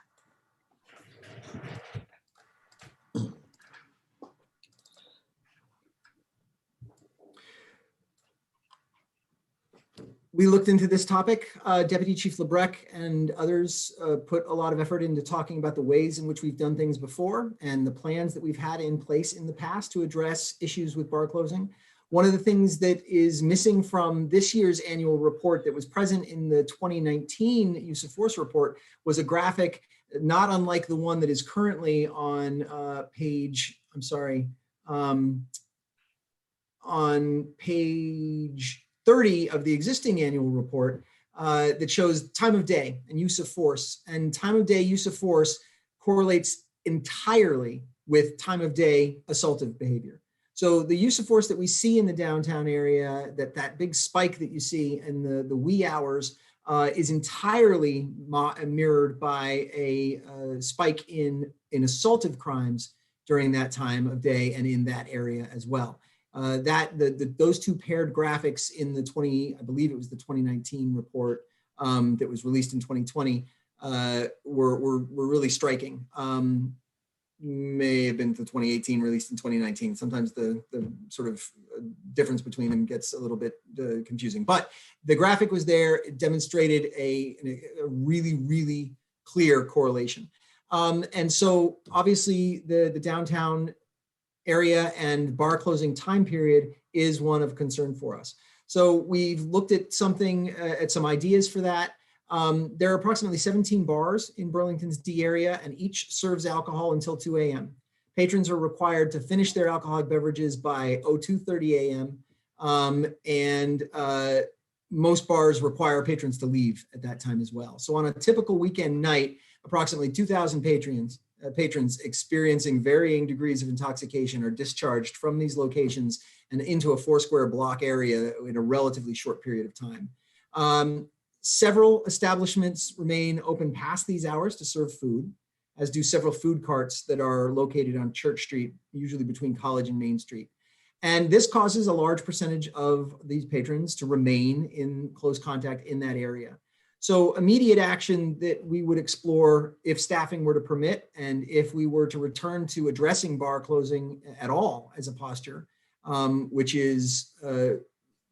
We looked into this topic. Deputy Chief Lebrecq and others put a lot of effort into talking about the ways in which we've done things before and the plans that we've had in place in the past to address issues with bar closing. One of the things that is missing from this year's annual report that was present in the 2019 use of force report was a graphic not unlike the one that is currently on on page 30 of the existing annual report that shows time of day and use of force. And time of day use of force correlates entirely with time of day assaultive behavior. So the use of force that we see in the downtown area, that big spike that you see in the wee hours, is entirely mirrored by a spike in assaultive crimes during that time of day and in that area as well. Those two paired graphics in the I believe it was the 2019 report that was released in 2020 were really striking. May have been the 2018 released in 2019. Sometimes the sort of difference between them gets a little bit confusing, but the graphic was there. It demonstrated a really, really clear correlation. And so obviously the downtown area and bar closing time period is one of concern for us. So we've looked at some ideas for that. There are approximately 17 bars in Burlington's D area, and each serves alcohol until 2 a.m. Patrons are required to finish their alcoholic beverages by 02:30 a.m. And most bars require patrons to leave at that time as well. So on a typical weekend night, approximately 2,000 patrons experiencing varying degrees of intoxication are discharged from these locations and into a 4-square block area in a relatively short period of time. Several establishments remain open past these hours to serve food, as do several food carts that are located on Church Street, usually between College and Main Street. And this causes a large percentage of these patrons to remain in close contact in that area. So immediate action that we would explore if staffing were to permit, and if we were to return to addressing bar closing at all as a posture, which is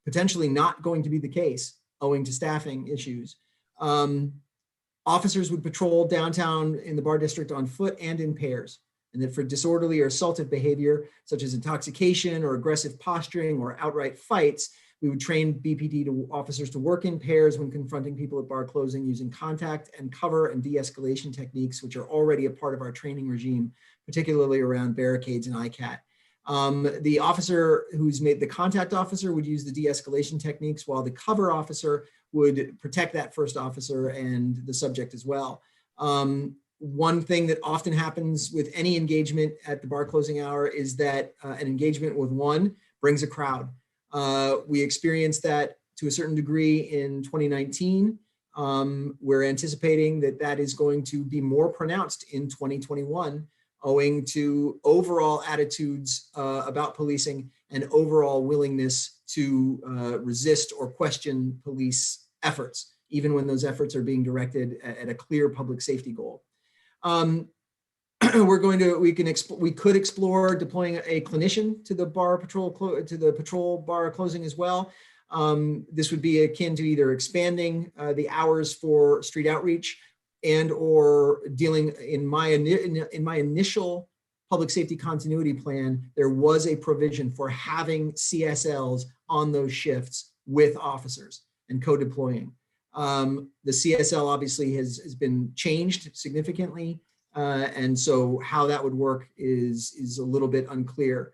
potentially not going to be the case owing to staffing issues. Officers would patrol downtown in the bar district on foot and in pairs. And that for disorderly or assaultive behavior, such as intoxication or aggressive posturing or outright fights, we would train BPD officers to work in pairs when confronting people at bar closing using contact and cover and de-escalation techniques, which are already a part of our training regime, particularly around barricades and ICAT. The officer who's made the contact officer would use the de-escalation techniques, while the cover officer would protect that first officer and the subject as well. One thing that often happens with any engagement at the bar closing hour is that an engagement with one brings a crowd. We experienced that to a certain degree in 2019. We're anticipating that is going to be more pronounced in 2021, owing to overall attitudes about policing and overall willingness to resist or question police efforts, even when those efforts are being directed at a clear public safety goal. We could explore deploying a clinician to the patrol bar closing as well. This would be akin to either expanding the hours for street outreach and or dealing in my initial public safety continuity plan. There was a provision for having CSLs on those shifts with officers and co-deploying. The CSL obviously has been changed significantly. And so how that would work is a little bit unclear.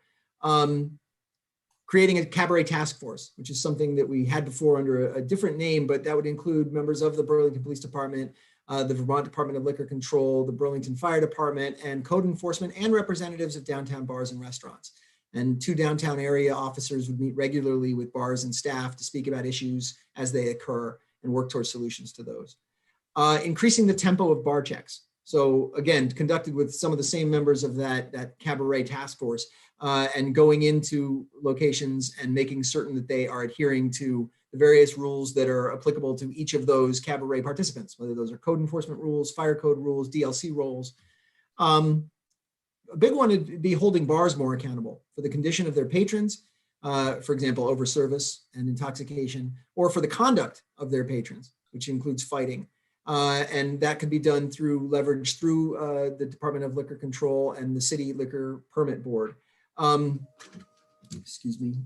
Creating a cabaret task force, which is something that we had before under a different name, but that would include members of the Burlington Police Department, the Vermont Department of Liquor Control, the Burlington Fire Department, and code enforcement and representatives of downtown bars and restaurants. And 2 downtown area officers would meet regularly with bars and staff to speak about issues as they occur and work towards solutions to those. Increasing the tempo of bar checks. So again, conducted with some of the same members of that cabaret task force, and going into locations and making certain that they are adhering to the various rules that are applicable to each of those cabaret participants, whether those are code enforcement rules, fire code rules, DLC rules. A big one would be holding bars more accountable for the condition of their patrons, for example, over service and intoxication, or for the conduct of their patrons, which includes fighting. And that could be done through leverage through the Department of Liquor Control and the City Liquor Permit Board. Excuse me.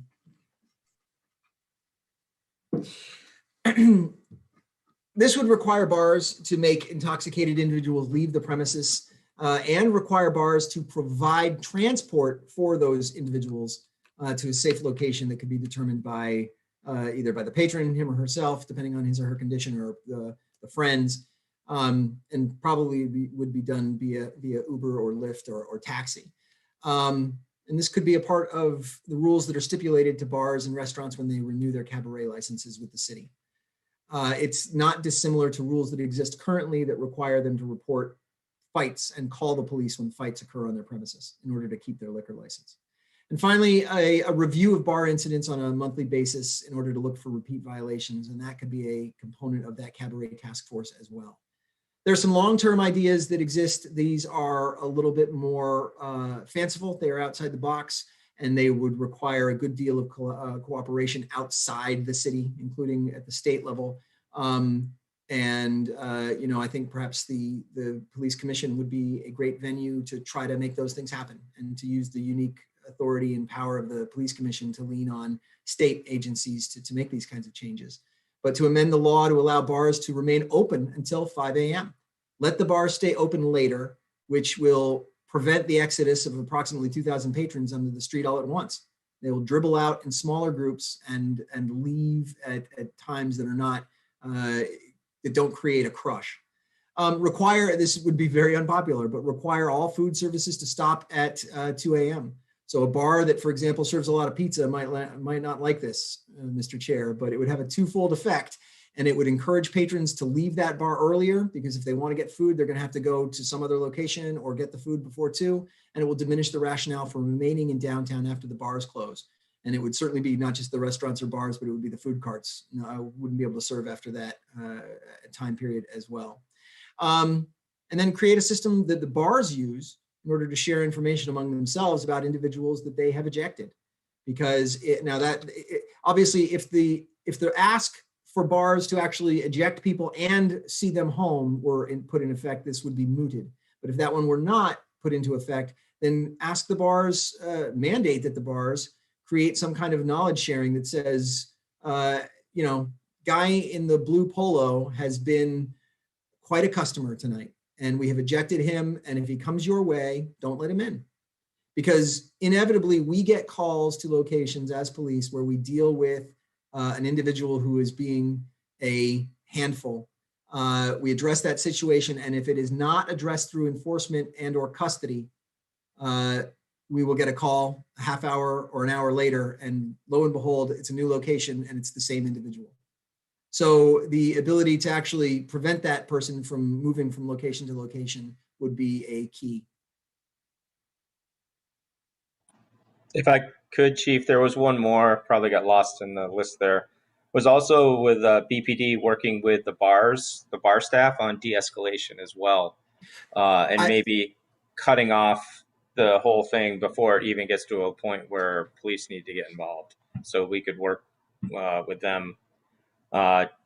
This would require bars to make intoxicated individuals leave the premises and require bars to provide transport for those individuals to a safe location that could be determined by either by the patron, him or herself, depending on his or her condition, or the friends, and probably would be done via Uber or Lyft or taxi. And this could be a part of the rules that are stipulated to bars and restaurants when they renew their cabaret licenses with the city. It's not dissimilar to rules that exist currently that require them to report fights and call the police when fights occur on their premises in order to keep their liquor license. And finally, a review of bar incidents on a monthly basis in order to look for repeat violations. And that could be a component of that cabaret task force as well. There's some long-term ideas that exist. These are a little bit more fanciful. They are outside the box, and they would require a good deal of cooperation outside the city, including at the state level. I think perhaps the police commission would be a great venue to try to make those things happen and to use the unique authority and power of the police commission to lean on state agencies to make these kinds of changes. But to amend the law to allow bars to remain open until 5 a.m. Let the bars stay open later, which will prevent the exodus of approximately 2,000 patrons onto the street all at once. They will dribble out in smaller groups and leave at times that are not, that don't create a crush. This would be very unpopular, but require all food services to stop at 2 a.m. So a bar that, for example, serves a lot of pizza might not like this, Mr. Chair, but it would have a twofold effect. And it would encourage patrons to leave that bar earlier, because if they want to get food, they're going to have to go to some other location or get the food before 2. And it will diminish the rationale for remaining in downtown after the bars close. And it would certainly be not just the restaurants or bars, but it would be the food carts. I wouldn't be able to serve after that time period as well. And then create a system that the bars use in order to share information among themselves about individuals that they have ejected. Because obviously, if the ask for bars to actually eject people and see them home were put in effect, this would be mooted. But if that one were not put into effect, then ask the bars, mandate that the bars create some kind of knowledge sharing that says, guy in the blue polo has been quite a customer tonight, and we have ejected him. And if he comes your way, don't let him in. Because inevitably we get calls to locations as police where we deal with an individual who is being a handful. We address that situation, and if it is not addressed through enforcement and or custody, we will get a call a half hour or an hour later, and lo and behold, it's a new location and it's the same individual. So the ability to actually prevent that person from moving from location to location would be a key. If I could, Chief, there was one more, probably got lost in the list there. Was also with BPD working with the bar staff on de-escalation as well, and maybe cutting off the whole thing before it even gets to a point where police need to get involved. So we could work with them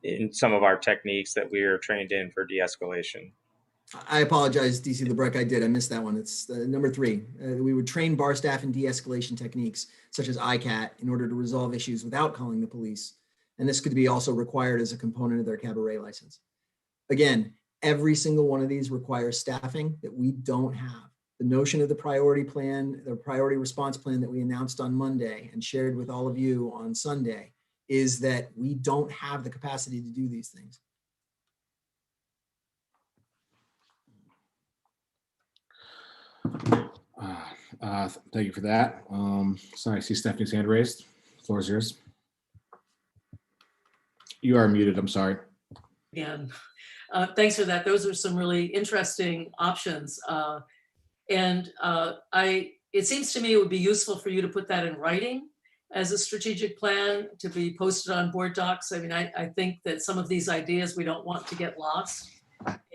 in some of our techniques that we are trained in for de-escalation. I apologize, DC LeBrecq, I missed that one. It's number 3. We would train bar staff in de-escalation techniques, such as ICAT, in order to resolve issues without calling the police. And this could be also required as a component of their cabaret license. Again, every single one of these requires staffing that we don't have. The notion of the priority plan, the priority response plan that we announced on Monday and shared with all of you on Sunday, is that we don't have the capacity to do these things. Thank you for that. Sorry, I see Stephanie's hand raised. The floor is yours. You are muted, I'm sorry. Again, thanks for that. Those are some really interesting options. It seems to me it would be useful for you to put that in writing as a strategic plan to be posted on board docs. I mean, I think that some of these ideas we don't want to get lost.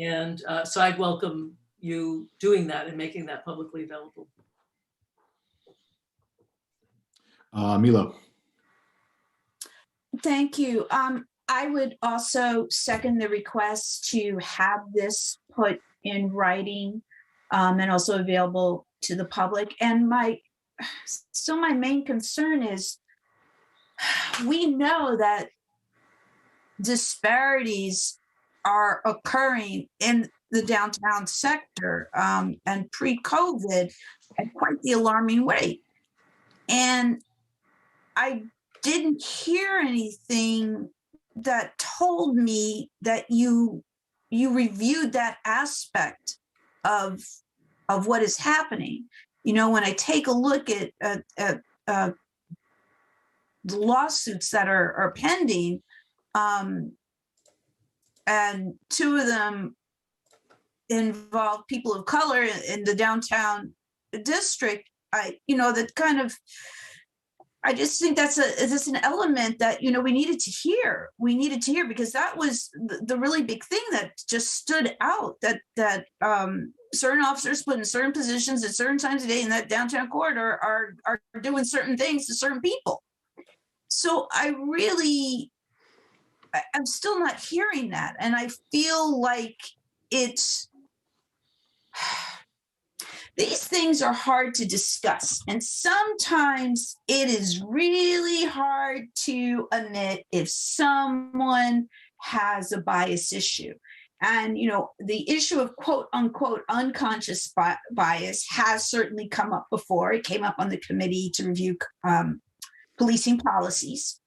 And so I'd welcome you doing that and making that publicly available. Milo. Thank you. I would also second the request to have this put in writing and also available to the public. And my main concern is we know that disparities are occurring in the downtown sector and pre-COVID at quite the alarming rate. And I didn't hear anything that told me that you reviewed that aspect of what is happening. When I take a look at the lawsuits that are pending, and two of them involve people of color in the downtown district, I just think that's an element that, we needed to hear. We needed to hear, because that was the really big thing that just stood out, that certain officers put in certain positions at certain times of day in that downtown corridor are doing certain things to certain people. So I'm still not hearing that. And I feel like these things are hard to discuss. And sometimes it is really hard to admit if someone has a bias issue. And, the issue of quote unquote unconscious bias has certainly come up before. It came up on the committee to review policing policies.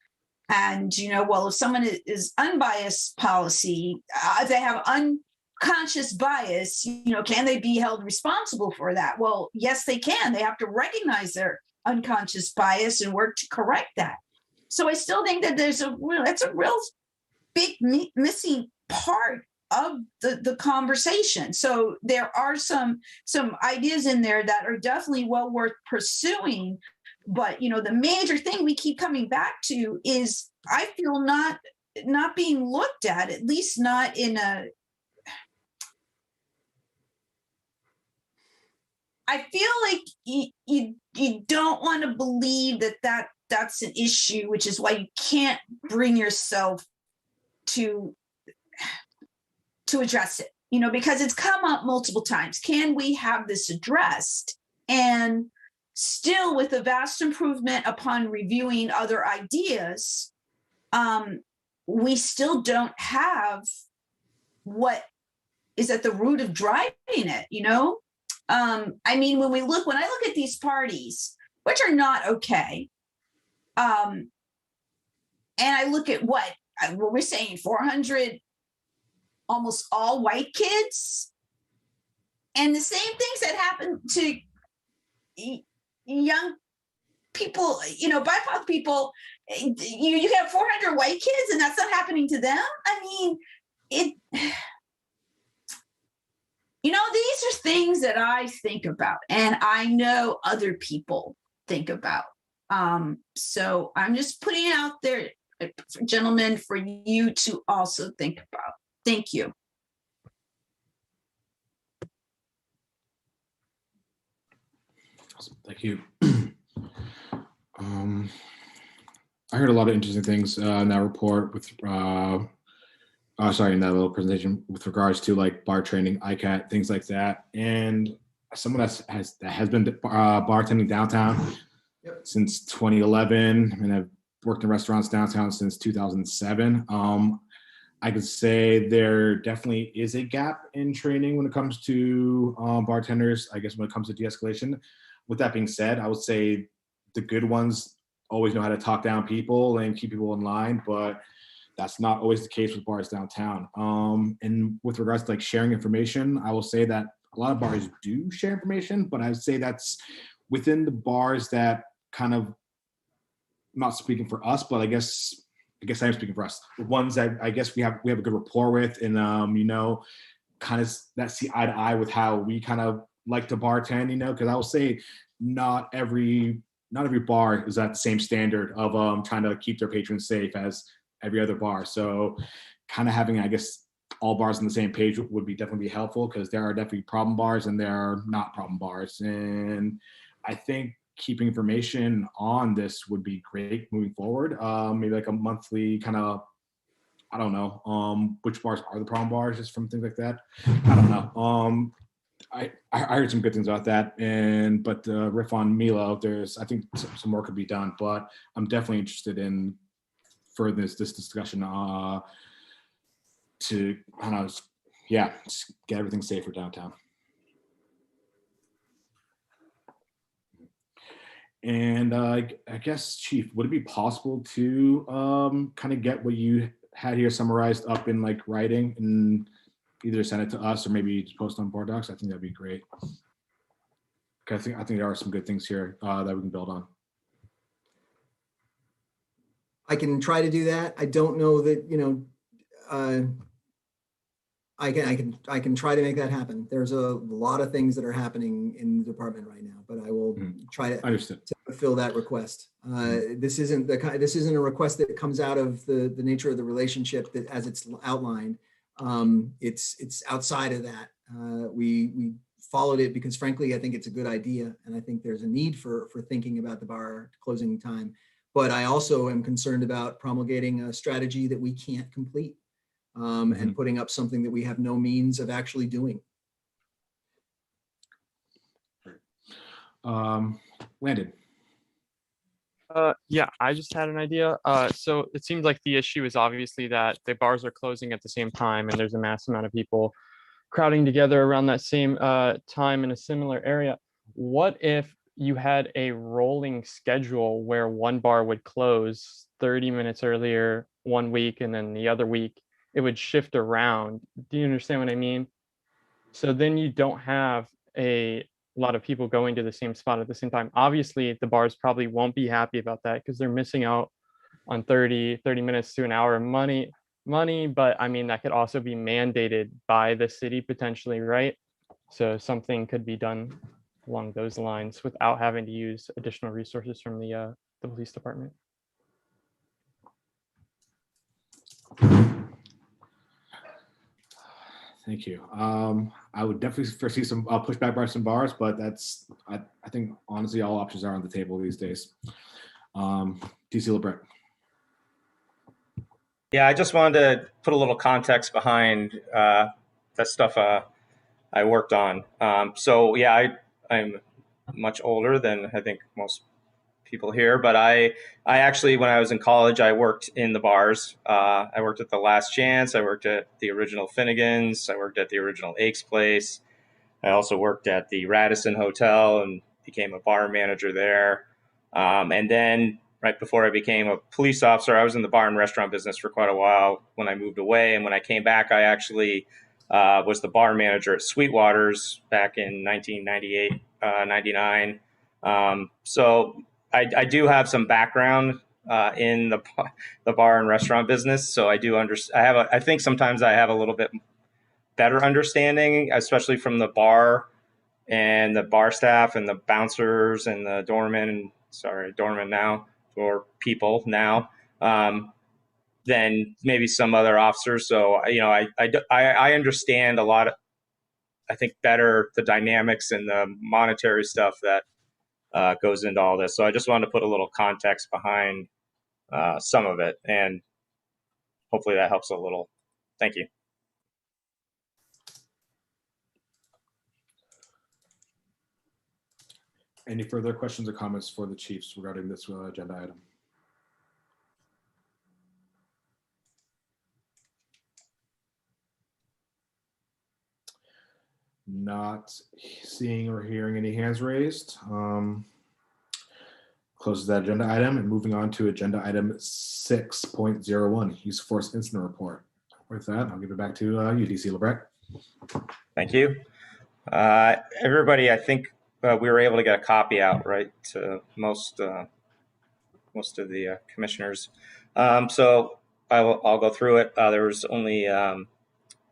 And, if someone is unbiased policy, if they have unconscious bias, can they be held responsible for that? Well, yes, they can. They have to recognize their unconscious bias and work to correct that. So I still think that that's a real big missing part of the conversation. So there are some ideas in there that are definitely well worth pursuing. But, the major thing we keep coming back to is, I feel not being looked at least not in a, I feel like you don't want to believe that's an issue, which is why you can't bring yourself to address it, because it's come up multiple times. Can we have this addressed? And still, with a vast improvement upon reviewing other ideas, we still don't have what is at the root of driving it, when I look at these parties, which are not okay, and I look at what we're saying, 400 almost all white kids, and the same things that happen to young people, BIPOC people, you have 400 white kids and that's not happening to them. These are things that I think about, and I know other people think about. So I'm just putting it out there, gentlemen, for you to also think about. Thank you. Awesome. Thank you. I heard a lot of interesting things in that report in that little presentation with regards to like bar training, ICAT, things like that. And someone that has been bartending downtown since 2011, and I've worked in restaurants downtown since 2007. I could say there definitely is a gap in training when it comes to bartenders, I guess when it comes to de-escalation. With that being said, I would say the good ones always know how to talk down people and keep people in line, but that's not always the case with bars downtown. And with regards to like sharing information, I will say that a lot of bars do share information, but I would say that's within the bars that kind of, not speaking for us, but I guess I am speaking for us. The ones that I guess we have a good rapport with, and kind of that see eye to eye with how we kind of like to bartend, because I will say not every bar is at the same standard of trying to keep their patrons safe as every other bar. So kind of having, I guess, all bars on the same page would definitely be helpful, because there are definitely problem bars and there are not problem bars. And I think keeping information on this would be great moving forward. Maybe like a monthly kind of, I don't know, which bars are the problem bars, just from things like that. I don't know. I heard some good things about that, but riff on Milo, I think some more could be done, but I'm definitely interested in further this discussion to, I don't know, yeah, just get everything safer downtown. And I guess, Chief, would it be possible to kind of get what you had here summarized up in like writing and either send it to us or maybe just post on board docs? I think that'd be great. I think there are some good things here that we can build on. I can try to do that. I don't know that, you know, I can try to make that happen. There's a lot of things that are happening in the department right now, but I will try to fulfill that request. This isn't a request that comes out of the nature of the relationship that as it's outlined. It's outside of that. We followed it because frankly, I think it's a good idea. And I think there's a need for thinking about the bar closing time. But I also am concerned about promulgating a strategy that we can't complete and putting up something that we have no means of actually doing. Landon. Yeah, I just had an idea. So it seems like the issue is obviously that the bars are closing at the same time and there's a mass amount of people crowding together around that same time in a similar area. What if you had a rolling schedule where one bar would close 30 minutes earlier one week and then the other week it would shift around? Do you understand what I mean? So then you don't have a lot of people going to the same spot at the same time. Obviously, the bars probably won't be happy about that because they're missing out on 30 minutes to an hour of money, but I mean, that could also be mandated by the city potentially, right? So something could be done along those lines without having to use additional resources from the police department. Thank you. I would definitely foresee some pushback by some bars, but that's, I think honestly, all options are on the table these days. DC LeBret. Yeah, I just wanted to put a little context behind that stuff I worked on. So yeah, I'm much older than I think most people here, but I actually, when I was in college, I worked in the bars. I worked at the Last Chance. I worked at the original Finnegan's. I worked at the original Ake's Place. I also worked at the Radisson Hotel and became a bar manager there. And then right before I became a police officer, I was in the bar and restaurant business for quite a while when I moved away. And when I came back, I actually was the bar manager at Sweetwater's back in 1998, 99. So I do have some background in the bar and restaurant business, so I do understand. I think sometimes I have a little bit better understanding, especially from the bar and the bar staff and the bouncers and the doorman now, or people now, than maybe some other officers. So you know, I understand a lot. I think better the dynamics and the monetary stuff that goes into all this. So I just wanted to put a little context behind some of it, and hopefully that helps a little. Thank you. Any further questions or comments for the chiefs regarding this agenda item? Not seeing or hearing any hands raised. Closes that agenda item and moving on to agenda item 6.01, use of force incident report. With that, I'll give it back to you, DC LeBret. Thank you. Everybody, I think we were able to get a copy out, right, to most of the commissioners. So I'll go through it. There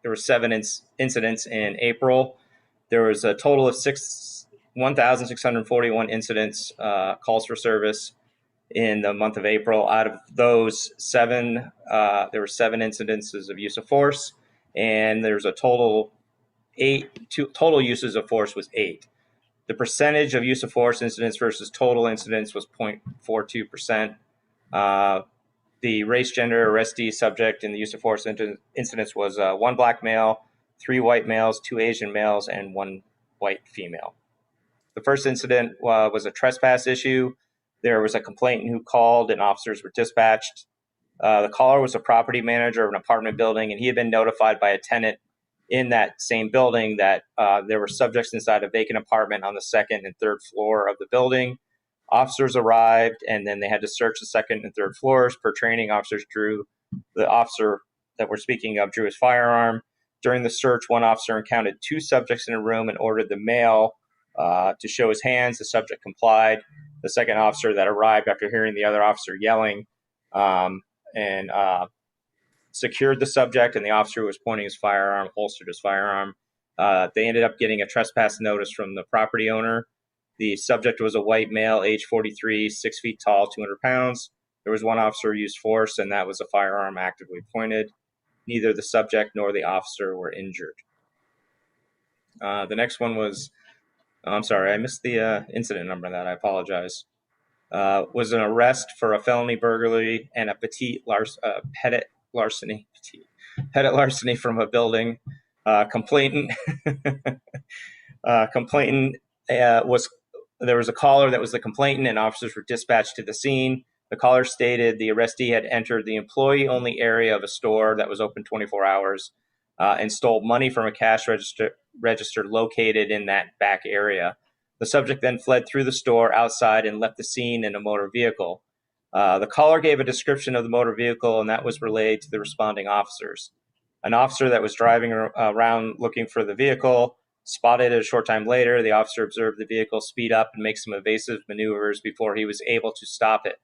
were 7 incidents in April. There was a total of 1,641 incidents, calls for service in the month of April. Out of those 7, there were 7 incidences of use of force, and there's a total total uses of force was 8. The percentage of use of force incidents versus total incidents was 0.42%. The race, gender, arrestee, subject in the use of force incidents was 1 black male, 3 white males, 2 Asian males, and 1 white female. The first incident was a trespass issue. There was a complainant who called and officers were dispatched. The caller was a property manager of an apartment building, and he had been notified by a tenant in that same building that there were subjects inside a vacant apartment on the second and third floor of the building. Officers arrived, and then they had to search the second and third floors. Per training, the officer that we're speaking of drew his firearm. During the search, one officer encountered two subjects in a room and ordered the male to show his hands. The subject complied. The second officer that arrived after hearing the other officer yelling and secured the subject, and the officer who was pointing his firearm holstered his firearm. They ended up getting a trespass notice from the property owner. The subject was a white male, age 43, 6 feet tall, 200 pounds. There was one officer who used force, and that was a firearm actively pointed. Neither the subject nor the officer were injured. The next one was, I'm sorry, I missed the incident number of that. I apologize. Was an arrest for a felony burglary and a petty larceny from a building. Complainant there was a caller that was the complainant, and officers were dispatched to the scene. The caller stated the arrestee had entered the employee-only area of a store that was open 24 hours and stole money from a cash register located in that back area. The subject then fled through the store outside and left the scene in a motor vehicle. The caller gave a description of the motor vehicle, and that was relayed to the responding officers. An officer that was driving around looking for the vehicle spotted it a short time later. The officer observed the vehicle speed up and make some evasive maneuvers before he was able to stop it.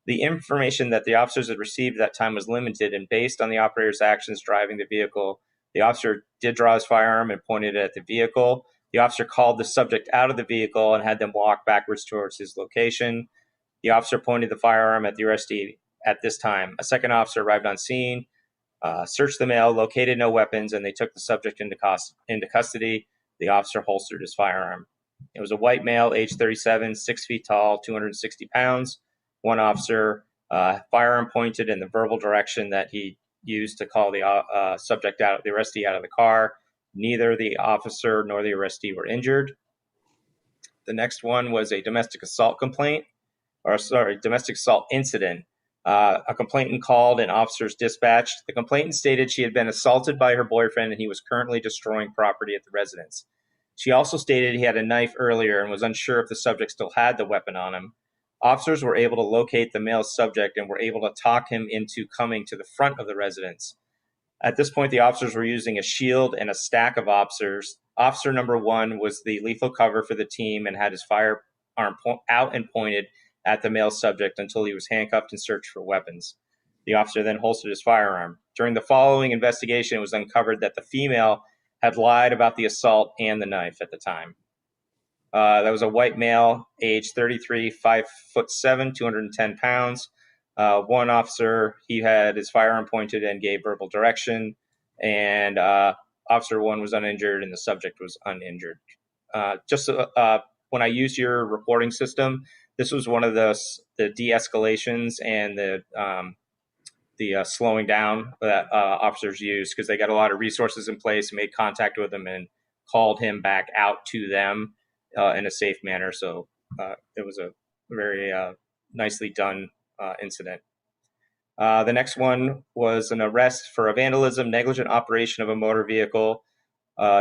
The information that the officers had received at that time was limited, and based on the operator's actions driving the vehicle, the officer did draw his firearm and pointed it at the vehicle. The officer called the subject out of the vehicle and had them walk backwards towards his location. The officer pointed the firearm at the arrestee at this time. A second officer arrived on scene, searched the male, located no weapons, and they took the subject into custody. The officer holstered his firearm. It was a white male, age 37, 6 feet tall, 260 pounds. One officer, firearm pointed in the verbal direction that he used to call the arrestee out of the car. Neither the officer nor the arrestee were injured. The next one was a domestic assault incident. A complainant called and officers dispatched. The complainant stated she had been assaulted by her boyfriend and he was currently destroying property at the residence. She also stated he had a knife earlier and was unsure if the subject still had the weapon on him. Officers were able to locate the male subject and were able to talk him into coming to the front of the residence. At this point, the officers were using a shield and a stack of officers. Officer number one was the lethal cover for the team and had his firearm out and pointed at the male subject until he was handcuffed and searched for weapons. The officer then holstered his firearm. During the following investigation, it was uncovered that the female had lied about the assault and the knife at the time. That was a white male, age 33, 5'7", 210 pounds. One officer, he had his firearm pointed and gave verbal direction, and officer one was uninjured and the subject was uninjured. When I used your reporting system, this was one of the de-escalations and the slowing down that officers used, because they got a lot of resources in place, made contact with him, and called him back out to them in a safe manner. So it was a very nicely done incident. The next one was an arrest for a vandalism, negligent operation of a motor vehicle,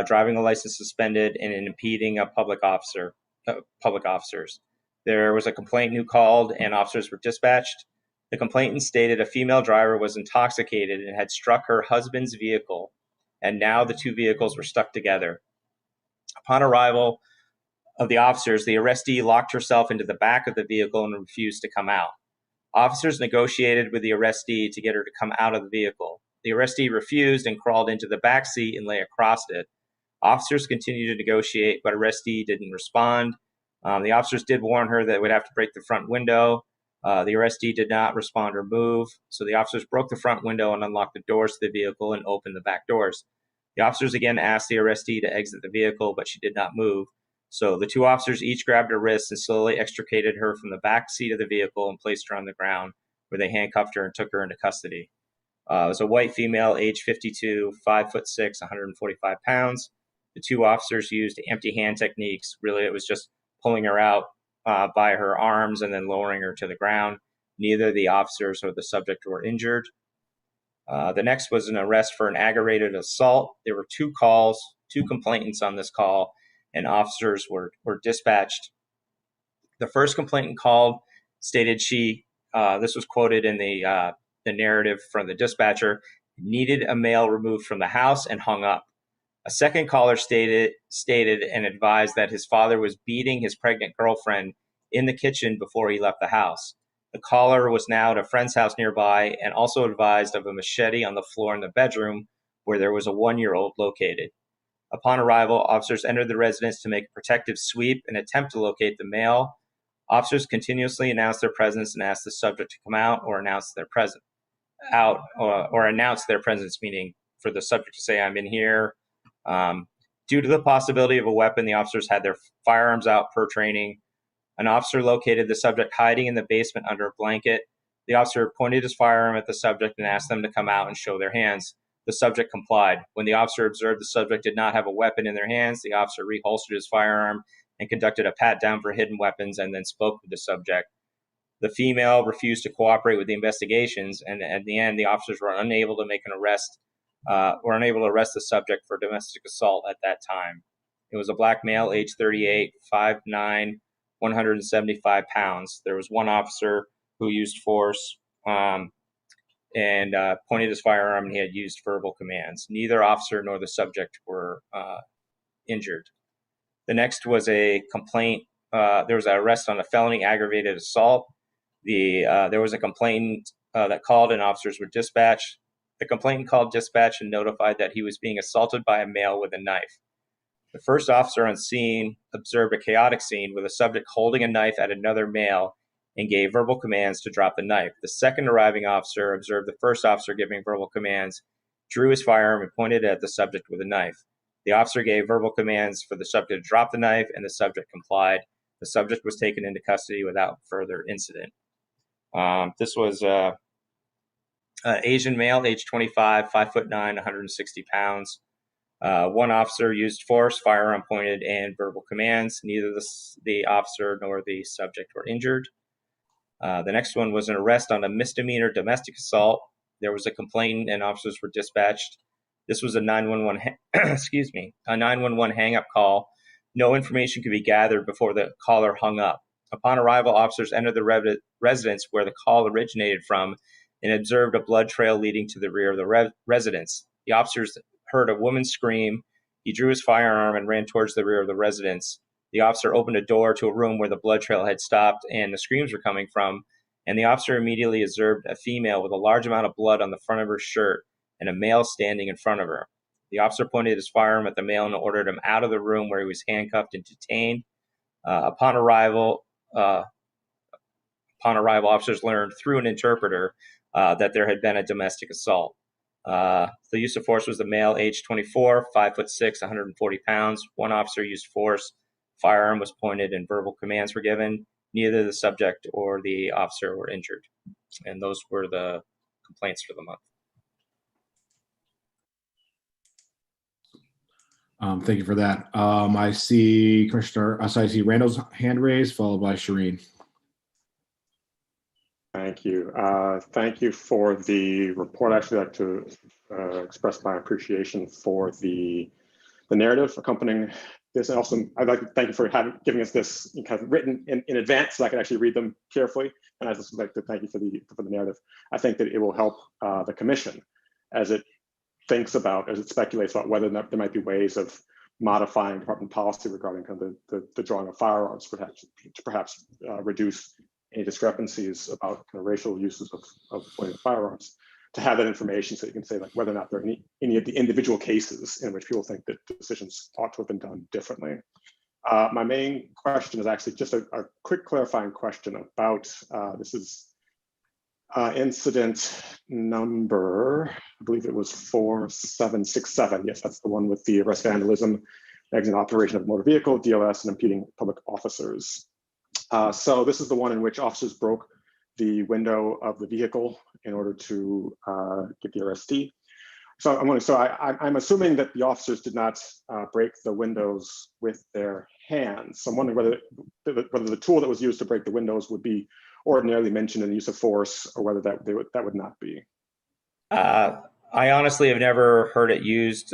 driving a license suspended, and impeding a public officers. There was a complainant who called and officers were dispatched. The complainant stated a female driver was intoxicated and had struck her husband's vehicle, and now the two vehicles were stuck together. Upon arrival of the officers, the arrestee locked herself into the back of the vehicle and refused to come out. Officers negotiated with the arrestee to get her to come out of the vehicle. The arrestee refused and crawled into the back seat and lay across it. Officers continued to negotiate, but arrestee didn't respond. The officers did warn her that they would have to break the front window. The arrestee did not respond or move, so the officers broke the front window and unlocked the doors to the vehicle and opened the back doors. The officers again asked the arrestee to exit the vehicle, but she did not move. So the two officers each grabbed her wrists and slowly extricated her from the back seat of the vehicle and placed her on the ground, where they handcuffed her and took her into custody. It was a white female, age 52, 5'6", 145 pounds. The two officers used empty hand techniques. Really, it was just pulling her out by her arms and then lowering her to the ground. Neither the officers or the subject were injured. The next was an arrest for an aggravated assault. There were 2 calls, 2 complainants on this call, and officers were dispatched. The first complainant called stated this was quoted in the narrative from the dispatcher, needed a male removed from the house and hung up. A second caller stated and advised that his father was beating his pregnant girlfriend in the kitchen before he left the house. The caller was now at a friend's house nearby and also advised of a machete on the floor in the bedroom where there was a 1-year-old located. Upon arrival, officers entered the residence to make a protective sweep and attempt to locate the male. Officers continuously announced their presence and asked the subject to come out or announce their presence, meaning for the subject to say, "I'm in here." Due to the possibility of a weapon, the officers had their firearms out per training. An officer located the subject hiding in the basement under a blanket. The officer pointed his firearm at the subject and asked them to come out and show their hands. The subject complied. When the officer observed the subject did not have a weapon in their hands, the officer reholstered his firearm and conducted a pat down for hidden weapons and then spoke with the subject. The female refused to cooperate with the investigations, and at the end, the officers were unable to make an arrest, to arrest the subject for domestic assault at that time. It was a black male, age 38, 5'9", 175 pounds. There was 1 officer who used force and pointed his firearm, and he had used verbal commands. Neither officer nor the subject were injured. The next was a complaint. There was an arrest on a felony aggravated assault. There was a complainant that called and officers were dispatched. The complainant called dispatch and notified that he was being assaulted by a male with a knife. The first officer on scene observed a chaotic scene with a subject holding a knife at another male and gave verbal commands to drop the knife. The second arriving officer observed the first officer giving verbal commands, drew his firearm and pointed at the subject with a knife. The officer gave verbal commands for the subject to drop the knife, and the subject complied. The subject was taken into custody without further incident. This was an Asian male, age 25, 5'9", 160 pounds. 1 officer used force, firearm pointed, and verbal commands. Neither the officer nor the subject were injured. The next one was an arrest on a misdemeanor domestic assault. There was a complainant and officers were dispatched. This was a 911 hang-up call. No information could be gathered before the caller hung up. Upon arrival, officers entered the residence where the call originated from and observed a blood trail leading to the rear of the residence. The officers heard a woman scream. He drew his firearm and ran towards the rear of the residence. The officer opened a door to a room where the blood trail had stopped and the screams were coming from, and the officer immediately observed a female with a large amount of blood on the front of her shirt and a male standing in front of her. The officer pointed his firearm at the male and ordered him out of the room where he was handcuffed and detained. Upon arrival, officers learned through an interpreter that there had been a domestic assault. The use of force was the male, age 24, 5'6", 140 pounds. 1 officer used force. Firearm was pointed and verbal commands were given. Neither the subject or the officer were injured. And those were the complaints for the month. Thank you for that. I see I see Randall's hand raised, followed by Shireen. Thank you. Thank you for the report. I'd actually like to express my appreciation for the narrative accompanying this. And also, I'd like to thank you for giving us this kind of written in advance so I can actually read them carefully. And I'd just like to thank you for the narrative. I think that it will help the commission as it thinks about, as it speculates about whether or not there might be ways of modifying department policy regarding kind of the drawing of firearms, perhaps reduce any discrepancies about kind of racial uses of pointing firearms, to have that information so you can say like whether or not there are any of the individual cases in which people think that decisions ought to have been done differently. My main question is actually just a quick clarifying question about, this is incident number, I believe it was 4767. Yes, that's the one with the arrest, vandalism, negligent operation of a motor vehicle, DLS, and impeding public officers. So this is the one in which officers broke the window of the vehicle in order to get the arrestee. So I'm assuming that the officers did not break the windows with their hands. So I'm wondering whether the tool that was used to break the windows would be ordinarily mentioned in the use of force, or whether that would not be. I honestly have never heard it used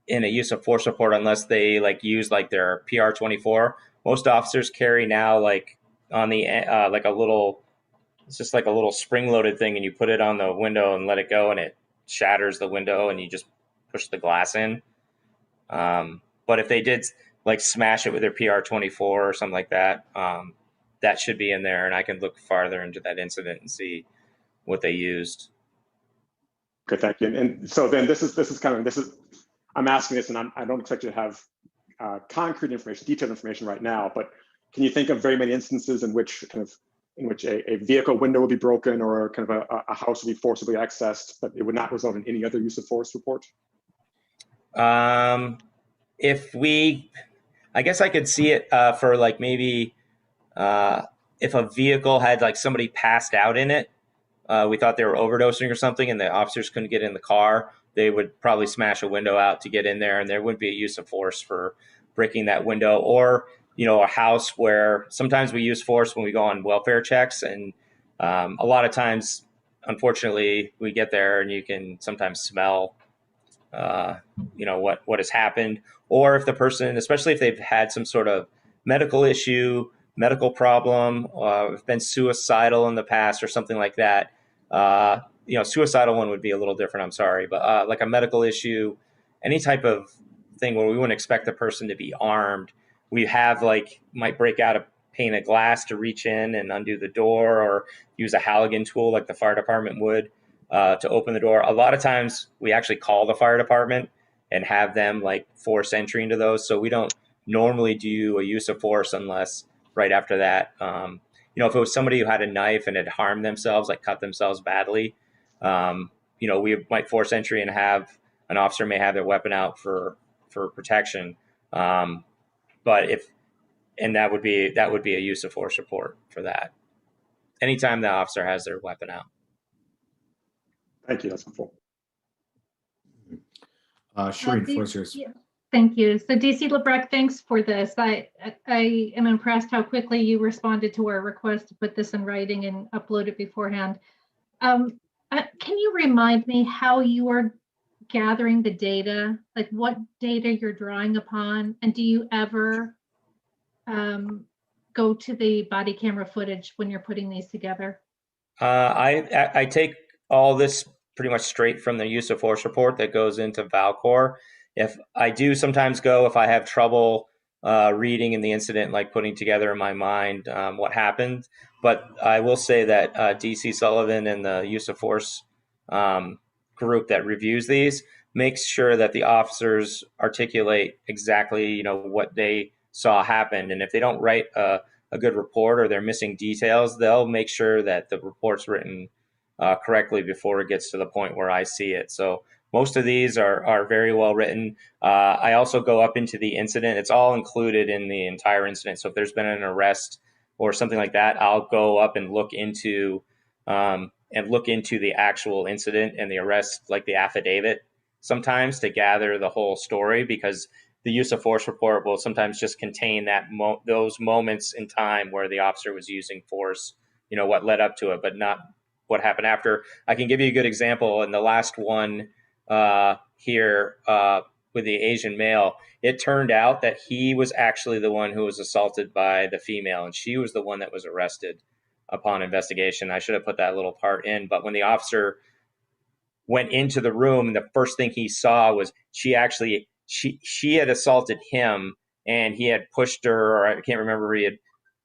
in a use of force report unless they use their PR-24. Most officers carry now on the like a little, it's just like a little spring-loaded thing, and you put it on the window and let it go, and it shatters the window, and you just push the glass in. But if they did smash it with their PR-24 or something like that, that should be in there, and I can look farther into that incident and see what they used. Okay, thank you. And so then this is I'm asking this, and I don't expect you to have concrete information, detailed information right now, but can you think of very many instances in which a vehicle window would be broken, or kind of a house would be forcibly accessed, but it would not result in any other use of force report? I guess I could see it for maybe if a vehicle had somebody passed out in it, we thought they were overdosing or something, and the officers couldn't get in the car, they would probably smash a window out to get in there, and there wouldn't be a use of force for breaking that window. Or a house where sometimes we use force when we go on welfare checks, and a lot of times, unfortunately, we get there and you can sometimes smell what has happened. Or if the person, especially if they've had some sort of medical problem, have been suicidal in the past or something like that. Suicidal one would be a little different, I'm sorry, but like a medical issue, any type of thing where we wouldn't expect the person to be armed, we have might break out a pane of glass to reach in and undo the door, or use a Halligan tool like the fire department would to open the door. A lot of times we actually call the fire department and have them force entry into those. So we don't normally do a use of force unless right after that. If it was somebody who had a knife and had harmed themselves, cut themselves badly, we might force entry and have an officer may have their weapon out for protection. That would be a use of force report for that. Anytime the officer has their weapon out. Thank you. That's helpful. Shereen, the floor is yours. Thank you. So DC LeBrecq, thanks for this. I am impressed how quickly you responded to our request to put this in writing and upload it beforehand. Can you remind me how you are gathering the data, what data you're drawing upon, and do you ever go to the body camera footage when you're putting these together? I take all this pretty much straight from the use of force report that goes into Valcor. If I do sometimes go, if I have trouble reading in the incident, putting together in my mind what happened. But I will say that DC Sullivan and the use of force group that reviews these makes sure that the officers articulate exactly, what they saw happen. And if they don't write a good report, or they're missing details, they'll make sure that the report's written correctly before it gets to the point where I see it. So most of these are very well written. I also go up into the incident. It's all included in the entire incident. So if there's been an arrest or something like that, I'll go up and look into the actual incident and the arrest, like the affidavit, sometimes to gather the whole story, because the use of force report will sometimes just contain those moments in time where the officer was using force, what led up to it, but not what happened after. I can give you a good example. In the last one here with the Asian male, it turned out that he was actually the one who was assaulted by the female, and she was the one that was arrested upon investigation. I should have put that little part in, but when the officer went into the room, the first thing he saw was she had assaulted him, and he had pushed her, or I can't remember, he had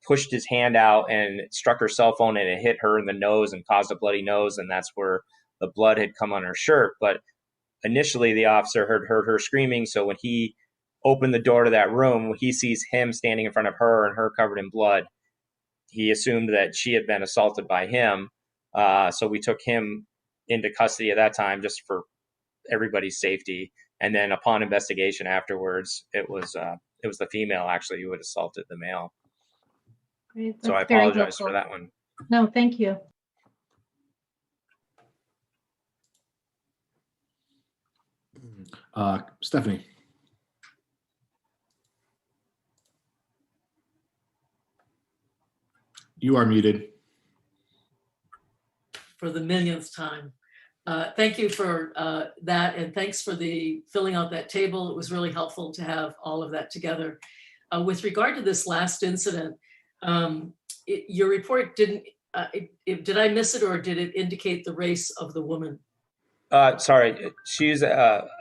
pushed his hand out and struck her cell phone, and it hit her in the nose and caused a bloody nose, and that's where the blood had come on her shirt. But initially the officer heard her screaming, so when he opened the door to that room, he sees him standing in front of her and her covered in blood. He assumed that she had been assaulted by him, so we took him into custody at that time just for everybody's safety. And then upon investigation afterwards, it was the female actually who had assaulted the male. Great. So I That's very apologize helpful. for that one. No, thank you. Stephanie. You are muted. For the millionth time. Thank you for that, and thanks for the filling out that table. It was really helpful to have all of that together. With regard to this last incident, your report didn't, did I miss it, or did it indicate the race of the woman? Sorry, she's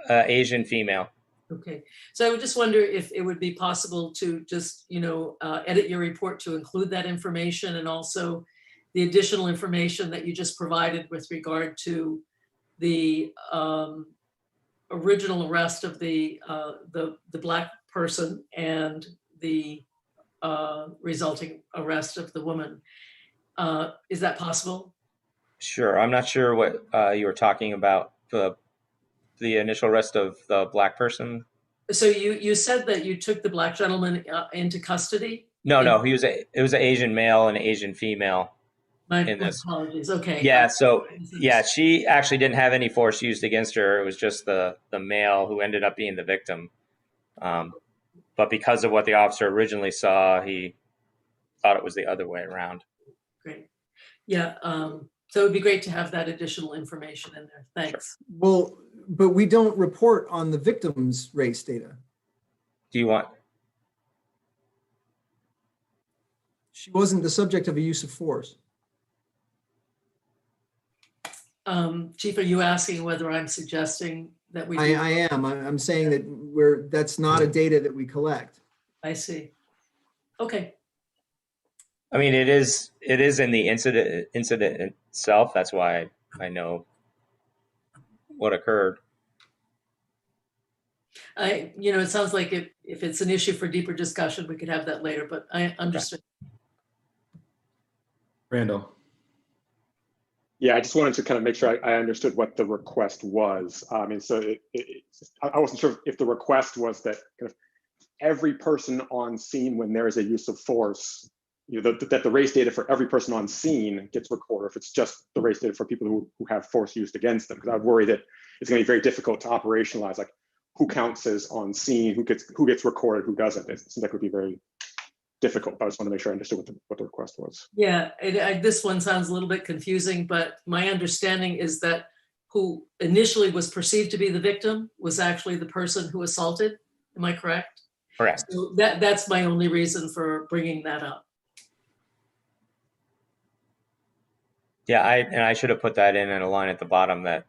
Asian female. Okay, so I would just wonder if it would be possible to just, edit your report to include that information, and also the additional information that you just provided with regard to the original arrest of the Black person and the resulting arrest of the woman. Is that possible? Sure. I'm not sure what you were talking about, the initial arrest of the Black person. So you said that you took the Black gentleman into custody? No, it was an Asian male and an Asian female. My in this. apologies. Okay. Yeah. So yeah, she actually didn't have any force used against her. It was just the male who ended up being the victim. But because of what the officer originally saw, he thought it was the other way around. Great. Yeah. So it would be great to have that additional information in there. Thanks. Well, but we don't report on the victim's race data. Do you want? She wasn't the subject of a use of force. Chief, are you asking whether I'm suggesting that we? I am. I'm saying that that's not a data that we collect. I see. Okay. I mean, it is in the incident itself. That's why I know what occurred. It sounds like if it's an issue for deeper discussion, we could have that later, but I understood. Randall. Yeah, I just wanted to kind of make sure I understood what the request was. I mean, so I wasn't sure if the request was that kind of every person on scene when there is a use of force, that the race data for every person on scene gets recorded, if it's just the race data for people who have force used against them. Because I worry that it's going to be very difficult to operationalize, like who counts as on scene, who gets recorded, who doesn't. It seems like it would be very difficult, but I just want to make sure I understood what the request was. Yeah, this one sounds a little bit confusing, but my understanding is that who initially was perceived to be the victim was actually the person who assaulted. Am I correct? Correct. So that's my only reason for bringing that up. Yeah, I should have put that in a line at the bottom that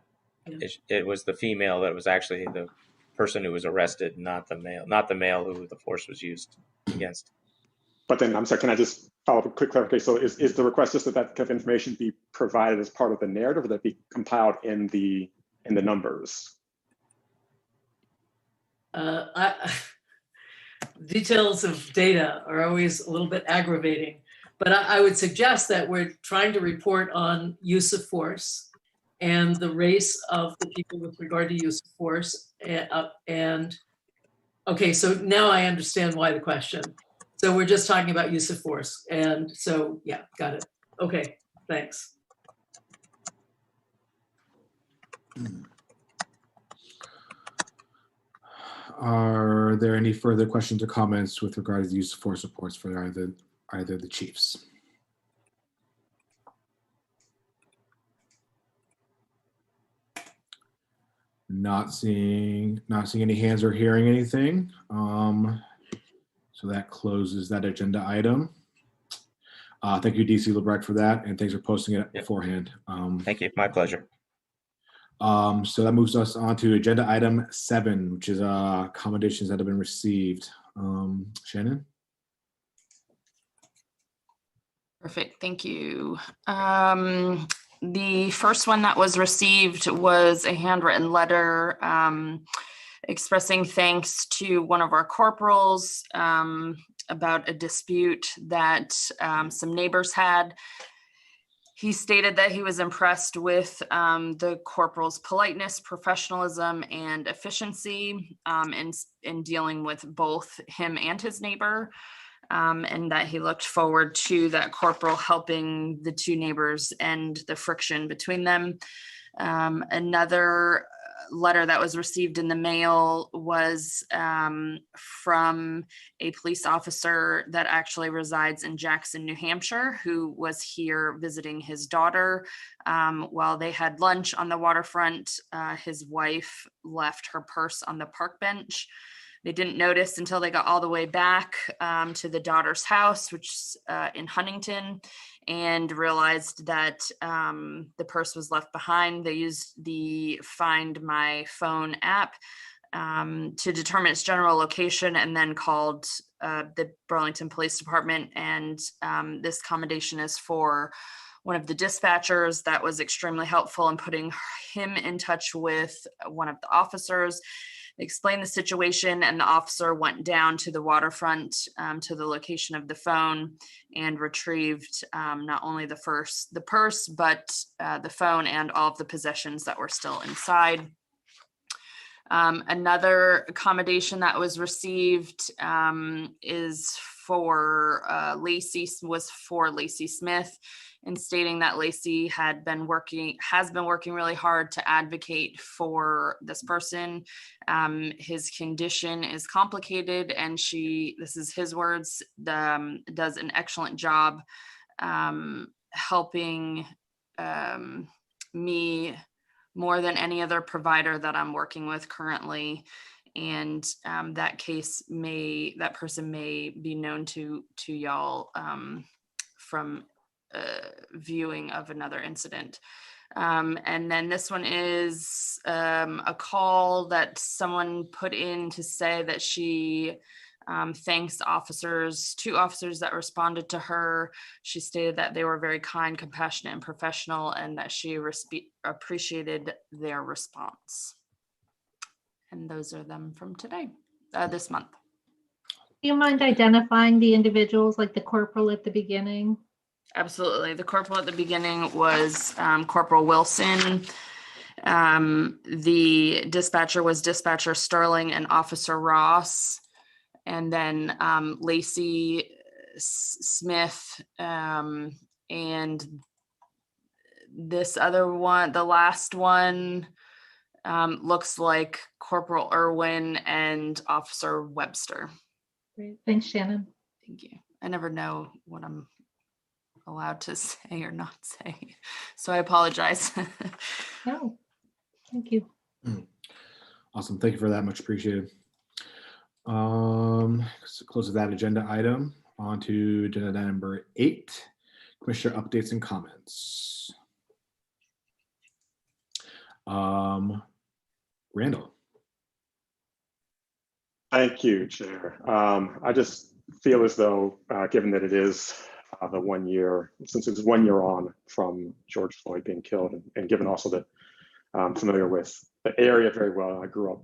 it was the female that was actually the person who was arrested, not the male who the force was used against. But then, I'm sorry, can I just follow up a quick clarification? So is the request just that kind of information be provided as part of the narrative, or that be compiled in the numbers? Details of data are always a little bit aggravating, but I would suggest that we're trying to report on use of force and the race of the people with regard to use of force. And okay, so now I understand why the question. So we're just talking about use of force. And so, yeah, got it. Okay, thanks. Are there any further questions or comments with regard to the use of force reports for either the chiefs? Not seeing any hands or hearing anything. So that closes that agenda item. Thank you, DC Lebrecht, for that, and thanks for posting it beforehand. Thank you. My pleasure. So that moves us on to agenda item 7, which is commendations that have been received. Shannon? Perfect. Thank you. The first one that was received was a handwritten letter expressing thanks to one of our corporals about a dispute that some neighbors had. He stated that he was impressed with the corporal's politeness, professionalism, and efficiency in dealing with both him and his neighbor, and that he looked forward to that corporal helping the two neighbors end the friction between them. Another letter that was received in the mail was from a police officer that actually resides in Jackson, New Hampshire, who was here visiting his daughter. While they had lunch on the waterfront, his wife left her purse on the park bench. They didn't notice until they got all the way back to the daughter's house, which is in Huntington, and realized that the purse was left behind. They used the Find My Phone app to determine its general location, and then called the Burlington Police Department. And this commendation is for one of the dispatchers that was extremely helpful in putting him in touch with one of the officers. They explained the situation, and the officer went down to the waterfront to the location of the phone and retrieved not only the purse, but the phone and all of the possessions that were still inside. Another accommodation that was received is for Lacey Smith, in stating that Lacey has been working really hard to advocate for this person. His condition is complicated, and this is his words, does an excellent job helping me more than any other provider that I'm working with currently. And that person may be known to y'all from viewing of another incident. And then this one is a call that someone put in to say that she thanks two officers that responded to her. She stated that they were very kind, compassionate, and professional, and that she appreciated their response. And those are them from today, this month. Do you mind identifying the individuals, like the corporal at the beginning? Absolutely. The corporal at the beginning was Corporal Wilson. The dispatcher was Dispatcher Sterling and Officer Ross. And then Lacey Smith, and this other one, the last one, looks like Corporal Irwin and Officer Webster. Great. Thanks, Shannon. Thank you. I never know what I'm allowed to say or not say, so I apologize. No, thank you. Awesome. Thank you for that. Much appreciated. So close that agenda item. On to agenda number 8, Commissioner updates and comments. Randall. Thank you, Chair. I just feel as though, given that it is the 1 year, since it was 1 year on from George Floyd being killed, and given also that I'm familiar with the area very well. I grew up,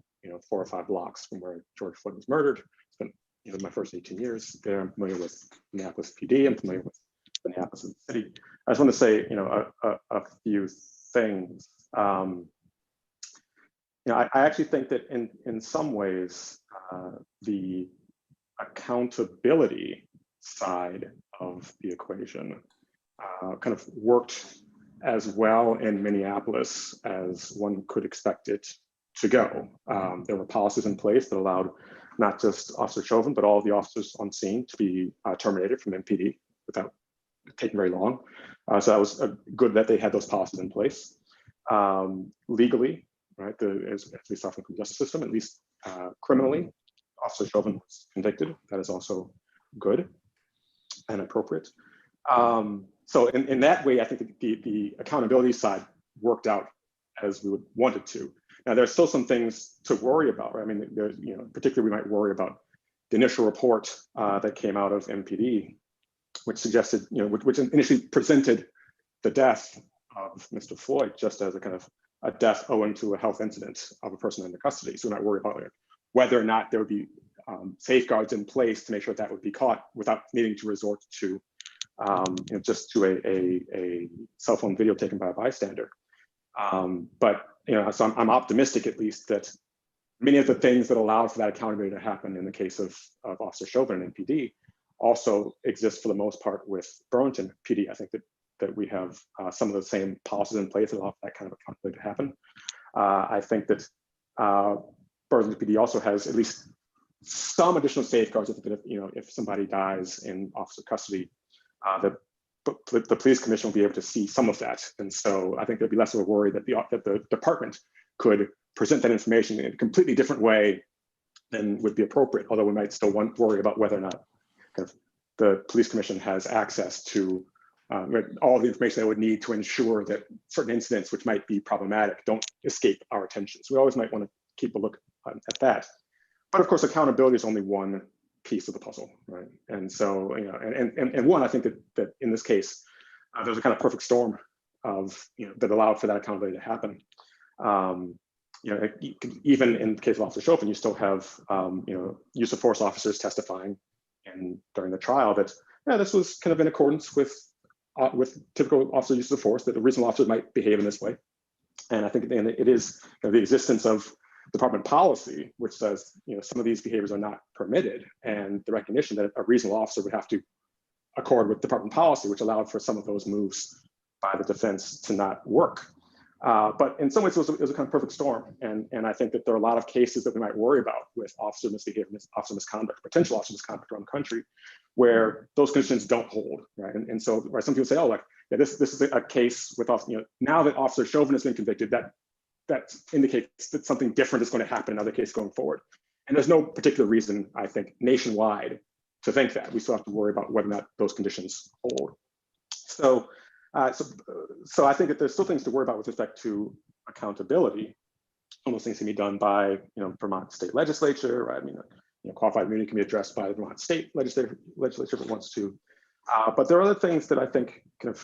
4 or 5 blocks from where George Floyd was murdered. Spent, my first 18 years there. I'm familiar with Minneapolis PD. I'm familiar with Minneapolis City. I just want to say, a few things. I actually think that in some ways, the accountability side of the equation kind of worked as well in Minneapolis as one could expect it to go. There were policies in place that allowed not just Officer Chauvin, but all of the officers on scene to be terminated from MPD without taking very long. So that was good that they had those policies in place. Legally, right, as we saw from the justice system, at least criminally, Officer Chauvin was convicted. That is also good and appropriate. So in that way, I think the accountability side worked out as we would want it to. Now, there's still some things to worry about, right? I mean, there's, particularly we might worry about the initial report that came out of MPD, which suggested, which initially presented the death of Mr. Floyd just as a kind of a death owing to a health incident of a person under custody. So we're not worried about whether or not there would be safeguards in place to make sure that would be caught without needing to resort to just to a cell phone video taken by a bystander. But so I'm optimistic, at least, that many of the things that allow for that accountability to happen in the case of Officer Chauvin and MPD also exist for the most part with Burlington PD. I think that we have some of the same policies in place that allow for that kind of accountability to happen. I think that Burlington PD also has at least some additional safeguards. That if somebody dies in officer custody, the police commission will be able to see some of that, and so I think there'd be less of a worry that the department could present that information in a completely different way than would be appropriate. Although we might still worry about whether or not kind of the police commission has access to all the information they would need to ensure that certain incidents which might be problematic don't escape our attention. So we always might want to keep a look at that. But of course, accountability is only one piece of the puzzle, right? And so, and one, I think that in this case, there's a kind of perfect storm of, that allowed for that accountability to happen. Even in the case of Officer Chauvin, you still have, use of force officers testifying and during the trial that, this was kind of in accordance with typical officer use of force, that the reasonable officers might behave in this way. And I think it is the existence of department policy, which says, some of these behaviors are not permitted, and the recognition that a reasonable officer would have to accord with department policy, which allowed for some of those moves by the defense to not work. But in some ways, it was a kind of perfect storm. And I think that there are a lot of cases that we might worry about with officer misbehavior, officer misconduct, potential officer misconduct around the country, where those conditions don't hold, right? And so some people say, oh, this is a case with, now that Officer Chauvin has been convicted, that indicates that something different is going to happen in other cases going forward. And there's no particular reason, I think, nationwide to think that. We still have to worry about whether or not those conditions hold. So I think that there's still things to worry about with respect to accountability. Some of those things can be done by, Vermont state legislature, right? Qualified immunity can be addressed by the Vermont state legislature if it wants to. But there are other things that I think can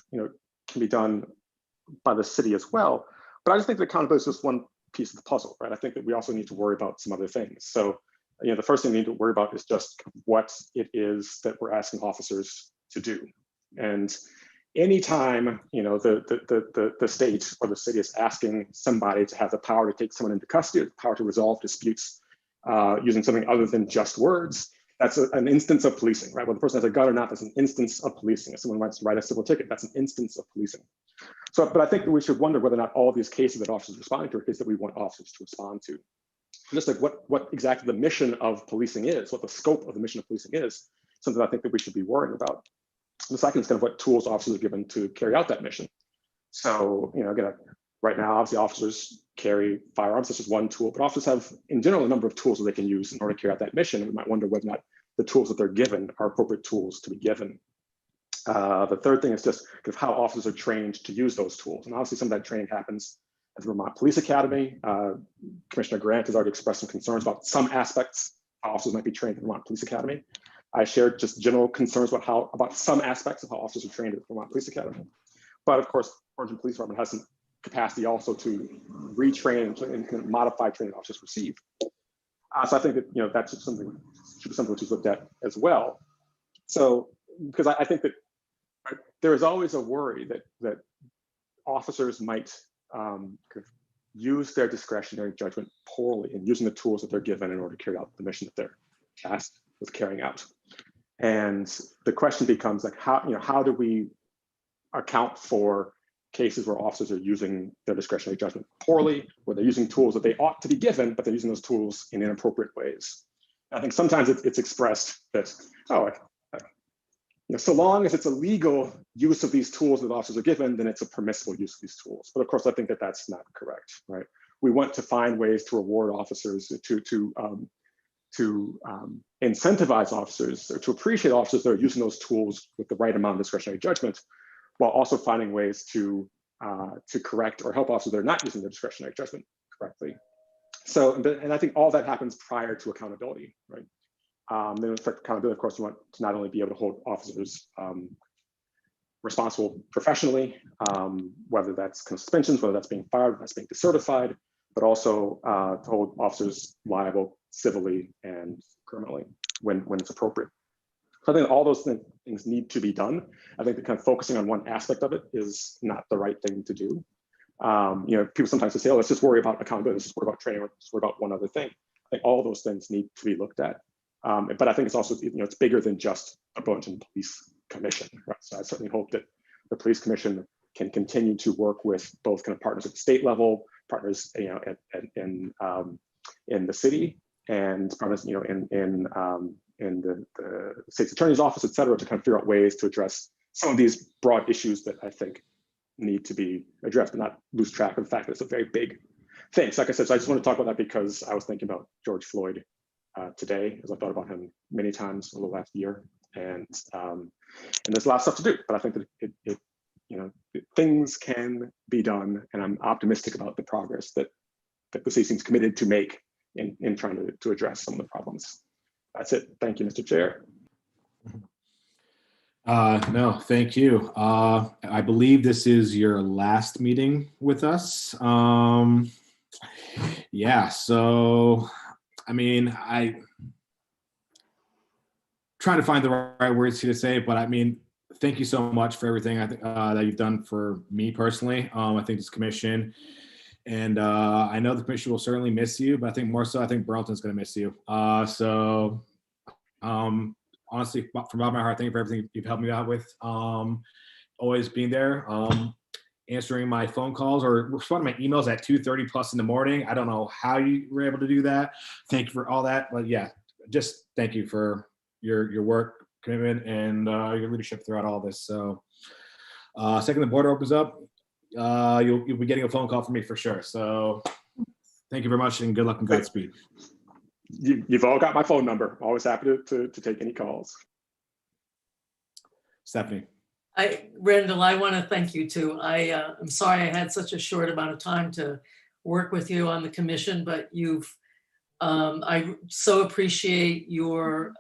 be done by the city as well. But I just think that accountability is just one piece of the puzzle, right? I think that we also need to worry about some other things. So, the first thing we need to worry about is just what it is that we're asking officers to do. And anytime, the state or the city is asking somebody to have the power to take someone into custody, or the power to resolve disputes using something other than just words, that's an instance of policing, right? Whether the person has a gun or not, that's an instance of policing. If someone wants to write a civil ticket, that's an instance of policing. So, but I think that we should wonder whether or not all of these cases that officers are responding to are cases that we want officers to respond to. Just like what exactly the mission of policing is, what the scope of the mission of policing is, something I think that we should be worrying about. The second is kind of what tools officers are given to carry out that mission. So, again, right now, obviously officers carry firearms. This is one tool, but officers have, in general, a number of tools that they can use in order to carry out that mission. And we might wonder whether or not the tools that they're given are appropriate tools to be given. The third thing is just kind of how officers are trained to use those tools. And obviously some of that training happens at the Vermont Police Academy. Commissioner Grant has already expressed some concerns about some aspects how officers might be trained at the Vermont Police Academy. I shared just general concerns about some aspects of how officers are trained at the Vermont Police Academy. But of course, Burlington Police Department has some capacity also to retrain and modify training officers receive. So I think that that's just something should be something which is looked at as well. So because I think that there is always a worry that officers might use their discretionary judgment poorly in using the tools that they're given in order to carry out the mission that they're tasked with carrying out. And the question becomes like, how do we account for cases where officers are using their discretionary judgment poorly, where they're using tools that they ought to be given, but they're using those tools in inappropriate ways? I think sometimes it's expressed that, so long as it's a legal use of these tools that officers are given, then it's a permissible use of these tools. But of course, I think that that's not correct, right? We want to find ways to reward officers, to incentivize officers, or to appreciate officers that are using those tools with the right amount of discretionary judgment, while also finding ways to correct or help officers that are not using their discretionary judgment correctly. So, and I think all that happens prior to accountability, right? Then with accountability, of course, you want to not only be able to hold officers responsible professionally, whether that's kind of suspensions, whether that's being fired, whether that's being decertified, but also to hold officers liable civilly and criminally when it's appropriate. So I think all those things need to be done. I think that kind of focusing on one aspect of it is not the right thing to do. People sometimes say, oh, let's just worry about accountability, let's just worry about training, let's worry about one other thing. I think all those things need to be looked at. But I think it's also, it's bigger than just a Burlington Police Commission, right? So I certainly hope that the Police Commission can continue to work with both kind of partners at the state level, partners, in the city, and partners, in the state's attorney's office, et cetera, to kind of figure out ways to address some of these broad issues that I think need to be addressed, but not lose track of the fact that it's a very big thing. So like I said, so I just want to talk about that because I was thinking about George Floyd today, as I thought about him many times over the last year, and there's a lot of stuff to do, but I think that things can be done, and I'm optimistic about the progress that the city seems committed to make in trying to address some of the problems. That's it. Thank you, Mr. Chair. No, thank you. I believe this is your last meeting with us. Yeah, so, I mean, I trying to find the right words here to say, but I mean, thank you so much for everything I think that you've done for me personally. I think this commission, and I know the commission will certainly miss you, but I think more so, I think Burlington's going to miss you. Honestly, from the bottom of my heart, thank you for everything you've helped me out with. Always being there, answering my phone calls or responding to my emails at 2:30 plus in the morning. I don't know how you were able to do that. Thank you for all that. But yeah, just thank you for your work, commitment, and your leadership throughout all this. So second the border opens up, you'll be getting a phone call from me for sure. So thank you very much, and good luck and Godspeed. You've all got my phone number. Always happy to take any calls. Stephanie. Randall, I want to thank you too. I'm sorry I had such a short amount of time to work with you on the commission, but I so appreciate your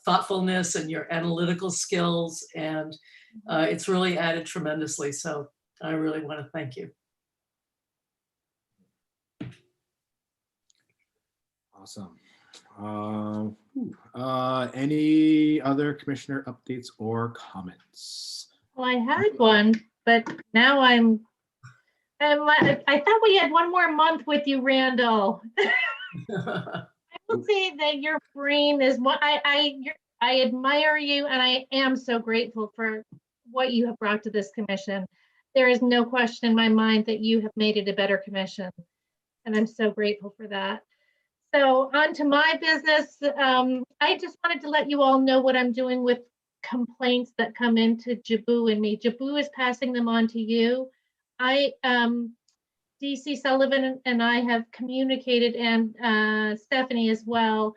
thoughtfulness and your analytical skills, and it's really added tremendously. So I really want to thank you. Awesome. Any other commissioner updates or comments? Well, I had one, but now I thought we had one more month with you, Randall. I will say that your brain is what I admire you, and I am so grateful for what you have brought to this commission. There is no question in my mind that you have made it a better commission, and I'm so grateful for that. So on to my business. I just wanted to let you all know what I'm doing with complaints that come into Jabu and me. Jabu is passing them on to you. DC Sullivan and I have communicated, and Stephanie as well,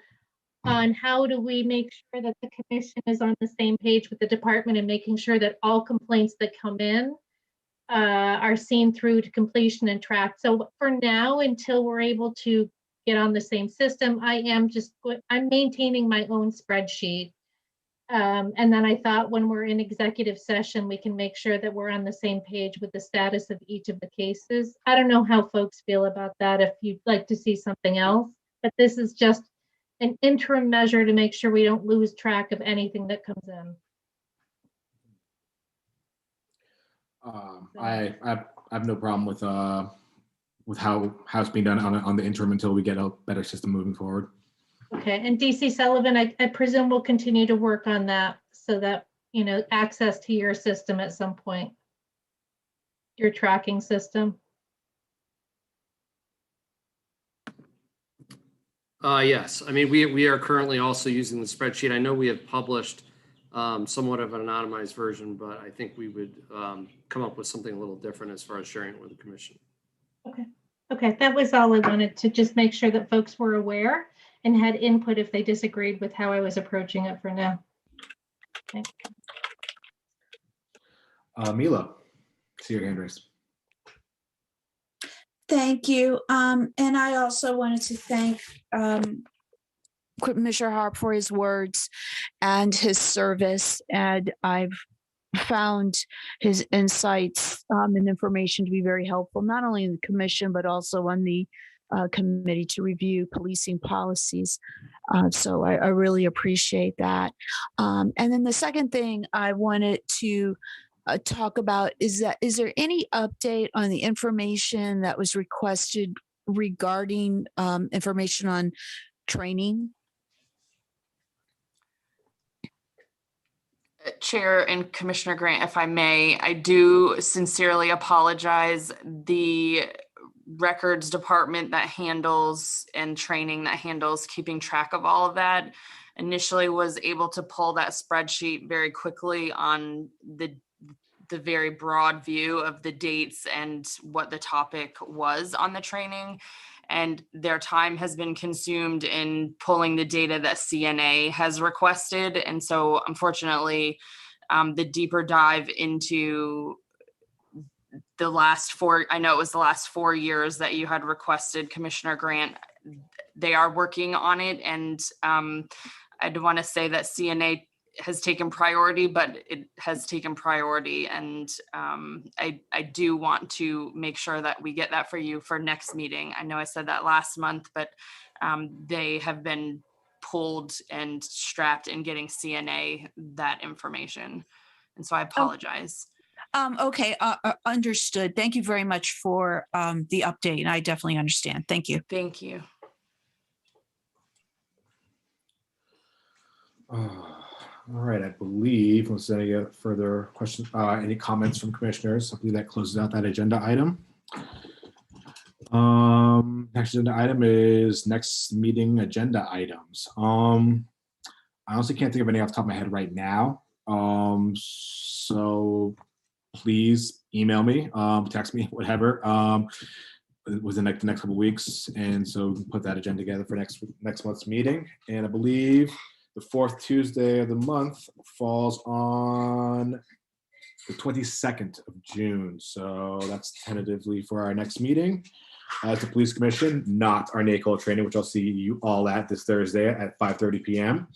on how do we make sure that the commission is on the same page with the department and making sure that all complaints that come in are seen through to completion and tracked. So for now, until we're able to get on the same system, I'm maintaining my own spreadsheet. And then I thought when we're in executive session, we can make sure that we're on the same page with the status of each of the cases. I don't know how folks feel about that, if you'd like to see something else, but this is just an interim measure to make sure we don't lose track of anything that comes in. I have no problem with how it's being done on the interim until we get a better system moving forward. Okay, and DC Sullivan, I presume we'll continue to work on that so that, access to your system at some point, your tracking system. Yes, I mean, we are currently also using the spreadsheet. I know we have published somewhat of an anonymized version, but I think we would come up with something a little different as far as sharing it with the commission. Okay, that was all I wanted to just make sure that folks were aware and had input if they disagreed with how I was approaching it for now. Okay. Mila, see your hand raised. Thank you. And I also wanted to thank Commissioner Harp for his words and his service. And I've found his insights and information to be very helpful, not only in the commission, but also on the committee to review policing policies. So I really appreciate that. And then the second thing I wanted to talk about is there any update on the information that was requested regarding information on training? Chair and Commissioner Grant, if I may, I do sincerely apologize. The records department that handles and training that handles keeping track of all of that, initially was able to pull that spreadsheet very quickly on the very broad view of the dates and what the topic was on the training. And their time has been consumed in pulling the data that CNA has requested. And so unfortunately, the deeper dive into the last 4, I know it was the last 4 years that you had requested, Commissioner Grant, they are working on it. And I'd want to say that CNA has taken priority, but it has taken priority. And I do want to make sure that we get that for you for next meeting. I know I said that last month, but they have been pulled and strapped in getting CNA that information. And so I apologize. Okay, understood. Thank you very much for the update. I definitely understand. Thank you. Thank you. All right, I believe, unless there's any further questions, any comments from commissioners, I believe that closes out that agenda item. Next agenda item is next meeting agenda items. I honestly can't think of any off the top of my head right now. So please email me, text me, whatever, within the next couple of weeks. And so we can put that agenda together for next month's meeting. And I believe the 4th Tuesday of the month falls on the 22nd of June. So that's tentatively for our next meeting as the Police Commission, not our NACOLE training, which I'll see you all at this Thursday at 5:30 p.m.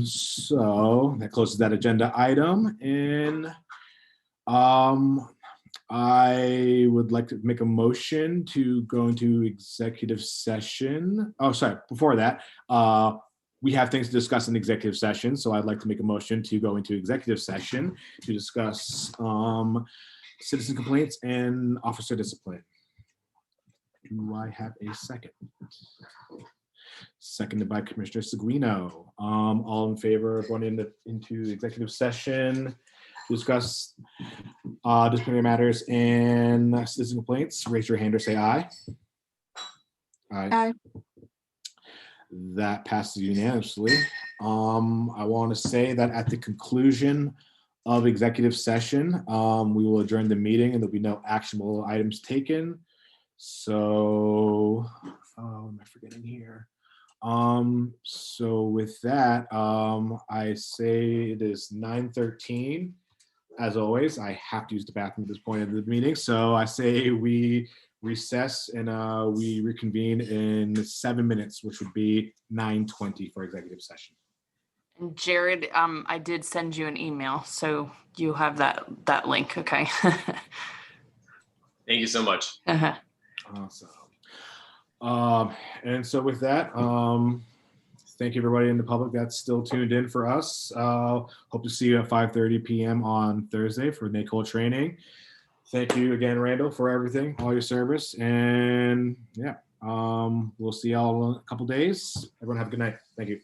So that closes that agenda item. And I would like to make a motion to go into executive session. Oh, sorry, before that, we have things to discuss in executive session. So I'd like to make a motion to go into executive session to discuss citizen complaints and officer discipline. Do I have a second? Seconded by Commissioner Seguino. All in favor of going into executive session to discuss disciplinary matters and citizen complaints, raise your hand or say aye. Aye. That passes unanimously. I want to say that at the conclusion of executive session, we will adjourn the meeting and there'll be no actionable items taken. So, what am I forgetting here? So with that, I say it is 9:13. As always, I have to use the bathroom at this point of the meeting. So I say we recess and we reconvene in 7 minutes, which would be 9:20 for executive session. And Jared, I did send you an email, so you have that link. Okay. Thank you so much. Awesome. And so with that, thank you everybody in the public that's still tuned in for us. Hope to see you at 5:30 p.m. on Thursday for NACOLE training. Thank you again, Randall, for everything, all your service. And yeah, we'll see y'all in a couple days. Everyone have a good night. Thank you.